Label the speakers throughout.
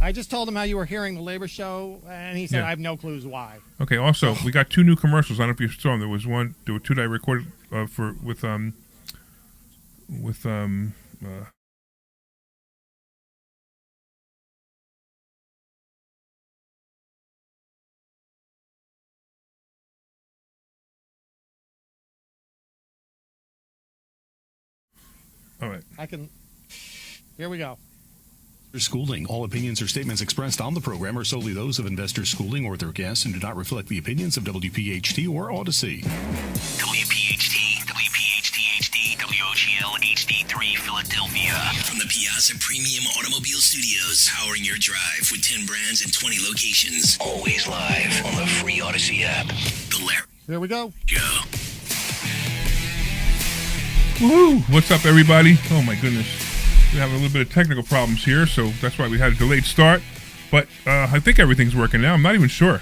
Speaker 1: I just told him how you were hearing the labor show, and he said, I have no clues why.
Speaker 2: Okay, also, we got 2 new commercials. I don't know if you saw them. There were 2 that I recorded with all right.
Speaker 1: Here we go.
Speaker 3: Schooling. All opinions or statements expressed on the program are solely those of Investor Schooling or their guests and do not reflect the opinions of WPHT or Odyssey.
Speaker 4: WPHT, WPHT-HD, WOGL HD3 Philadelphia. From the Piazza Premium Automobile Studios, powering your drive with 10 brands and 20 locations. Always live on the free Odyssey app. The Larry.
Speaker 1: Here we go.
Speaker 4: Go.
Speaker 2: Woo! What's up, everybody? Oh, my goodness. We have a little bit of technical problems here, so that's why we had a delayed start. But I think everything's working now. I'm not even sure.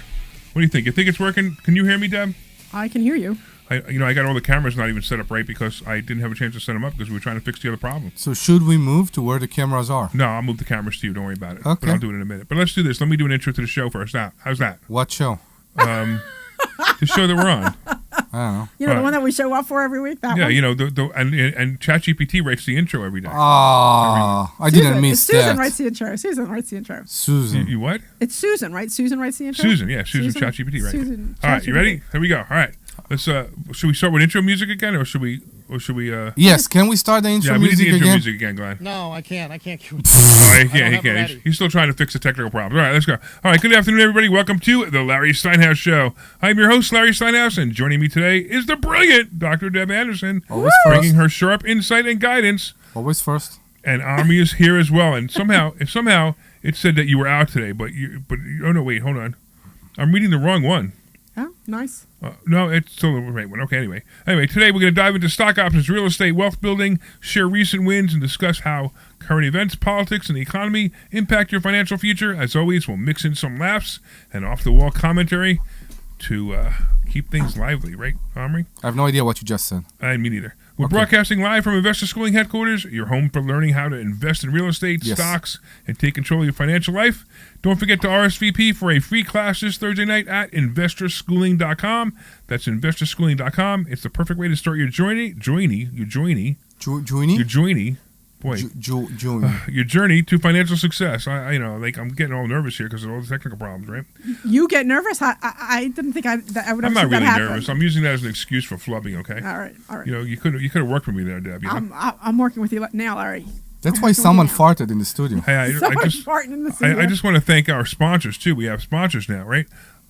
Speaker 2: What do you think? You think it's working? Can you hear me, Deb?
Speaker 5: I can hear you.
Speaker 2: I got all the cameras not even set up right because I didn't have a chance to set them up because we were trying to fix the other problem.
Speaker 6: So should we move to where the cameras are?
Speaker 2: No, I'll move the cameras to you. Don't worry about it.
Speaker 6: Okay.
Speaker 2: But I'll do it in a minute. But let's do this. Let me do an intro to the show first. Now, how's that?
Speaker 6: What show?
Speaker 2: The show that we're on.
Speaker 6: I don't know.
Speaker 5: You know, the one that we show up for every week? That one?
Speaker 2: You know, and ChatGPT writes the intro every day.
Speaker 6: Oh, I didn't miss that.
Speaker 5: Susan writes the intro. Susan writes the intro.
Speaker 6: Susan.
Speaker 2: You what?
Speaker 5: It's Susan, right? Susan writes the intro?
Speaker 2: Susan ChatGPT, right?
Speaker 5: Susan,
Speaker 2: all right, you ready? Here we go. All right. Let's should we start with intro music again or should we
Speaker 6: Yes, can we start the intro
Speaker 2: we need
Speaker 6: music
Speaker 2: the intro
Speaker 6: again?
Speaker 2: music again, Glenn.
Speaker 1: No, I can't.
Speaker 2: Oh, he can't. He's still trying to fix the technical problems. All right, let's go. All right, good afternoon, everybody. Welcome to the Larry Steinhouse Show. I'm your host, Larry Steinhouse, and joining me today is the brilliant Dr. Deb Anderson,
Speaker 6: Always
Speaker 2: bringing
Speaker 6: first.
Speaker 2: her sharp insight and guidance.
Speaker 6: Always first.
Speaker 2: And Omri is here as well. And somehow it said that you were out today, but oh no, wait, hold on. I'm reading the wrong one.
Speaker 5: Oh, nice.
Speaker 2: No, it's still the right one. Okay, anyway, today we're going to dive into stock options, real estate, wealth building, share recent wins, and discuss how current events, politics, and the economy impact your financial future. As always, we'll mix in some laughs and off-the-wall commentary to keep things lively, right, Omri?
Speaker 6: I have no idea what you just said.
Speaker 2: Me neither. We're broadcasting live from Investor Schooling headquarters, your home for learning how to invest in real estate, stocks, and take control of your financial life. Don't forget to RSVP for a free class this Thursday night at investorschooling.com. That's investorschooling.com. It's the perfect way to start your journey to financial success. I'm getting all nervous here because of all the technical problems, right?
Speaker 5: You get nervous? I didn't think I would ever
Speaker 2: I'm not
Speaker 5: see that
Speaker 2: really
Speaker 5: happen.
Speaker 2: nervous. I'm using that as an excuse for flubbing, okay?
Speaker 5: All right.
Speaker 2: You know, you could have worked for me there, Deb. You know?
Speaker 5: I'm working with you now, Larry.
Speaker 6: That's why someone farted in the studio.
Speaker 2: Hey, I just want to thank our sponsors, too. We have sponsors now, right?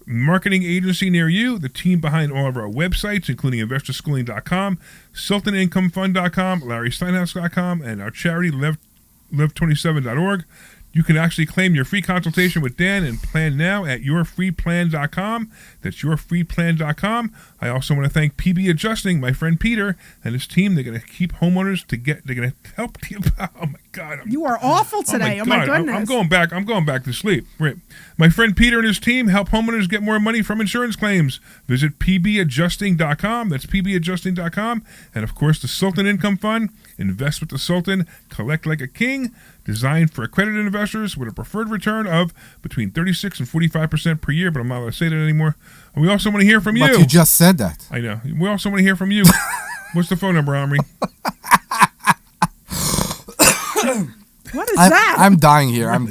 Speaker 2: Marketing agency near you, the team behind all of our websites, including investorschooling.com, SultanIncomeFund.com, LarrySteinhouse.com, and our charity, Live27.org. You can actually claim your free consultation with Dan and plan now at yourfreeplan.com. That's yourfreeplan.com. I also want to thank PB Adjusting, my friend Peter, and his team. They're going to keep homeowners they're going to help you. Oh my God.
Speaker 5: You are awful today. Oh my goodness.
Speaker 2: I'm going back to sleep. Right. My friend Peter and his team help homeowners get more money from insurance claims. Visit pbadjusting.com. That's pbadjusting.com. And of course, the Sultan Income Fund. Invest with the Sultan. Collect like a king. Designed for accredited investors with a preferred return of between 36 and 45% per year, but I'm not allowed to say that anymore. And we also want to hear from you.
Speaker 6: But you just said that.
Speaker 2: I know. We also want to hear from you. What's the phone number, Omri?
Speaker 5: What is that?
Speaker 6: I'm dying here. I mean,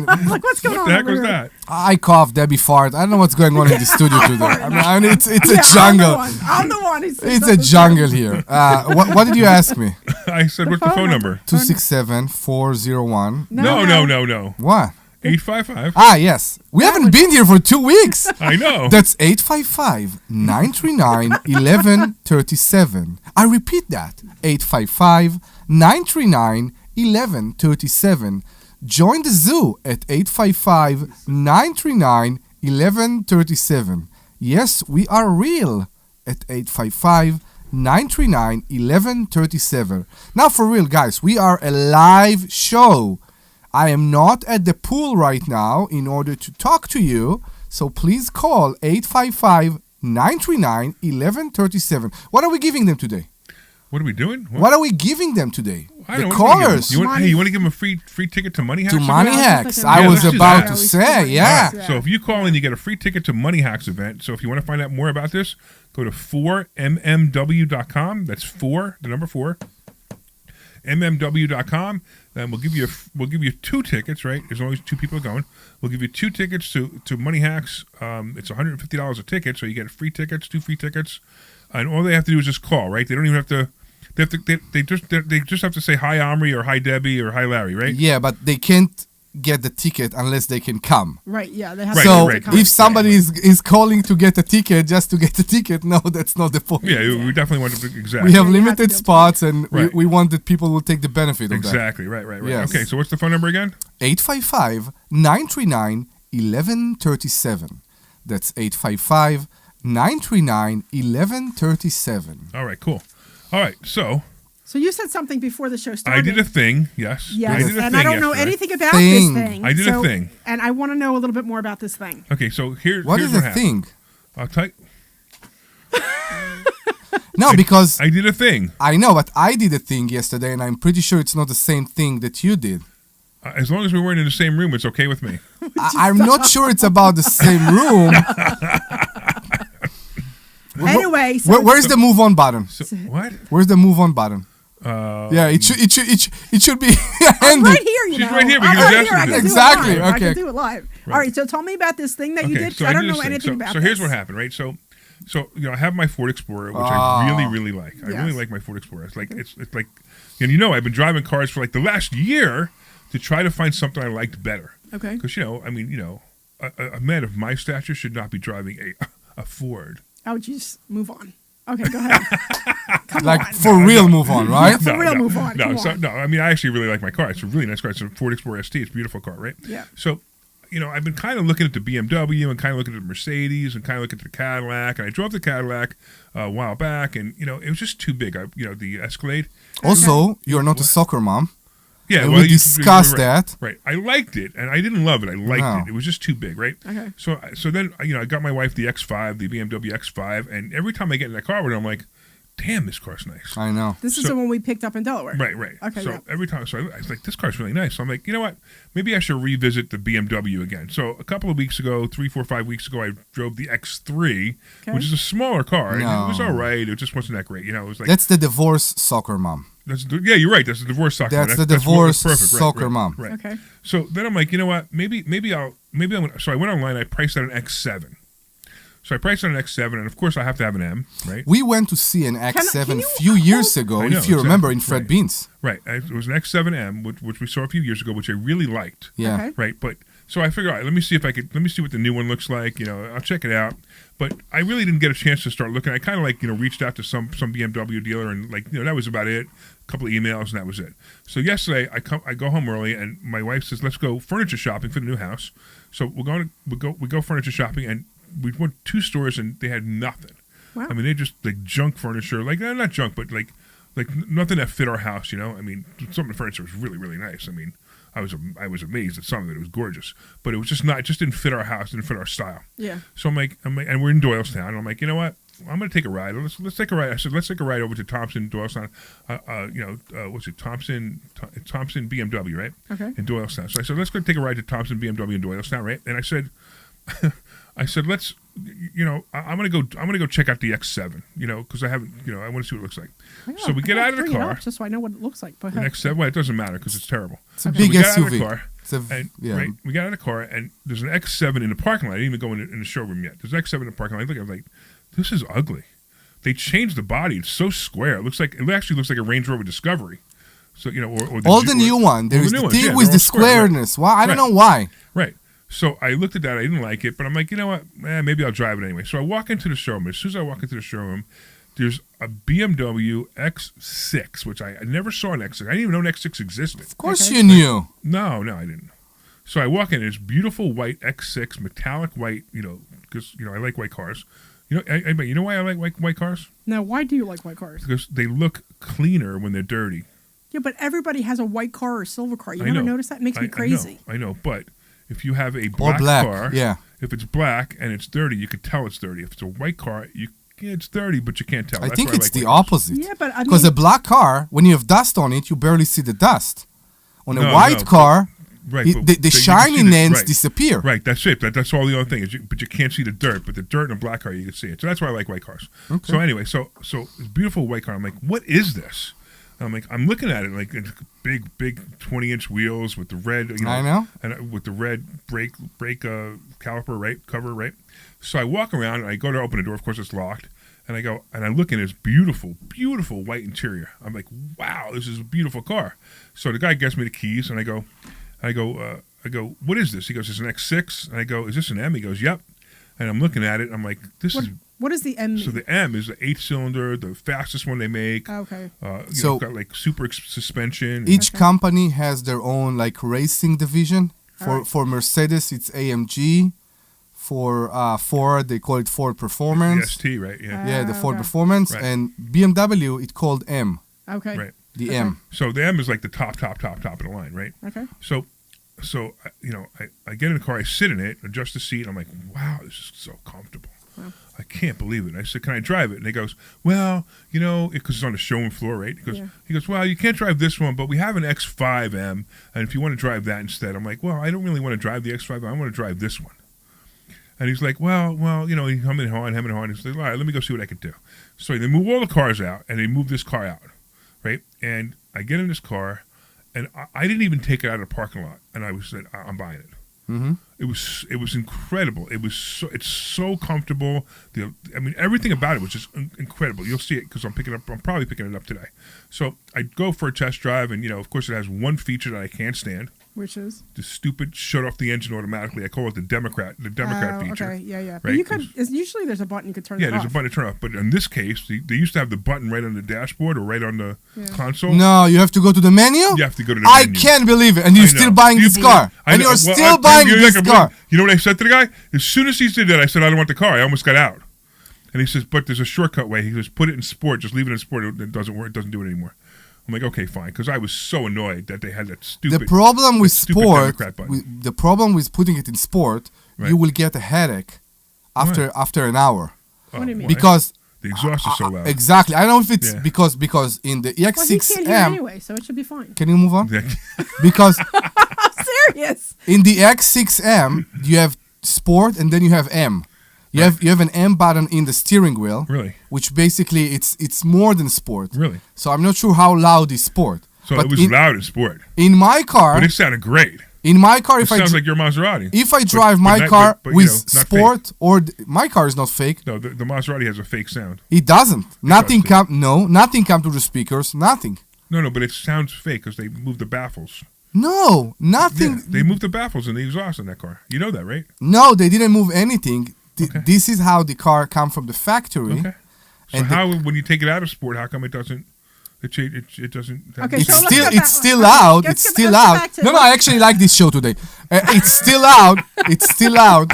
Speaker 5: like, what's going on?
Speaker 2: What the heck was that?
Speaker 6: I cough, Debbie fart. I don't know what's going on in the studio today. I mean, it's a jungle.
Speaker 5: I'm the one.
Speaker 6: It's a jungle here. What did you ask me?
Speaker 2: I said, what's the phone number?
Speaker 6: 267-401.
Speaker 2: No.
Speaker 6: What?
Speaker 2: 855.
Speaker 6: Ah, yes. We haven't been here for 2 weeks.
Speaker 2: I know.
Speaker 6: That's 855-939-1137. I repeat that. 855-939-1137. Join the zoo at 855-939-1137. Yes, we are real at 855-939-1137. Now for real, guys, we are a live show. I am not at the pool right now in order to talk to you, so please call 855-939-1137. What are we giving them today?
Speaker 2: What are we doing?
Speaker 6: What are we giving them today?
Speaker 2: I
Speaker 6: The
Speaker 2: don't know, what are we giving
Speaker 6: callers.
Speaker 2: them? You want to give them a free ticket to Money Hacks?
Speaker 6: To Money
Speaker 5: Yeah,
Speaker 6: Hacks.
Speaker 5: just like
Speaker 6: I
Speaker 5: a-
Speaker 6: was
Speaker 2: let's do
Speaker 6: about
Speaker 2: that.
Speaker 6: to say, yeah.
Speaker 2: All right, so if you call in, you get a free ticket to Money Hacks event. So if you want to find out more about this, go to 4mmw.com. That's 4, the number 4, mmw.com. Then we'll give you 2 tickets, right? There's always 2 people going. We'll give you 2 tickets to Money Hacks. It's $150 a ticket, so you get free tickets, 2 free tickets, and all they have to do is just call, right? They don't even have to. They just have to say hi Omri or hi Debbie or hi Larry, right?
Speaker 6: Yeah, but they can't get the ticket unless they can come.
Speaker 5: Right, yeah. They have
Speaker 2: Right,
Speaker 6: So
Speaker 2: right.
Speaker 6: if somebody is calling to get a ticket just to get a ticket, no, that's not the point.
Speaker 2: Yeah, we definitely want to exactly.
Speaker 6: We have
Speaker 5: Yeah, you have
Speaker 6: limited
Speaker 5: to go to
Speaker 6: spots, and
Speaker 2: Right.
Speaker 6: we want that people will take the benefit of that.
Speaker 2: Exactly, right.
Speaker 6: Yes.
Speaker 2: Okay, so what's the phone number again?
Speaker 6: 855-939-1137. That's 855-939-1137.
Speaker 2: All right, cool. All right, so
Speaker 5: So you said something before the show started.
Speaker 2: I did a thing, yes.
Speaker 5: Yes,
Speaker 2: I did a
Speaker 5: and
Speaker 2: thing
Speaker 5: I don't know
Speaker 2: yesterday.
Speaker 5: anything about
Speaker 6: Thing.
Speaker 5: this thing.
Speaker 2: I did a thing.
Speaker 5: And I want to know a little bit more about this thing.
Speaker 2: Okay, so here's
Speaker 6: What is
Speaker 2: what
Speaker 6: the
Speaker 2: happened.
Speaker 6: thing?
Speaker 2: I'll tell you.
Speaker 6: No, because
Speaker 2: I did a thing.
Speaker 6: I know, but I did a thing yesterday, and I'm pretty sure it's not the same thing that you did.
Speaker 2: As long as we weren't in the same room, it's okay with me.
Speaker 6: I'm not sure it's about the same room.
Speaker 5: Anyway, so
Speaker 6: Where's the move on button?
Speaker 2: So what?
Speaker 6: Where's the move on button? Yeah, it should be
Speaker 5: I'm
Speaker 6: handy.
Speaker 5: right here, you
Speaker 2: She's
Speaker 5: know.
Speaker 2: right here, we
Speaker 5: I'm
Speaker 2: can
Speaker 5: right
Speaker 2: adjust
Speaker 5: here. I
Speaker 2: it.
Speaker 5: can
Speaker 6: Exactly,
Speaker 5: do it live. I
Speaker 6: okay.
Speaker 5: can do it live. All right, so tell me about this thing that you did.
Speaker 2: So
Speaker 5: I don't
Speaker 2: did
Speaker 5: know
Speaker 2: this thing.
Speaker 5: anything about
Speaker 2: So
Speaker 5: this.
Speaker 2: here's what happened, right? So I have my Ford Explorer, which
Speaker 6: Ah.
Speaker 2: I really, really like. I really
Speaker 5: Yes.
Speaker 2: like my Ford Explorer. It's like and I've been driving cars for like the last year to try to find something I liked better.
Speaker 5: Okay.
Speaker 2: Because a man of my stature should not be driving a Ford.
Speaker 5: Oh, jeez. Move on. Okay, go ahead. Come
Speaker 6: Like
Speaker 5: on.
Speaker 6: for real, move on, right?
Speaker 5: For real, move on.
Speaker 2: No,
Speaker 5: Come on.
Speaker 2: I mean, I actually really like my car. It's a really nice car. It's a Ford Explorer ST. It's a beautiful car, right?
Speaker 5: Yeah.
Speaker 2: So, I've been kind of looking at the BMW and kind of looking at the Mercedes and kind of looking at the Cadillac. And I drove the Cadillac a while back, and it was just too big. The Escalade.
Speaker 6: Also, you're not a soccer mom.
Speaker 2: Yeah,
Speaker 6: And
Speaker 2: well,
Speaker 6: we discussed
Speaker 2: right,
Speaker 6: that.
Speaker 2: Right. I liked it, and I didn't love it. I liked
Speaker 6: No.
Speaker 2: it. It was just too big, right?
Speaker 5: Okay.
Speaker 2: So then I got my wife the X5, the BMW X5, and every time I get in that car with her, I'm like, damn, this car's nice.
Speaker 6: I know.
Speaker 5: This is
Speaker 2: So-
Speaker 5: the one we picked up in Delaware.
Speaker 2: Right.
Speaker 5: Okay,
Speaker 2: So
Speaker 5: yeah.
Speaker 2: every time, I was like, this car's really nice. So I'm like, you know what? Maybe I should revisit the BMW again. So a couple of weeks ago, 3, 4, 5 weeks ago, I drove the X3,
Speaker 5: Okay.
Speaker 2: which is a smaller car. And
Speaker 6: No.
Speaker 2: it was all right. It just wasn't that great. It was like,
Speaker 6: That's the divorce soccer mom.
Speaker 2: yeah, you're right. That's the divorce soccer.
Speaker 6: That's the
Speaker 2: what-
Speaker 6: divorce
Speaker 2: perfect. Right,
Speaker 6: soccer
Speaker 2: right,
Speaker 6: mom.
Speaker 2: Right.
Speaker 5: Okay.
Speaker 2: So then I'm like, you know what? Maybe I'm gonna. So I went online. I priced out an X7. So I priced out an X7, and of course I have to have an M, right?
Speaker 6: We went to see an
Speaker 5: can
Speaker 6: X7
Speaker 5: you
Speaker 6: few years
Speaker 5: hold-
Speaker 6: ago,
Speaker 2: I know,
Speaker 6: if you remember, in
Speaker 2: exactly.
Speaker 6: Fred Beans.
Speaker 2: Right. It was an X7M, which we saw a few years ago, which I really liked.
Speaker 6: Yeah.
Speaker 5: Okay.
Speaker 2: Right. But so I figured, all right, let me see what the new one looks like. I'll check it out. But I really didn't get a chance to start looking. I kind of reached out to some BMW dealer, and that was about it. A couple of emails, and that was it. So yesterday I go home early, and my wife says, let's go furniture shopping for the new house. So we go furniture shopping, and we went 2 stores, and they had nothing.
Speaker 5: Wow.
Speaker 2: I mean, they just like junk furniture, not junk, but like nothing that fit our house. I mean, some of the furniture was really, really nice. I mean, I was amazed at some of it. It was gorgeous, but it was just not. It just didn't fit our house. Didn't fit our style.
Speaker 5: Yeah.
Speaker 2: So I'm like, and we're in Doylestown. And I'm like, you know what? I'm going to take a ride. Let's take a ride. I said, let's take a ride over to Thompson, Doylestown. What's it? Thompson BMW, right?
Speaker 5: Okay.
Speaker 2: In Doylestown. So I said, let's go take a ride to Thompson BMW in Doylestown, right? And I said, let's, I'm gonna go check out the X7, because I haven't, I want to see what it looks like. So we get out of the
Speaker 5: Bring it
Speaker 2: car.
Speaker 5: up just so I know what it looks like.
Speaker 2: The X7, well, it doesn't matter because it's terrible.
Speaker 6: It's a
Speaker 2: So
Speaker 6: big
Speaker 2: we get out of the
Speaker 6: SUV.
Speaker 2: car,
Speaker 6: It's a,
Speaker 2: and
Speaker 6: yeah.
Speaker 2: right, we got out of the car, and there's an X7 in the parking lot. I didn't even go in the showroom yet. There's an X7 in the parking lot. I was like, this is ugly. They changed the body. It's so square. It actually looks like a Range Rover Discovery. So or
Speaker 6: All the new one. There's
Speaker 2: new
Speaker 6: the
Speaker 2: ones,
Speaker 6: thing
Speaker 2: yeah,
Speaker 6: with
Speaker 2: they're
Speaker 6: the
Speaker 2: all square, right.
Speaker 6: squareness. Why? I don't
Speaker 2: Right.
Speaker 6: know why.
Speaker 2: Right. So I looked at that. I didn't like it, but I'm like, you know what? Maybe I'll drive it anyway. So I walk into the showroom. As soon as I walk into the showroom, there's a BMW X6, which I never saw an X6. I didn't even know an X6 existed.
Speaker 6: Of course you knew.
Speaker 2: No, I didn't. So I walk in. It's beautiful white X6, metallic white. Because I like white cars. You know why I like white cars?
Speaker 5: Now, why do you like white cars?
Speaker 2: Because they look cleaner when they're dirty.
Speaker 5: Yeah, but everybody has a white car or a silver car. You
Speaker 2: I
Speaker 5: never
Speaker 2: know.
Speaker 5: notice that? It makes me crazy.
Speaker 2: I know, but if you have a
Speaker 6: Or
Speaker 2: black
Speaker 6: black.
Speaker 2: car,
Speaker 6: Yeah.
Speaker 2: if it's black and it's dirty, you could tell it's dirty. If it's a white car, you yeah, it's dirty, but you can't tell.
Speaker 6: I
Speaker 2: That's
Speaker 6: think
Speaker 2: why
Speaker 6: it's
Speaker 2: like
Speaker 6: the
Speaker 2: white cars.
Speaker 6: opposite.
Speaker 5: Yeah, but I mean,
Speaker 6: Because a black car, when you have dust on it, you barely see the dust. On a
Speaker 2: No,
Speaker 6: white
Speaker 2: no,
Speaker 6: car,
Speaker 2: Right,
Speaker 6: the
Speaker 2: but you can see
Speaker 6: shininess
Speaker 2: right.
Speaker 6: disappear.
Speaker 2: Right, that's it. That's all the only thing is, but you can't see the dirt. But the dirt in a black car, you can see it. So that's why I like white cars.
Speaker 6: Okay.
Speaker 2: So anyway, so this beautiful white car. I'm like, what is this? And I'm like, I'm looking at it like it's big 20-inch wheels with the red.
Speaker 6: I know.
Speaker 2: And with the red brake caliper, right, cover, right. So I walk around and I go to open the door. Of course, it's locked. And I go and I look at this beautiful white interior. I'm like, wow, this is a beautiful car. So the guy gets me the keys, and I go, what is this? He goes, it's an X6. And I go, is this an M? He goes, yep. And I'm looking at it. And I'm like,
Speaker 5: what is the M?
Speaker 2: So the M is the 8-cylinder, the fastest one they make.
Speaker 5: Okay.
Speaker 2: So got like super suspension.
Speaker 6: Each company has their own like racing division. For Mercedes, it's AMG. For Ford, they call it Ford Performance.
Speaker 2: ST, right? Yeah.
Speaker 6: Yeah, the Ford
Speaker 5: Okay.
Speaker 6: Performance.
Speaker 2: Right.
Speaker 6: And BMW, it's called M.
Speaker 5: Okay.
Speaker 2: Right.
Speaker 6: The
Speaker 5: Okay.
Speaker 6: M.
Speaker 2: So the M is like the top of the line, right?
Speaker 5: Okay.
Speaker 2: So I get in the car, I sit in it, adjust the seat, and I'm like, wow, this is so comfortable.
Speaker 5: Wow.
Speaker 2: I can't believe it. I said, can I drive it? And he goes, well, because it's on the showroom floor, right? He goes, well, you can't drive this one, but we have an X5M, and if you want to drive that instead. I'm like, well, I don't really want to drive the X5M. I want to drive this one. And he's like, well, he hum and haw. He's like, all right, let me go see what I can do. So they move all the cars out, and they move this car out, right? And I get in this car, and I didn't even take it out of the parking lot, and I said, I'm buying it.
Speaker 6: Mm-hmm.
Speaker 2: It was incredible. It's so comfortable. Everything about it was just incredible. You'll see it because I'm probably picking it up today. So I go for a test drive, and of course it has one feature that I can't stand.
Speaker 5: Which is?
Speaker 2: The stupid shut off the engine automatically. I call it the Democrat feature.
Speaker 5: Okay, yeah.
Speaker 2: Right?
Speaker 5: But you could. Usually there's a button you could turn.
Speaker 2: Yeah,
Speaker 5: it
Speaker 2: there's
Speaker 5: off.
Speaker 2: a button to turn off. But in this case, they used to have the button right on the dashboard or right on the console.
Speaker 6: No, you have to go to the menu?
Speaker 2: You have to go to the
Speaker 6: I
Speaker 2: menu.
Speaker 6: can't believe it. And you're still buying this car. And you're still buying this car.
Speaker 2: You know what I said to the guy? As soon as he did that, I said, I don't want the car. I almost got out. And he says, but there's a shortcut way. He goes, put it in sport. Just leave it in sport. It doesn't work. It doesn't do it anymore. I'm like, okay, fine, because I was so annoyed that they had that stupid.
Speaker 6: The problem with sport,
Speaker 2: Democrat button.
Speaker 6: the problem with putting it in sport,
Speaker 2: Right.
Speaker 6: you will get a headache after an hour.
Speaker 5: What do you mean?
Speaker 2: Why?
Speaker 6: Because
Speaker 2: The exhaust is so loud.
Speaker 6: exactly, I don't know if it's
Speaker 2: Yeah.
Speaker 6: because in the
Speaker 5: Well, he can't hear
Speaker 6: EX6M,
Speaker 5: anyway, so it should be fine.
Speaker 6: can you move on? Because
Speaker 5: Serious.
Speaker 6: in the X6M you have sport and then you have M. You have an M button in the steering wheel,
Speaker 2: Really?
Speaker 6: which basically it's more than sport.
Speaker 2: Really?
Speaker 6: So I'm not sure how loud is sport.
Speaker 2: So
Speaker 6: But
Speaker 2: it was loud in sport.
Speaker 6: In my car,
Speaker 2: But it sounded great.
Speaker 6: in my car,
Speaker 2: It sounds like your Maserati.
Speaker 6: if I drive
Speaker 2: but
Speaker 6: my
Speaker 2: not-
Speaker 6: car
Speaker 2: but,
Speaker 6: with
Speaker 2: not
Speaker 6: sport my car is not fake.
Speaker 2: No, the Maserati has a fake sound.
Speaker 6: It doesn't. Nothing
Speaker 2: does,
Speaker 6: nothing come to the speakers. Nothing.
Speaker 2: No, but it sounds fake because they moved the baffles.
Speaker 6: No, nothing.
Speaker 2: Yeah, they moved the baffles and the exhaust in that car. You know that, right?
Speaker 6: No, they didn't move anything.
Speaker 2: Okay.
Speaker 6: This is how the car come from the factory.
Speaker 2: Okay. So
Speaker 6: And
Speaker 2: how, when you take it out of sport, how come it doesn't? It doesn't.
Speaker 5: Okay,
Speaker 6: It's
Speaker 5: so let's
Speaker 6: still
Speaker 5: get
Speaker 6: it's
Speaker 5: back-
Speaker 6: still
Speaker 5: okay,
Speaker 6: loud.
Speaker 5: let's
Speaker 6: It's
Speaker 5: get-
Speaker 6: still
Speaker 5: let's get
Speaker 6: loud.
Speaker 5: back to
Speaker 6: No,
Speaker 5: what-
Speaker 6: I actually like this show today. It's still loud. It's still loud.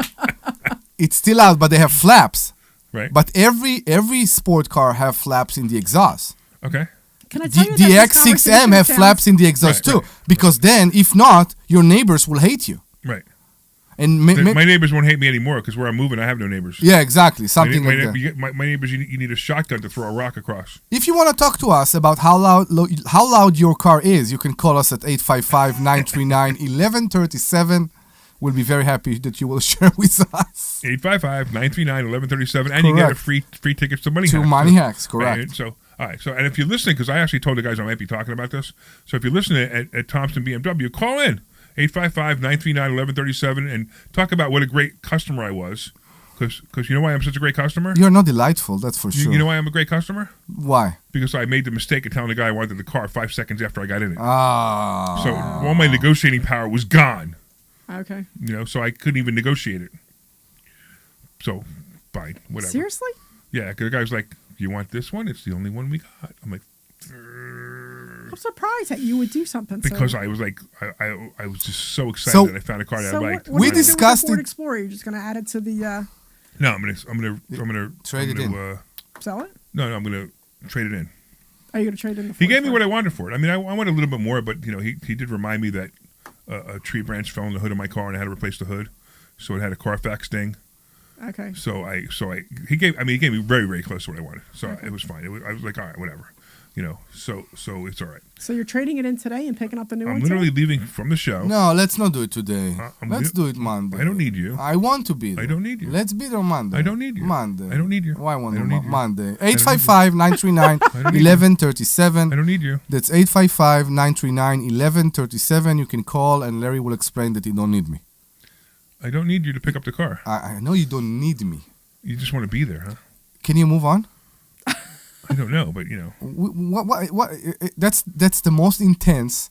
Speaker 6: It's still loud, but they have flaps.
Speaker 2: Right.
Speaker 6: But every sport car have flaps in the exhaust.
Speaker 2: Okay.
Speaker 5: Can I tell you
Speaker 6: The
Speaker 5: that this
Speaker 6: X6M
Speaker 5: conversation
Speaker 6: have
Speaker 5: sounds-
Speaker 6: flaps in the exhaust
Speaker 2: Right,
Speaker 6: too.
Speaker 2: right.
Speaker 6: Because then, if not, your neighbors will hate you.
Speaker 2: Right.
Speaker 6: And
Speaker 2: My neighbors won't hate me anymore because where I'm moving, I have no neighbors.
Speaker 6: yeah, exactly, something like that.
Speaker 2: My neighbors, you need a shotgun to throw a rock across.
Speaker 6: If you want to talk to us about how loud your car is, you can call us at 855-939-1137. We'll be very happy that you will share with us.
Speaker 2: 855-939-1137, and you get a free tickets to Money
Speaker 6: To
Speaker 2: Hacks.
Speaker 6: Money Hacks, correct.
Speaker 2: Right? So, all right. So, and if you're listening, because I actually told the guys I might be talking about this. So, if you're listening at Thompson BMW, call in 855-939-1137 and talk about what a great customer I was. Because you know why I'm such a great customer?
Speaker 6: You're not delightful, that's for sure.
Speaker 2: You know why I'm a great customer?
Speaker 6: Why?
Speaker 2: Because I made the mistake of telling the guy I wanted the car 5 seconds after I got in it.
Speaker 6: Ah.
Speaker 2: So all my negotiating power was gone.
Speaker 5: Okay.
Speaker 2: So I couldn't even negotiate it. So, fine, whatever.
Speaker 5: Seriously?
Speaker 2: Yeah, 'cause the guy was like, "You want this one? It's the only one we got." I'm like,
Speaker 5: I'm surprised that you would do something.
Speaker 2: because
Speaker 5: so.
Speaker 2: I was like, I was just so excited
Speaker 6: So-
Speaker 2: that I found a car that
Speaker 5: So
Speaker 2: I liked.
Speaker 5: what
Speaker 6: We
Speaker 5: are you gonna do with the
Speaker 6: discussed
Speaker 5: Ford
Speaker 6: it-
Speaker 5: Explorer. You're just going to add it to the
Speaker 2: No, I'm gonna
Speaker 6: Trade it in.
Speaker 5: sell it.
Speaker 2: No, I'm gonna trade it in.
Speaker 5: Are you going to trade it in the?
Speaker 2: He
Speaker 5: Ford
Speaker 2: gave me what I
Speaker 5: Explorer?
Speaker 2: wanted for it. I mean, I wanted a little bit more, but he did remind me that a tree branch fell in the hood of my car and I had to replace the hood, so it had a Carfax ding.
Speaker 5: Okay.
Speaker 2: He gave me very, very close to what I wanted. So it was fine. I was like, all right, whatever. So it's all right.
Speaker 5: So you're trading it in today and picking up the new one
Speaker 2: I'm literally
Speaker 5: today?
Speaker 2: leaving from the show.
Speaker 6: No, let's not do it today. Let's do it Monday.
Speaker 2: I don't need you.
Speaker 6: I want to be there.
Speaker 2: I don't need you.
Speaker 6: Let's be there Monday.
Speaker 2: I don't need you.
Speaker 6: Monday.
Speaker 2: I don't need you.
Speaker 6: Why won't
Speaker 2: I don't need you.
Speaker 6: Monday? 855-939-1137.
Speaker 2: I don't need you.
Speaker 6: That's 855-939-1137. You can call and Larry will explain that you don't need me.
Speaker 2: I don't need you to pick up the car.
Speaker 6: I know you don't need me.
Speaker 2: You just want to be there, huh?
Speaker 6: Can you move on?
Speaker 2: I don't know, but
Speaker 6: What? That's the most intense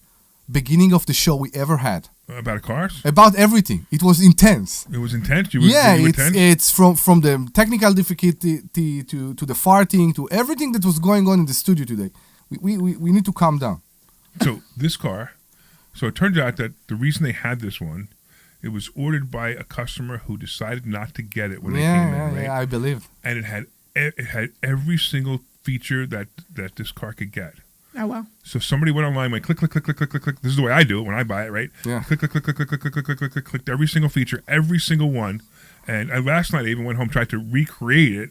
Speaker 6: beginning of the show we ever had.
Speaker 2: About cars?
Speaker 6: About everything. It was intense.
Speaker 2: It was intense. Were you tense?
Speaker 6: It's from the technical difficulty to the farting to everything that was going on in the studio today. We need to calm down.
Speaker 2: So this car. So it turns out that the reason they had this one, it was ordered by a customer who decided not to get it when they came in, right?
Speaker 6: Yeah, I believe.
Speaker 2: And it had every single feature that this car could get.
Speaker 5: Oh, well.
Speaker 2: So somebody went online, went click, click, click, click, click, click, click. This is the way I do it when I buy it, right?
Speaker 6: Yeah.
Speaker 2: Click, click, click, click, click, click, click, click, click, click, click, clicked every single feature, every single one. And last night I even went home, tried to recreate it,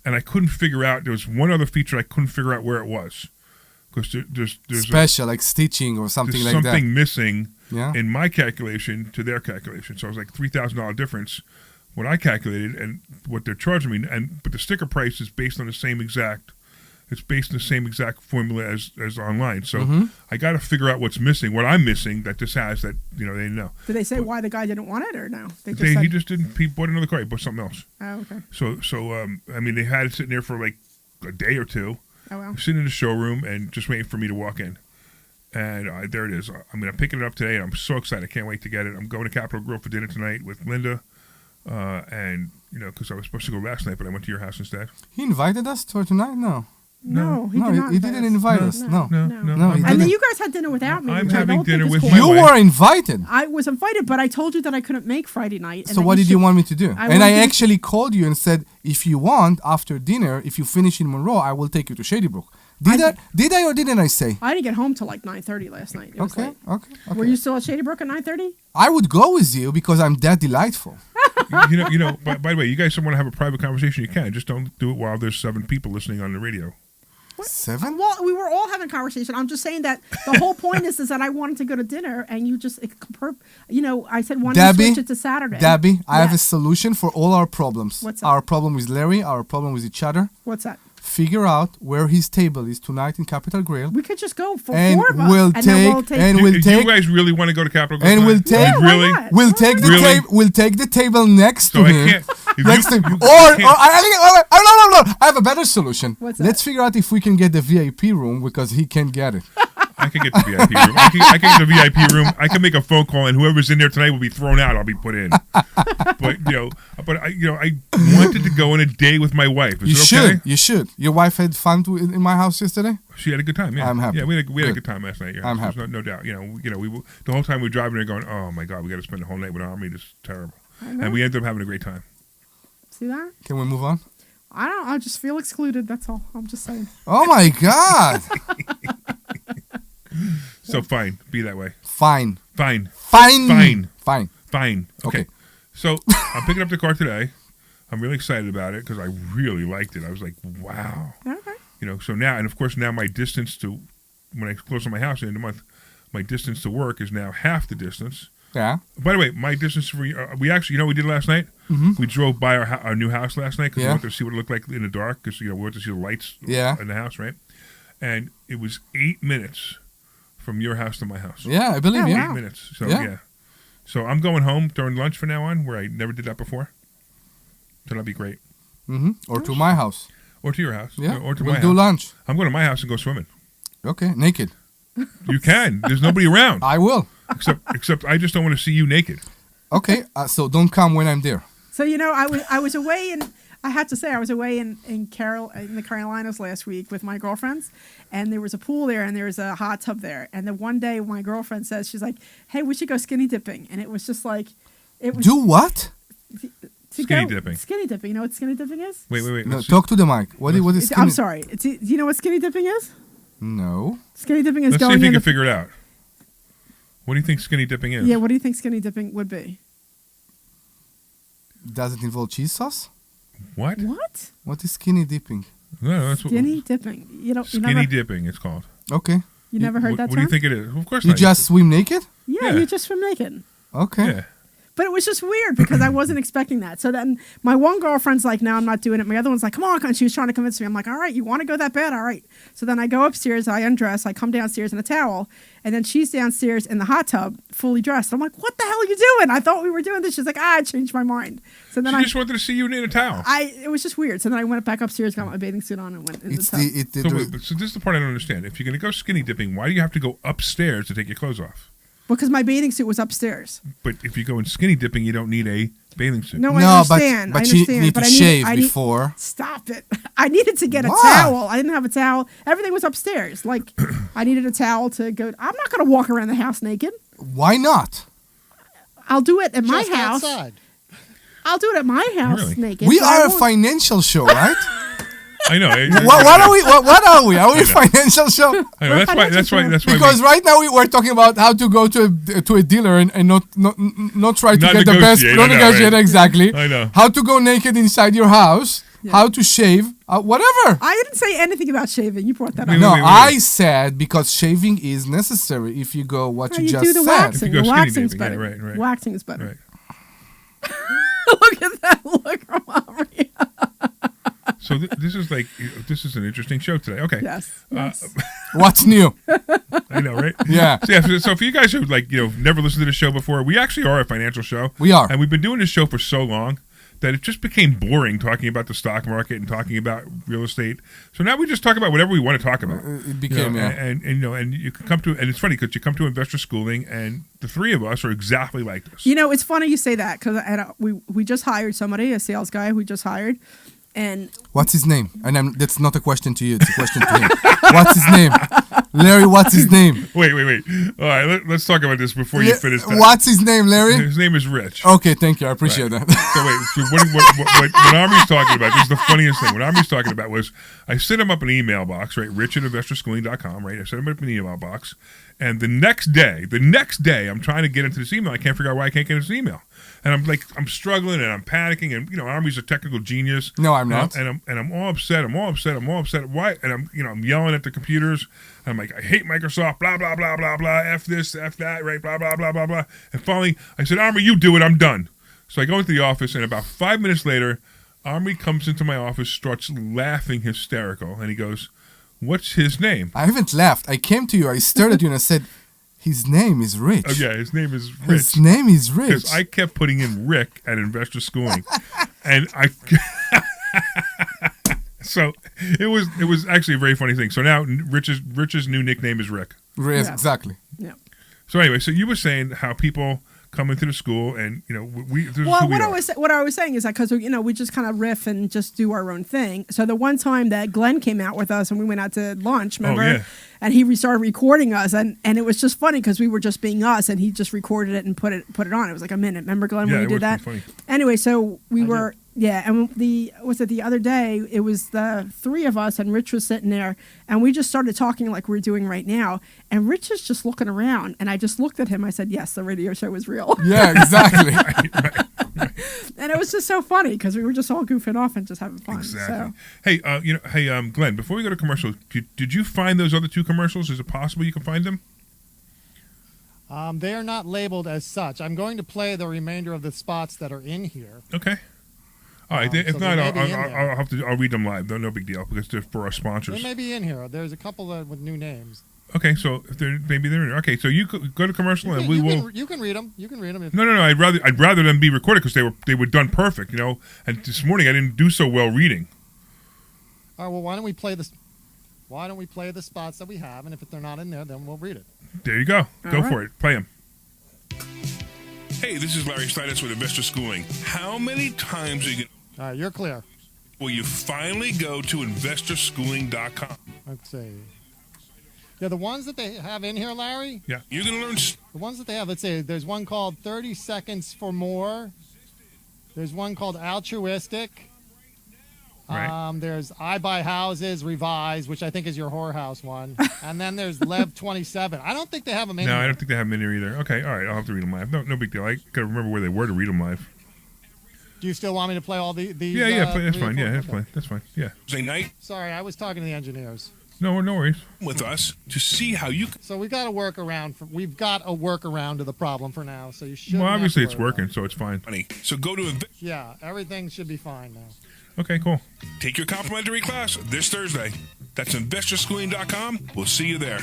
Speaker 2: and I couldn't figure out. There was one other feature I couldn't figure out where it was. Because there's
Speaker 6: special, like stitching or something like that.
Speaker 2: There's something missing
Speaker 6: Yeah.
Speaker 2: in my calculation to their calculation. So it was like $3,000 difference what I calculated and what they're charging me. But the sticker price is based on the same exact. It's based on the same exact formula as online. So I got to figure out what's missing, what I'm missing that this has that they didn't know.
Speaker 5: Did they say why the guy didn't want it or no? They
Speaker 2: He just didn't. He bought another car. He bought something else.
Speaker 5: Oh, okay.
Speaker 2: So I mean, they had it sitting there for like a day or two.
Speaker 5: Oh, well.
Speaker 2: Sitting in the showroom and just waiting for me to walk in. And there it is. I'm picking it up today, and I'm so excited. I can't wait to get it. I'm going to Capitol Grill for dinner tonight with Linda. And, because I was supposed to go last night, but I went to your house instead.
Speaker 6: He invited us for tonight? No.
Speaker 5: No, he did not.
Speaker 6: He didn't invite us. No.
Speaker 2: No.
Speaker 6: he
Speaker 5: And then
Speaker 6: didn't.
Speaker 5: you guys had dinner without me.
Speaker 2: I'm
Speaker 5: which I
Speaker 2: having
Speaker 5: don't think
Speaker 2: dinner
Speaker 5: is
Speaker 2: with
Speaker 5: cool.
Speaker 2: my
Speaker 6: You
Speaker 2: wife.
Speaker 6: were invited.
Speaker 5: I was invited, but I told you that I couldn't make Friday night.
Speaker 6: So what did you want me to do?
Speaker 5: I
Speaker 6: And I
Speaker 5: wanted to-
Speaker 6: actually called you and said, if you want, after dinner, if you finish in Monroe, I will take you to Shady Brook. Did I or didn't I say?
Speaker 5: I didn't get home till like 9:30 last night. It was
Speaker 6: Okay,
Speaker 5: late.
Speaker 6: okay.
Speaker 5: Were you still at Shady Brook at 9:30?
Speaker 6: I would go with you because I'm that delightful.
Speaker 2: By the way, you guys want to have a private conversation, you can. Just don't do it while there's 7 people listening on the radio.
Speaker 6: 7?
Speaker 5: Well, we were all having a conversation. I'm just saying that the whole point is that I wanted to go to dinner, and you just, I said why don't you switch it to Saturday?
Speaker 6: Debbie, I have a
Speaker 5: Yes.
Speaker 6: solution for all our problems.
Speaker 5: What's that?
Speaker 6: Our problem with Larry, our problem with each other.
Speaker 5: What's that?
Speaker 6: Figure out where his table is tonight in Capitol Grill.
Speaker 5: We could just go for
Speaker 6: And
Speaker 5: 4 of us,
Speaker 6: we'll
Speaker 5: and then we'll
Speaker 6: take-
Speaker 5: take.
Speaker 6: and
Speaker 2: Do
Speaker 6: we'll
Speaker 2: you
Speaker 6: take-
Speaker 2: guys really want to go to Capitol Grill?
Speaker 6: And we'll
Speaker 2: tonight?
Speaker 6: take-
Speaker 5: Yeah, why
Speaker 2: really?
Speaker 5: not?
Speaker 6: We'll take the
Speaker 2: Really?
Speaker 6: We'll take the table next to
Speaker 2: So I
Speaker 6: him.
Speaker 2: can't. if
Speaker 6: Next
Speaker 2: you-
Speaker 6: to him.
Speaker 2: you
Speaker 6: Or
Speaker 2: can't-
Speaker 6: I have a better solution.
Speaker 5: What's
Speaker 6: Let's
Speaker 5: that?
Speaker 6: figure out if we can get the VIP room because he can get it.
Speaker 2: I can get the VIP room. I can get the VIP room. I can make a phone call, and whoever's in there tonight will be thrown out. I'll be put in. But I wanted to go on a day with my wife. Is
Speaker 6: You
Speaker 2: it
Speaker 6: should.
Speaker 2: okay?
Speaker 6: You should. Your wife had fun in my house yesterday?
Speaker 2: She had a good time. Yeah,
Speaker 6: I'm happy.
Speaker 2: Yeah, we had a
Speaker 6: Good.
Speaker 2: good time last night. Yeah,
Speaker 6: I'm
Speaker 2: There's
Speaker 6: happy.
Speaker 2: No doubt. The whole time we were driving there, going, "Oh my God, we got to spend the whole night with Omri. This is terrible." And we ended up having a great time.
Speaker 5: See that?
Speaker 6: Can we move on?
Speaker 5: I don't. I just feel excluded. That's all. I'm just saying.
Speaker 6: Oh my God.
Speaker 2: So fine, be that way.
Speaker 6: Fine.
Speaker 2: Fine.
Speaker 6: Fine.
Speaker 2: Fine.
Speaker 6: Fine.
Speaker 2: Fine. Okay.
Speaker 6: Okay.
Speaker 2: So I'm picking up the car today. I'm really excited about it because I really liked it. I was like, wow.
Speaker 5: Okay.
Speaker 2: So now, and of course, now my distance to, when I close on my house at the end of the month, my distance to work is now half the distance.
Speaker 6: Yeah.
Speaker 2: By the way, my distance for we actually, what we did last night? We drove by our new house last night because we
Speaker 6: Yeah.
Speaker 2: wanted to see what it looked like in the dark because we wanted to see the lights
Speaker 6: Yeah.
Speaker 2: in the house, right? And it was 8 minutes from your house to my house.
Speaker 6: Yeah, I believe
Speaker 5: Oh,
Speaker 6: you.
Speaker 5: wow.
Speaker 2: 8 minutes. So
Speaker 6: Yeah.
Speaker 2: So I'm going home during lunch from now on, where I never did that before. So that'll be great.
Speaker 6: Or to my house.
Speaker 2: Or to your house.
Speaker 6: Yeah.
Speaker 2: Or to
Speaker 6: we'll
Speaker 2: my
Speaker 6: do
Speaker 2: house.
Speaker 6: lunch.
Speaker 2: I'm going to my house and go swimming.
Speaker 6: Okay. Naked.
Speaker 2: You can. There's nobody around.
Speaker 6: I will.
Speaker 2: Except I just don't want to see you naked.
Speaker 6: Okay. So don't come when I'm there.
Speaker 5: So I was away, and I had to say I was away in the Carolinas last week with my girlfriends, and there was a pool there and there was a hot tub there. And then one day my girlfriend says, she's like, "Hey, we should go skinny dipping," and it was just like, it was
Speaker 6: Do what?
Speaker 2: Skinny dipping.
Speaker 5: Skinny dipping. You know what skinny dipping is?
Speaker 2: Wait.
Speaker 6: No,
Speaker 2: Let's
Speaker 6: talk to the mic. What is skinny?
Speaker 5: I'm sorry. Do you know what skinny dipping is?
Speaker 6: No.
Speaker 5: Skinny dipping is
Speaker 2: see
Speaker 5: going
Speaker 2: if you
Speaker 5: in
Speaker 2: can
Speaker 5: the
Speaker 2: figure it out. What do you think skinny dipping is?
Speaker 5: Yeah, what do you think skinny dipping would be?
Speaker 6: Does it involve cheese sauce?
Speaker 2: What?
Speaker 5: What?
Speaker 6: What is skinny dipping?
Speaker 2: No, that's
Speaker 5: Skinny dipping. You don't. You
Speaker 2: skinny
Speaker 5: never,
Speaker 2: dipping. It's called.
Speaker 6: Okay.
Speaker 5: You never heard that
Speaker 2: What do you
Speaker 5: term?
Speaker 2: think it is? Of course
Speaker 6: You
Speaker 2: not.
Speaker 6: just swim naked?
Speaker 5: Yeah,
Speaker 2: Yeah.
Speaker 5: you just swim naked.
Speaker 6: Okay.
Speaker 2: Yeah.
Speaker 5: But it was just weird because I wasn't expecting that. So then my one girlfriend's like, no, I'm not doing it. My other one's like, come on. She was trying to convince me. I'm like, all right, you want to go that bad? All right. So then I go upstairs, I undress, I come downstairs in a towel, and then she's downstairs in the hot tub, fully dressed. I'm like, what the hell are you doing? I thought we were doing this. She's like, I changed my mind. So then
Speaker 2: She just wanted to see you in a towel.
Speaker 5: it was just weird. So then I went back upstairs, got my bathing suit on, and went in
Speaker 6: It's
Speaker 5: the tub.
Speaker 2: So this is the part I don't understand. If you're going to go skinny dipping, why do you have to go upstairs to take your clothes off?
Speaker 5: Because my bathing suit was upstairs.
Speaker 2: But if you go in skinny dipping, you don't need a bathing suit.
Speaker 5: No, I
Speaker 6: no,
Speaker 5: understand.
Speaker 6: but
Speaker 5: I
Speaker 6: you
Speaker 5: understand.
Speaker 6: need
Speaker 5: but
Speaker 6: to
Speaker 5: I need-
Speaker 6: shave
Speaker 5: I need-
Speaker 6: before.
Speaker 5: Stop it. I needed to get a
Speaker 6: What?
Speaker 5: towel. I didn't have a towel. Everything was upstairs. Like, I needed a towel to go. I'm not going to walk around the house naked.
Speaker 6: Why not?
Speaker 5: I'll do it at my
Speaker 1: Just
Speaker 5: house.
Speaker 1: outside.
Speaker 5: I'll do it at my house
Speaker 2: Really?
Speaker 5: naked.
Speaker 6: We
Speaker 5: but I
Speaker 6: are a
Speaker 5: won't-
Speaker 6: financial show, right?
Speaker 2: I know.
Speaker 6: What are we? What are we? Are we a financial show?
Speaker 2: I know. That's why.
Speaker 6: Because right now we're talking about how to go to a dealer and not try to
Speaker 2: Not
Speaker 6: get the best.
Speaker 2: negotiate,
Speaker 6: Not
Speaker 2: I know,
Speaker 6: negotiate
Speaker 2: right?
Speaker 6: exactly.
Speaker 2: I know.
Speaker 6: How to go naked inside your house. How to shave. Whatever.
Speaker 5: I didn't say anything about shaving. You brought that up.
Speaker 2: Wait,
Speaker 6: No,
Speaker 2: wait.
Speaker 6: I said because shaving is necessary if you go what
Speaker 5: No,
Speaker 6: you
Speaker 5: you
Speaker 6: just
Speaker 5: do the
Speaker 6: said.
Speaker 5: waxing.
Speaker 2: If you
Speaker 5: The
Speaker 2: go skinny
Speaker 5: waxing's
Speaker 2: dipping, yeah,
Speaker 5: better.
Speaker 2: right.
Speaker 5: Waxing is better.
Speaker 2: Right.
Speaker 5: Look at that look from Omri.
Speaker 2: So this is an interesting show today. Okay.
Speaker 5: Yes. Yes.
Speaker 6: What's new?
Speaker 2: I know, right?
Speaker 6: Yeah.
Speaker 2: So for you guys who never listened to the show before, we actually are a financial show.
Speaker 6: We are.
Speaker 2: And we've been doing this show for so long that it just became boring talking about the stock market and talking about real estate. So now we just talk about whatever we want to talk about.
Speaker 6: It became
Speaker 2: and you can come to, and it's funny because you come to investor schooling, and the three of us are exactly like this.
Speaker 5: You know, it's funny you say that because we just hired somebody, a sales guy who just hired, and
Speaker 6: What's his name? And that's not a question to you. It's a question to him. What's his name? Larry, what's his name?
Speaker 2: Wait. All right, let's talk about this before you finish that.
Speaker 6: What's his name, Larry?
Speaker 2: His name is Rich.
Speaker 6: Okay, thank you. I appreciate that.
Speaker 2: So what Omri's talking about, this is the funniest thing. What Omri's talking about was I sent him up an email box, right? rich@investorschooling.com, right? I sent him up an email box. And the next day, I'm trying to get into this email. I can't figure out why I can't get into this email. And I'm struggling and I'm panicking. And, Omri's a technical genius.
Speaker 6: No, I'm not.
Speaker 2: And I'm all upset. Why? And I'm yelling at the computers. And I'm like, I hate Microsoft, blah, blah, blah, blah, blah, F this, F that, right, blah, blah, blah, blah, blah. And finally, I said, Omri, you do it. I'm done. So I go into the office, and about 5 minutes later, Omri comes into my office, starts laughing hysterical, and he goes, what's his name?
Speaker 6: I haven't laughed. I came to you. I stared at you and I said, his name is Rich.
Speaker 2: Oh, yeah, his name is Rich.
Speaker 6: His name is Rich.
Speaker 2: Because I kept putting in Rick at Investor Schooling. And I... So it was actually a very funny thing. So now Rich's new nickname is Rick.
Speaker 6: Yes,
Speaker 5: Yeah.
Speaker 6: exactly.
Speaker 5: yeah.
Speaker 2: So anyway, so you were saying how people come into the school and this is
Speaker 5: Well,
Speaker 2: who we
Speaker 5: what
Speaker 2: are.
Speaker 5: I was saying is that because we just kind of riff and just do our own thing. So the one time that Glenn came out with us and we went out to lunch, remember?
Speaker 2: yeah.
Speaker 5: And he started recording us, and it was just funny because we were just being us, and he just recorded it and put it on. It was like a minute. Remember, Glenn,
Speaker 2: Yeah,
Speaker 5: when
Speaker 2: it
Speaker 5: we
Speaker 2: was
Speaker 5: did that?
Speaker 2: pretty funny.
Speaker 5: Anyway, so we were. Yeah, and the other day, it was the three of us, and Rich was sitting there, and we just started talking like we're doing right now, and Rich is just looking around, and I just looked at him, I said, yes, the radio show was real.
Speaker 6: Yeah, exactly.
Speaker 5: And it was just so funny, because we were just all goofing off and just having fun.
Speaker 2: Exactly.
Speaker 5: So.
Speaker 2: Hey, Glenn, before we go to commercial, did you find those other two commercials? Is it possible you can find them?
Speaker 1: They are not labeled as such. I'm going to play the remainder of the spots that are in here.
Speaker 2: Okay. All right. If
Speaker 1: so
Speaker 2: not,
Speaker 1: they may be in there.
Speaker 2: I'll read them live. No big deal because they're for our sponsors.
Speaker 1: They may be in here. There's a couple with new names.
Speaker 2: Okay, so if maybe they're in there. Okay, so you go to commercial and we will.
Speaker 1: You can read them. You can read them.
Speaker 2: No. I'd rather them be recorded because they were done perfect, And this morning I didn't do so well reading.
Speaker 1: All right. Well, why don't we play this? Why don't we play the spots that we have, and if they're not in there, then we'll read it.
Speaker 2: There you go. Go
Speaker 5: right.
Speaker 2: for it. Play them. Hey, this is Larry Steinhouse with Investor Schooling. How many times
Speaker 1: All right, you're clear.
Speaker 2: will you finally go to investorschooling.com?
Speaker 1: Let's see. Yeah, the ones that they have in here, Larry.
Speaker 2: Yeah, you're going to learn.
Speaker 1: The ones that they have. Let's see. There's one called 30 Seconds for More. There's one called Altruistic.
Speaker 2: Right.
Speaker 1: There's I Buy Houses Revised, which I think is your whorehouse one. And then there's Lev 27. I don't think they have them in
Speaker 2: No,
Speaker 1: here.
Speaker 2: I don't think they have them in there either. Okay, all right, I'll have to read them live. No big deal. I got to remember where they were to read them live.
Speaker 1: Do you still want me to play all these?
Speaker 2: Yeah, play, that's
Speaker 1: three or
Speaker 2: fine.
Speaker 1: four?
Speaker 2: Yeah, that's
Speaker 1: Okay.
Speaker 2: fine. That's fine. Yeah.
Speaker 3: Tuesday night
Speaker 1: Sorry, I was talking to the engineers.
Speaker 2: No worries.
Speaker 3: with us to see how you can
Speaker 1: So we've got a workaround to the problem for now. So you should.
Speaker 2: Well, obviously it's working, so it's fine.
Speaker 3: money. So go to
Speaker 1: Yeah, everything should be fine now.
Speaker 2: Okay, cool.
Speaker 3: take your complimentary class this Thursday. That's investorschooling.com. We'll see you there.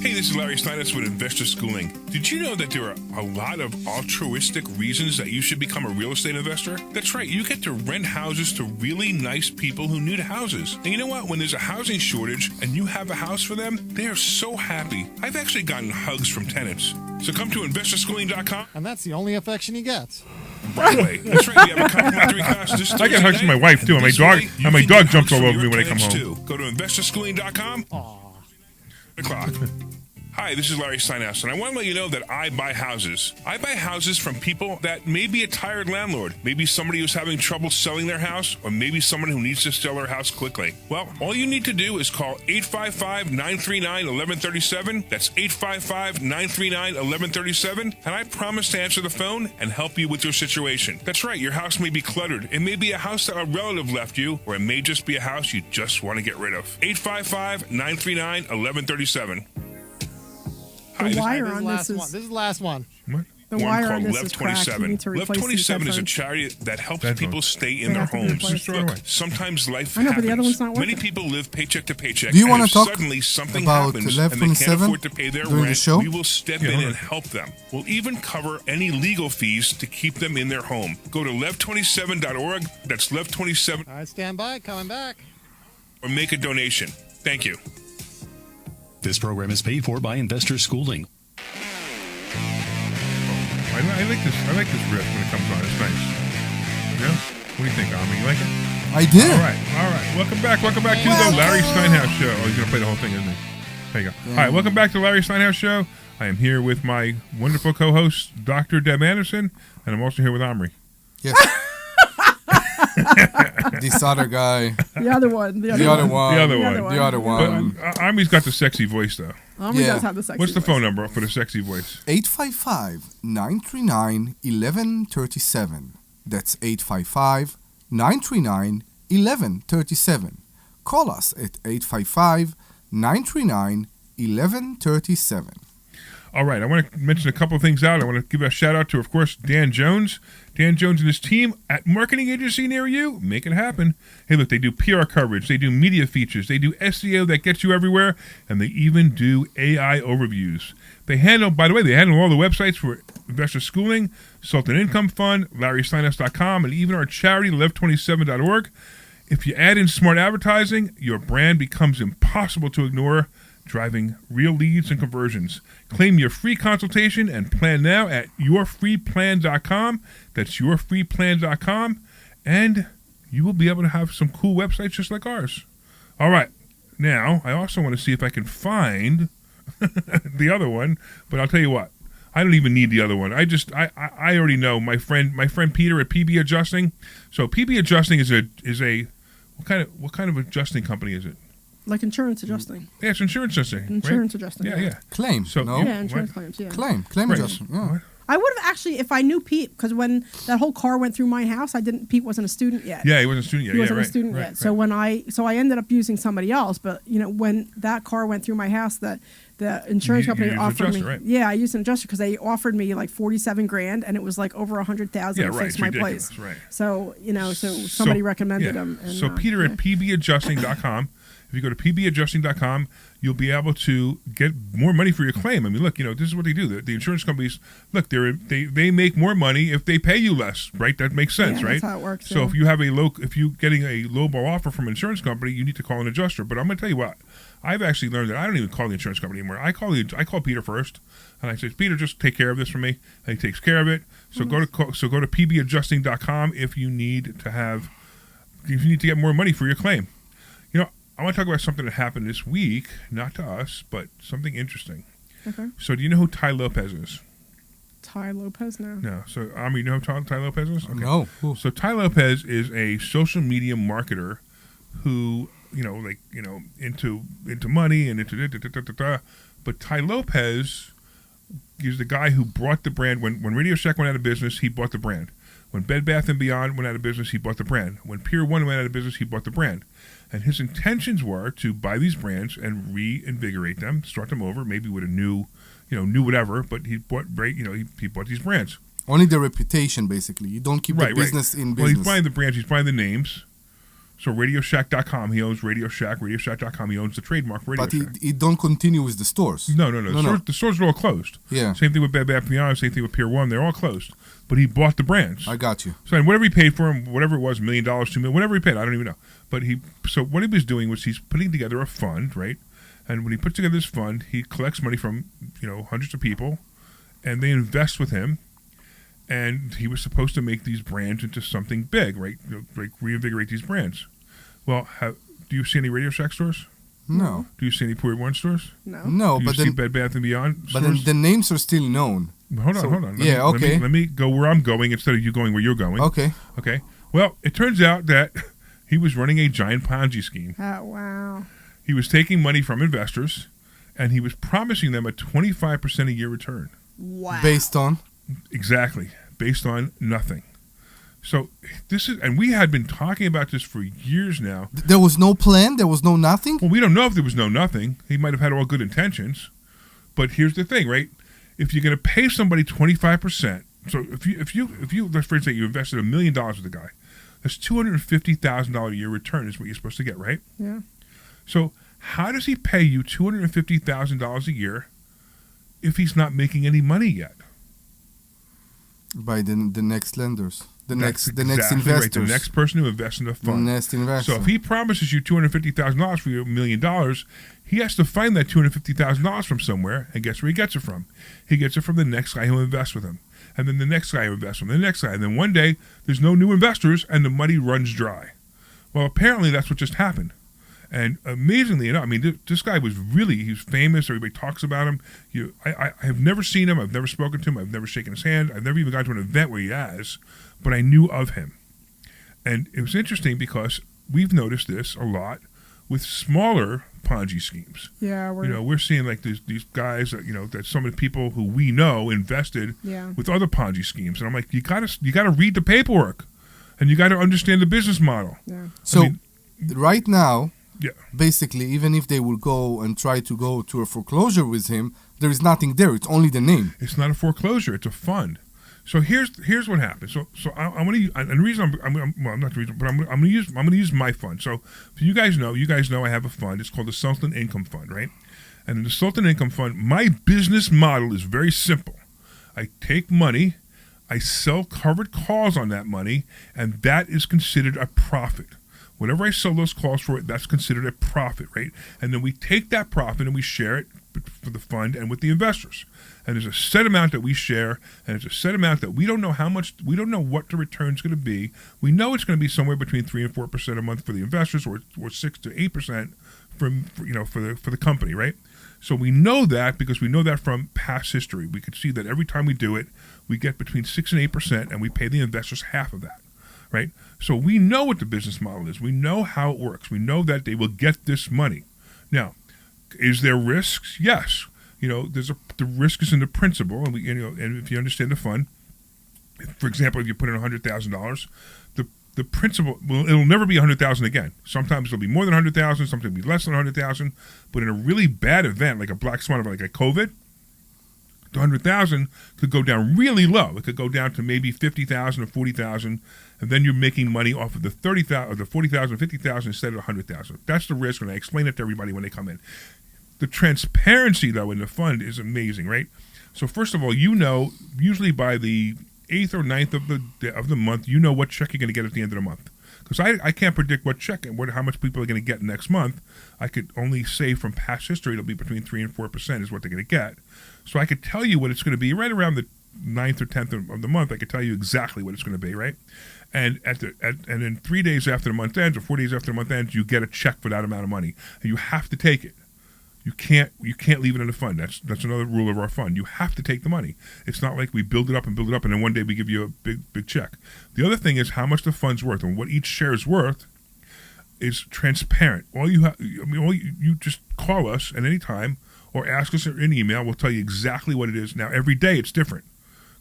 Speaker 3: Hey, this is Larry Steinhouse with Investor Schooling. Did you know that there are a lot of altruistic reasons that you should become a real estate investor? That's right, you get to rent houses to really nice people who need houses. And you know what? When there's a housing shortage and you have a house for them, they are so happy. I've actually gotten hugs from tenants. So come to investorschooling.com
Speaker 1: And that's the only affection he gets.
Speaker 3: right away. That's right, we have a complimentary class this Thursday
Speaker 2: I get hugs from my
Speaker 3: night.
Speaker 2: wife, too, and my
Speaker 3: This
Speaker 2: dog-
Speaker 3: way,
Speaker 2: and
Speaker 3: you
Speaker 2: my
Speaker 3: can
Speaker 2: dog
Speaker 3: get
Speaker 2: jumps
Speaker 3: hugs
Speaker 2: all
Speaker 3: from
Speaker 2: over
Speaker 3: your
Speaker 2: me when I come
Speaker 3: tenants,
Speaker 2: home.
Speaker 3: too. Go to investorschooling.com. O'clock. Hi, this is Larry Steinhouse, and I want to let you know that I buy houses. I buy houses from people that may be a tired landlord, maybe somebody who's having trouble selling their house, or maybe someone who needs to sell their house quickly. Well, all you need to do is call 855-939-1137. That's 855-939-1137, and I promise to answer the phone and help you with your situation. That's right, your house may be cluttered. It may be a house that a relative left you, or it may just be a house you just want to get rid of. 855-939-1137. Hi,
Speaker 5: The
Speaker 3: this-
Speaker 5: wire
Speaker 1: This is
Speaker 5: on
Speaker 1: the last
Speaker 5: this
Speaker 1: one.
Speaker 5: is
Speaker 1: This is the last one.
Speaker 2: What?
Speaker 5: the
Speaker 3: one
Speaker 5: wire on
Speaker 3: called
Speaker 5: this
Speaker 3: Lev
Speaker 5: is cracked. You
Speaker 3: 27.
Speaker 5: need to
Speaker 3: Lev
Speaker 5: replace these
Speaker 3: 27 is a
Speaker 5: headphones.
Speaker 3: charity that helps
Speaker 2: Headphones.
Speaker 3: people stay in
Speaker 5: They
Speaker 3: their
Speaker 5: have to be
Speaker 3: homes.
Speaker 5: replaced.
Speaker 2: Throw it away.
Speaker 3: Look, sometimes life
Speaker 5: I know, but
Speaker 3: happens.
Speaker 5: the other one's not
Speaker 3: Many
Speaker 5: working.
Speaker 3: people live paycheck to paycheck.
Speaker 6: Do you
Speaker 3: and
Speaker 6: wanna
Speaker 3: if
Speaker 6: talk
Speaker 3: suddenly something
Speaker 6: about
Speaker 3: happens
Speaker 6: Lev
Speaker 3: and they can't
Speaker 6: 27
Speaker 3: afford to pay their
Speaker 6: during the
Speaker 3: rent,
Speaker 6: show?
Speaker 3: we will step
Speaker 2: Yeah,
Speaker 3: in
Speaker 2: hold
Speaker 3: and
Speaker 2: on.
Speaker 3: help them. We'll even cover any legal fees to keep them in their home. Go to lev27.org. That's Lev27
Speaker 1: All right, stand by. Coming back.
Speaker 3: or make a donation. Thank you.
Speaker 7: This program is paid for by Investor Schooling.
Speaker 2: I like this riff when it comes on. It's nice. Yeah? What do you think, Omri? You like it?
Speaker 6: I did.
Speaker 2: All right. Welcome back to the Larry Steinhouse Show. Oh, he's going to play the whole thing, isn't he? There you go. All right, welcome back to the Larry Steinhouse Show. I am here with my wonderful co-host, Dr. Deb Anderson, and I'm also here with Omri.
Speaker 6: Yes. This other guy.
Speaker 5: The other one. The other,
Speaker 6: The other
Speaker 5: one.
Speaker 6: one.
Speaker 2: The other one.
Speaker 6: The other one.
Speaker 2: But Omri's got the sexy voice, though.
Speaker 5: Omri
Speaker 6: Yeah.
Speaker 5: does have the sexy
Speaker 2: What's the
Speaker 5: voice.
Speaker 2: phone number for the sexy voice?
Speaker 6: 855-939-1137. That's 855-939-1137. Call us at 855-939-1137.
Speaker 2: All right, I want to mention a couple of things out. I want to give a shout out to, of course, Dan Jones. Dan Jones and his team at Marketing Agency Near You. Make it happen. Hey, look, they do PR coverage. They do media features. They do SEO that gets you everywhere. And they even do AI overviews. They handle, by the way, all the websites for Investor Schooling, Sultan Income Fund, LarrySteinhouse.com, and even our charity, Lev27.org. If you add in smart advertising, your brand becomes impossible to ignore, driving real leads and conversions. Claim your free consultation and plan now at yourfreeplan.com. That's yourfreeplan.com. And you will be able to have some cool websites just like ours. All right. Now, I also want to see if I can find the other one, but I'll tell you what. I don't even need the other one. I already know my friend Peter at PB Adjusting. So PB Adjusting is a what kind of adjusting company is it?
Speaker 5: Like insurance adjusting.
Speaker 2: Yeah, it's insurance adjusting.
Speaker 5: Insurance
Speaker 2: right?
Speaker 5: adjusting.
Speaker 2: Yeah.
Speaker 6: Claim.
Speaker 2: So
Speaker 6: no?
Speaker 2: you-
Speaker 5: Yeah, insurance
Speaker 2: what?
Speaker 5: claims. Yeah.
Speaker 6: Claim
Speaker 2: Right.
Speaker 6: adjustment. Yeah.
Speaker 2: What?
Speaker 5: I would have actually, if I knew Pete, because when that whole car went through my house, Pete wasn't a student yet.
Speaker 2: Yeah, he wasn't a student yet.
Speaker 5: He wasn't
Speaker 2: yeah,
Speaker 5: a student
Speaker 2: right,
Speaker 5: yet.
Speaker 2: right.
Speaker 5: So when I ended up using somebody else, but when that car went through my house, the insurance
Speaker 2: You
Speaker 5: company
Speaker 2: used an
Speaker 5: offered
Speaker 2: adjuster,
Speaker 5: me.
Speaker 2: right?
Speaker 5: Yeah, I used an adjuster because they offered me like $47,000, and it was like over $100,000
Speaker 2: Yeah,
Speaker 5: to
Speaker 2: right,
Speaker 5: fix
Speaker 2: it's
Speaker 5: my
Speaker 2: ridiculous,
Speaker 5: place.
Speaker 2: right.
Speaker 5: So somebody recommended him. And,
Speaker 2: so Peter at pbadjusting.com. If you go to pbadjusting.com, you'll be able to get more money for your claim. I mean, look, this is what they do. The insurance companies, look, they make more money if they pay you less, right? That makes sense,
Speaker 5: Yeah,
Speaker 2: right?
Speaker 5: that's how it works,
Speaker 2: So
Speaker 5: yeah.
Speaker 2: if you're getting a lowball offer from an insurance company, you need to call an adjuster. But I'm going to tell you what, I've actually learned that I don't even call the insurance company anymore. I call Peter first, and I say, Peter, just take care of this for me. And he takes care of it. So go to pbadjusting.com if you need to get more money for your claim. I want to talk about something that happened this week, not to us, but something interesting.
Speaker 5: Okay.
Speaker 2: So do you know who Ty Lopez is?
Speaker 5: Ty Lopez now.
Speaker 2: No. So, you know who Ty Lopez is? Okay.
Speaker 6: No. Who?
Speaker 2: So Ty Lopez is a social media marketer who, into money and into but Ty Lopez He's the guy who brought the brand. When Radio Shack went out of business, he bought the brand. When Bed Bath & Beyond went out of business, he bought the brand. When Pier 1 went out of business, he bought the brand. And his intentions were to buy these brands and reinvigorate them, start them over, maybe with a new whatever, but he bought he bought these brands.
Speaker 6: Only the reputation, basically. You don't keep the business in business.
Speaker 2: Well, he's buying the brands, he's buying the names. So RadioShack.com, he owns Radio Shack. RadioShack.com, he owns the trademark Radio Shack.
Speaker 6: But he don't continue with the stores.
Speaker 2: No. The stores are all closed.
Speaker 6: Yeah.
Speaker 2: Same thing with Bed Bath & Beyond, same thing with Pier 1, they're all closed. But he bought the brands.
Speaker 6: I got you.
Speaker 2: So and whatever he paid for them, whatever it was, $1 million, $2 million, whatever he paid, I don't even know. But so what he was doing was he's putting together a fund, right? And when he puts together this fund, he collects money from, hundreds of people, and they invest with him. And he was supposed to make these brands into something big, right? Like reinvigorate these brands. Well, do you see any Radio Shack stores?
Speaker 6: No.
Speaker 2: Do you see any Pier 1 stores?
Speaker 6: No,
Speaker 2: Do you
Speaker 6: but
Speaker 2: see
Speaker 6: then
Speaker 2: Bed Bath & Beyond
Speaker 6: but
Speaker 2: stores?
Speaker 6: then the names are still known.
Speaker 2: Hold on.
Speaker 6: Okay.
Speaker 2: Let me go where I'm going instead of you going where you're going.
Speaker 6: Okay.
Speaker 2: Okay. Well, it turns out that he was running a giant Ponzi scheme.
Speaker 5: Oh, wow.
Speaker 2: He was taking money from investors, and he was promising them a 25% a year return.
Speaker 5: Wow.
Speaker 6: Based on?
Speaker 2: Exactly. Based on nothing. So and we had been talking about this for years now.
Speaker 6: There was no plan? There was no nothing?
Speaker 2: Well, we don't know if there was no nothing. He might have had all good intentions. But here's the thing, right? If you're going to pay somebody 25%, so if you let's for instance, you invested $1 million with the guy, that's $250,000 a year return is what you're supposed to get, right?
Speaker 5: Yeah.
Speaker 2: So how does he pay you $250,000 a year if he's not making any money yet?
Speaker 6: By the next lenders. The next
Speaker 2: Exactly
Speaker 6: investors.
Speaker 2: right, the next person who invests in the fund.
Speaker 6: The next investor.
Speaker 2: So if he promises you $250,000 for $1 million, he has to find that $250,000 from somewhere, and guess where he gets it from? He gets it from the next guy who invests with him, and then the next guy who invests with him, the next guy, and then one day there's no new investors and the money runs dry. Well, apparently that's what just happened. And amazingly enough, I mean, this guy he's famous. Everybody talks about him. I have never seen him. I've never spoken to him. I've never shaken his hand. I've never even gone to an event where he has, but I knew of him. And it was interesting because we've noticed this a lot with smaller Ponzi schemes.
Speaker 5: Yeah.
Speaker 2: We're seeing like these guys that, that some of the people who we know invested with other Ponzi schemes. And I'm like, you gotta read the paperwork and you got to understand the business model.
Speaker 5: Yeah.
Speaker 6: So right now,
Speaker 2: yeah.
Speaker 6: Basically, even if they will go and try to go to a foreclosure with him, there is nothing there. It's only the name.
Speaker 2: It's not a foreclosure. It's a fund. So here's what happens. So I'm going to, and the reason I'm not the reason, but I'm going to use my fund. So you guys know I have a fund. It's called the Sultan Income Fund, right? And in the Sultan Income Fund, my business model is very simple. I take money, I sell covered calls on that money, and that is considered a profit. Whenever I sell those calls for it, that's considered a profit, right? And then we take that profit and we share it for the fund and with the investors. And there's a set amount that we share, and there's a set amount that we don't know we don't know what the return's going to be. We know it's going to be somewhere between 3 and 4% a month for the investors, or 6 to 8% for the company, right? So we know that because we know that from past history. We could see that every time we do it, we get between 6 and 8%, and we pay the investors half of that. Right? So we know what the business model is. We know how it works. We know that they will get this money. Now, is there risks? Yes. The risk is in the principal, and and if you understand the fund, for example, if you put in $100,000, the principal it'll never be $100,000 again. Sometimes it'll be more than $100,000. Sometimes it'll be less than $100,000. But in a really bad event, like a black swan event, like a COVID, the $100,000 could go down really low. It could go down to maybe $50,000 or $40,000, and then you're making money off of the $30,000 or the $40,000, $50,000 instead of $100,000. That's the risk, and I explain it to everybody when they come in. The transparency, though, in the fund is amazing, right? So first of all, usually by the 8th or 9th of the month, you know what check you're going to get at the end of the month. Because I can't predict what check and how much people are going to get next month. I could only say from past history it'll be between 3 and 4% is what they're going to get. So I could tell you what it's going to be right around the 9th or 10th of the month. I could tell you exactly what it's going to be, right? And and then 3 days after the month ends or 4 days after the month ends, you get a check for that amount of money, and you have to take it. You can't leave it in the fund. That's another rule of our fund. You have to take the money. It's not like we build it up, and then one day we give you a big check. The other thing is how much the fund's worth, and what each share is worth is transparent. You just call us at any time. or ask us in email. We'll tell you exactly what it is. Now, every day it's different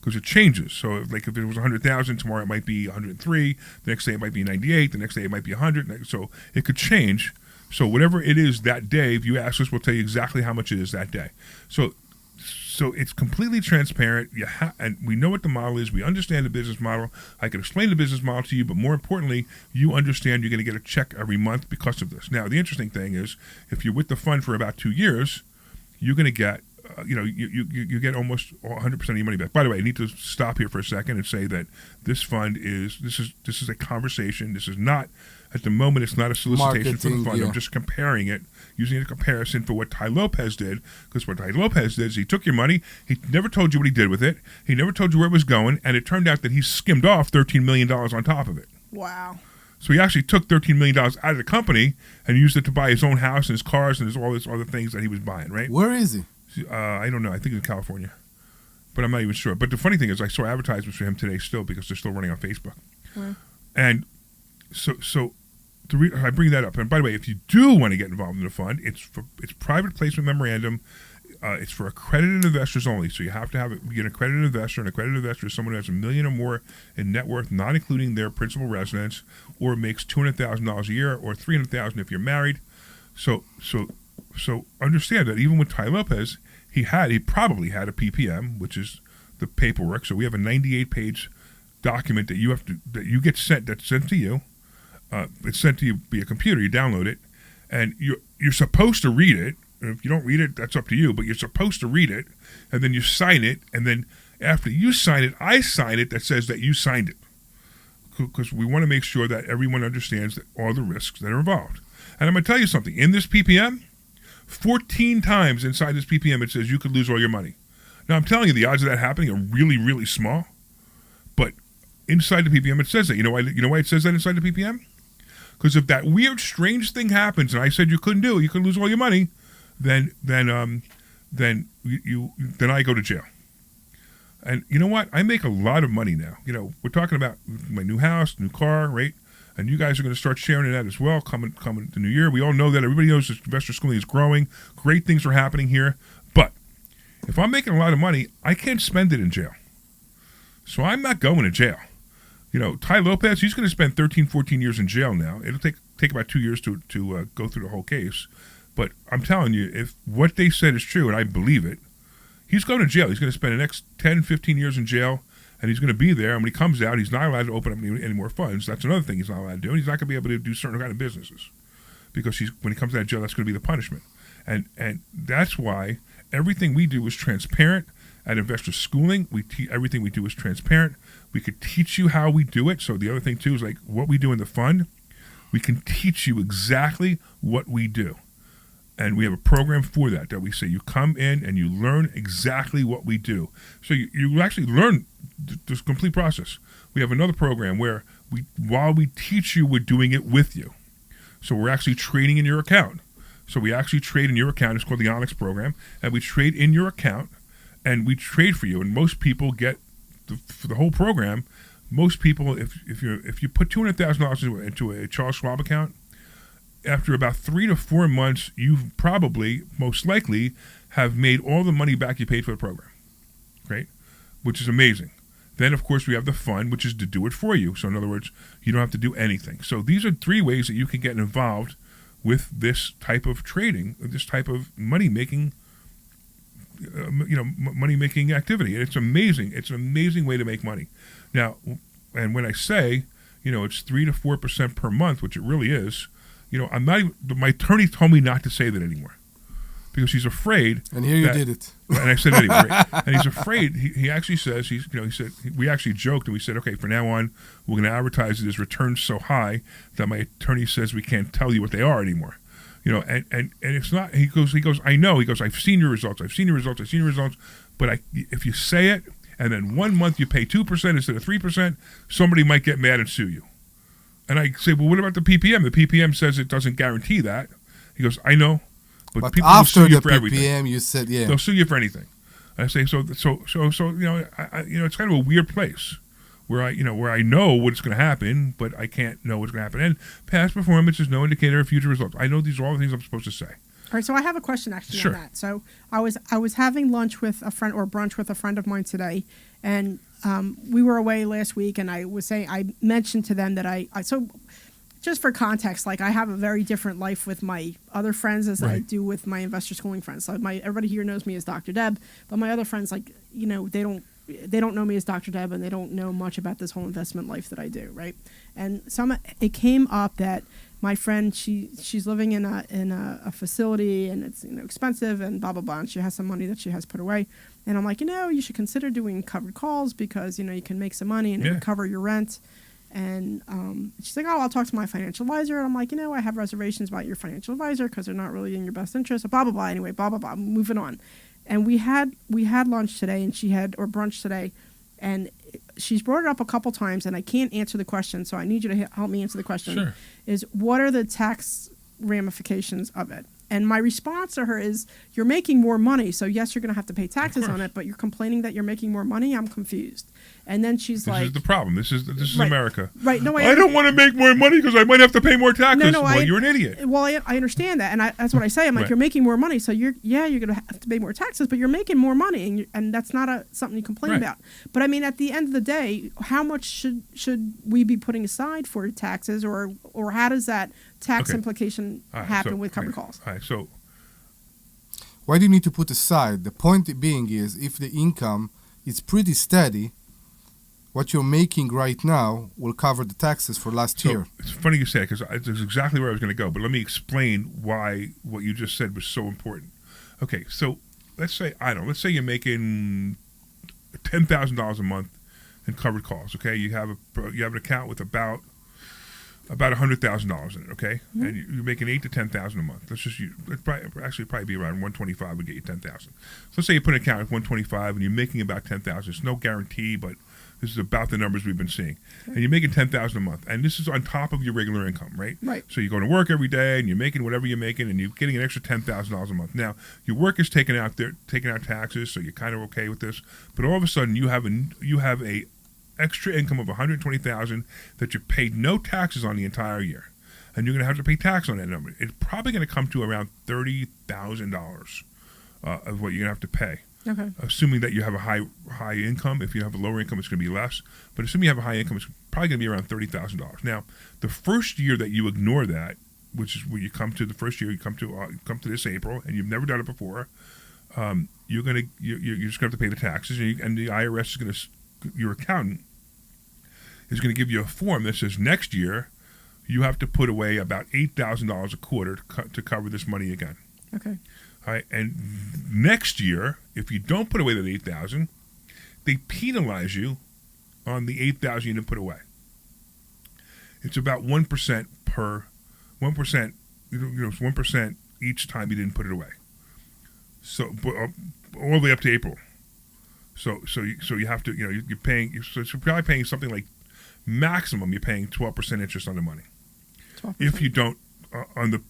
Speaker 2: because it changes. So, if it was 100,000, tomorrow it might be 103. The next day it might be 98. The next day it might be 100. So, it could change. So, whatever it is that day, if you ask us, we'll tell you exactly how much it is that day. So it's completely transparent, and we know what the model is. We understand the business model. I can explain the business model to you, but more importantly, you understand you're going to get a check every month because of this. Now, the interesting thing is, if you're with the fund for about 2 years, you're going to get, you get almost 100% of your money back. By the way, I need to stop here for a second and say that this fund this is a conversation. This is not, at the moment, it's not a solicitation for the fund.
Speaker 6: Yeah.
Speaker 2: I'm just comparing it, using a comparison for what Ty Lopez did, because what Ty Lopez did is he took your money, he never told you what he did with it, he never told you where it was going, and it turned out that he skimmed off $13 million on top of it.
Speaker 5: Wow.
Speaker 2: So he actually took $13 million out of the company and used it to buy his own house and his cars and all these other things that he was buying, right?
Speaker 6: Where is he?
Speaker 2: I don't know. I think it's in California, but I'm not even sure. But the funny thing is, I saw advertisements for him today still because they're still running on Facebook. And so I bring that up. And by the way, if you do want to get involved in the fund, it's private placement memorandum. It's for accredited investors only. So you have to be an accredited investor. An accredited investor is someone who has $1 million or more in net worth, not including their principal residence, or makes $200,000 a year, or $300,000 if you're married. So understand that even with Ty Lopez, he probably had a PPM, which is the paperwork. So we have a 98-page document that you get sent. That's sent to you. It's sent to you via computer. You download it, and you're supposed to read it. And if you don't read it, that's up to you. But you're supposed to read it, and then you sign it. And then after you sign it, I sign it that says that you signed it, because we want to make sure that everyone understands all the risks that are involved. And I'm going to tell you something. In this PPM, 14 times inside this PPM, it says you could lose all your money. Now, I'm telling you, the odds of that happening are really, really small. But inside the PPM, it says that. You know why it says that inside the PPM? Because if that weird, strange thing happens, and I said you couldn't do it, you could lose all your money, then I go to jail. And you know what? I make a lot of money now. We're talking about my new house, new car, right? And you guys are going to start sharing in that as well coming the new year. We all know that. Everybody knows that investor schooling is growing. Great things are happening here. But if I'm making a lot of money, I can't spend it in jail. So I'm not going to jail. Ty Lopez, he's going to spend 13, 14 years in jail now. It'll take about 2 years to go through the whole case. But I'm telling you, if what they said is true, and I believe it, he's going to jail. He's going to spend the next 10, 15 years in jail. And he's going to be there, and when he comes out, he's not allowed to open up any more funds. That's another thing he's not allowed to do. And he's not going to be able to do certain kind of businesses, because when he comes out of jail, that's going to be the punishment. And that's why everything we do is transparent at Investor Schooling. Everything we do is transparent. We could teach you how we do it. So the other thing too is, like, what we do in the fund, we can teach you exactly what we do. And we have a program for that we say you come in and you learn exactly what we do. So you actually learn this complete process. We have another program where while we teach you, we're doing it with you. So we're actually trading in your account. So we actually trade in your account. It's called the Onyx program. And we trade in your account, and we trade for you. And most people get, for the whole program, most people, if you put $200,000 into a Charles Schwab account, after about 3 to 4 months, you probably, most likely, have made all the money back you paid for the program, right? Which is amazing. Then, of course, we have the fund, which is to do it for you. So, in other words, you don't have to do anything. So, these are 3 ways that you can get involved with this type of trading, this type of money-making, money-making activity. And it's amazing. It's an amazing way to make money. Now, and when I say, it's 3 to 4% per month, which it really is, I'm not even, my attorney told me not to say that anymore, because he's afraid.
Speaker 6: And here you did it.
Speaker 2: And I said it anyway, right? And he's afraid. He actually says, he said, we actually joked, and we said, okay, from now on, we're going to advertise it as returns so high that my attorney says we can't tell you what they are anymore. And it's not, he goes, I know, he goes, I've seen your results, but if you say it, and then 1 month you pay 2% instead of 3%, somebody might get mad and sue you. And I say, well, what about the PPM? The PPM says it doesn't guarantee that. He goes, I know, but people will sue you for everything. After the PPM,
Speaker 6: you said, yeah,
Speaker 2: they'll sue you for anything. And I say, so it's kind of a weird place where I know what's going to happen, but I can't know what's going to happen. And past performance is no indicator of future results. I know these are all the things I'm supposed to say.
Speaker 5: All right, so I have a question actually
Speaker 2: Sure.
Speaker 5: on that. So I was having lunch with a friend or brunch with a friend of mine today, and we were away last week, and I mentioned to them that I so just for context, like I have a very different life with my other friends as I do with my investor schooling friends. So everybody here knows me as Dr. Deb, but my other friends, like, you know, they don't know me as Dr. Deb, and they don't know much about this whole investment life that I do, right? And it came up that my friend, she's living in a facility, and it's, you know, expensive and blah blah blah, and she has some money that she has put away, and I'm like, you know, you should consider doing covered calls because, you know, you can make some money and it would cover your rent. And she's like, oh, I'll talk to my financial advisor. And I'm like, you know, I have reservations about your financial advisor because they're not really in your best interest. Blah blah blah. Anyway, blah blah blah. Moving on. And we had lunch today, and or brunch today, and she's brought it up a couple times, and I can't answer the question, so I need you to help me answer the question.
Speaker 2: Sure.
Speaker 5: Is what are the tax ramifications of it? And my response to her is, you're making more money, so yes, you're going to have to pay taxes on it, but you're complaining that you're making more money? I'm confused. And then she's
Speaker 2: This is the problem. This is
Speaker 5: Right.
Speaker 2: America.
Speaker 5: Right. No,
Speaker 2: I don't want to make more money because I might have to pay more taxes. Well, you're an idiot.
Speaker 5: Well, I understand that, and that's what I say. I'm like, you're making more money, so you're going to have to pay more taxes, but you're making more money, and that's not something you complain about. But I mean, at the end of the day, how much should we be putting aside for taxes, or how does that tax implication happen with covered calls?
Speaker 2: All right, so
Speaker 6: Why do you need to put aside? The point being is, if the income is pretty steady, what you're making right now will cover the taxes for last year.
Speaker 2: It's funny you say it, because it's exactly where I was going to go. But let me explain why what you just said was so important. Okay, so let's say you're making $10,000 a month in covered calls. Okay, you have an account with about $100,000 in it. Okay, and you're making $8,000 to $10,000 a month. It'd probably be around 125 would get you 10,000. So let's say you put an account at 125 and you're making about 10,000. It's no guarantee, but this is about the numbers we've been seeing. And you're making $10,000 a month, and this is on top of your regular income, right?
Speaker 5: Right.
Speaker 2: So you're going to work every day, and you're making whatever you're making, and you're getting an extra $10,000 a month. Now your work is taking out taxes, so you're kind of okay with this. But all of a sudden, you have a extra income of $120,000 that you paid no taxes on the entire year, and you're going to have to pay tax on that number. It's probably going to come to around $30,000 of what you're going to have to pay.
Speaker 5: Okay.
Speaker 2: Assuming that you have a high income. If you have a lower income, it's going to be less. But assuming you have a high income, it's probably going to be around $30,000. Now, the first year that you ignore that, which is where you come to the first year, you come to this April, and you've never done it before, you're just going to have to pay the taxes, and the IRS is going to, your accountant is going to give you a form that says next year you have to put away about $8,000 a quarter to cover this money again.
Speaker 5: Okay.
Speaker 2: All right, and next year, if you don't put away that $8,000, they penalize you on the $8,000 you didn't put away. It's about 1% per 1%. It's 1% each time you didn't put it away. So all the way up to April. So you have to, you're paying. So you're probably paying something like maximum. You're paying 12% interest on the money. 12%. If you don't on the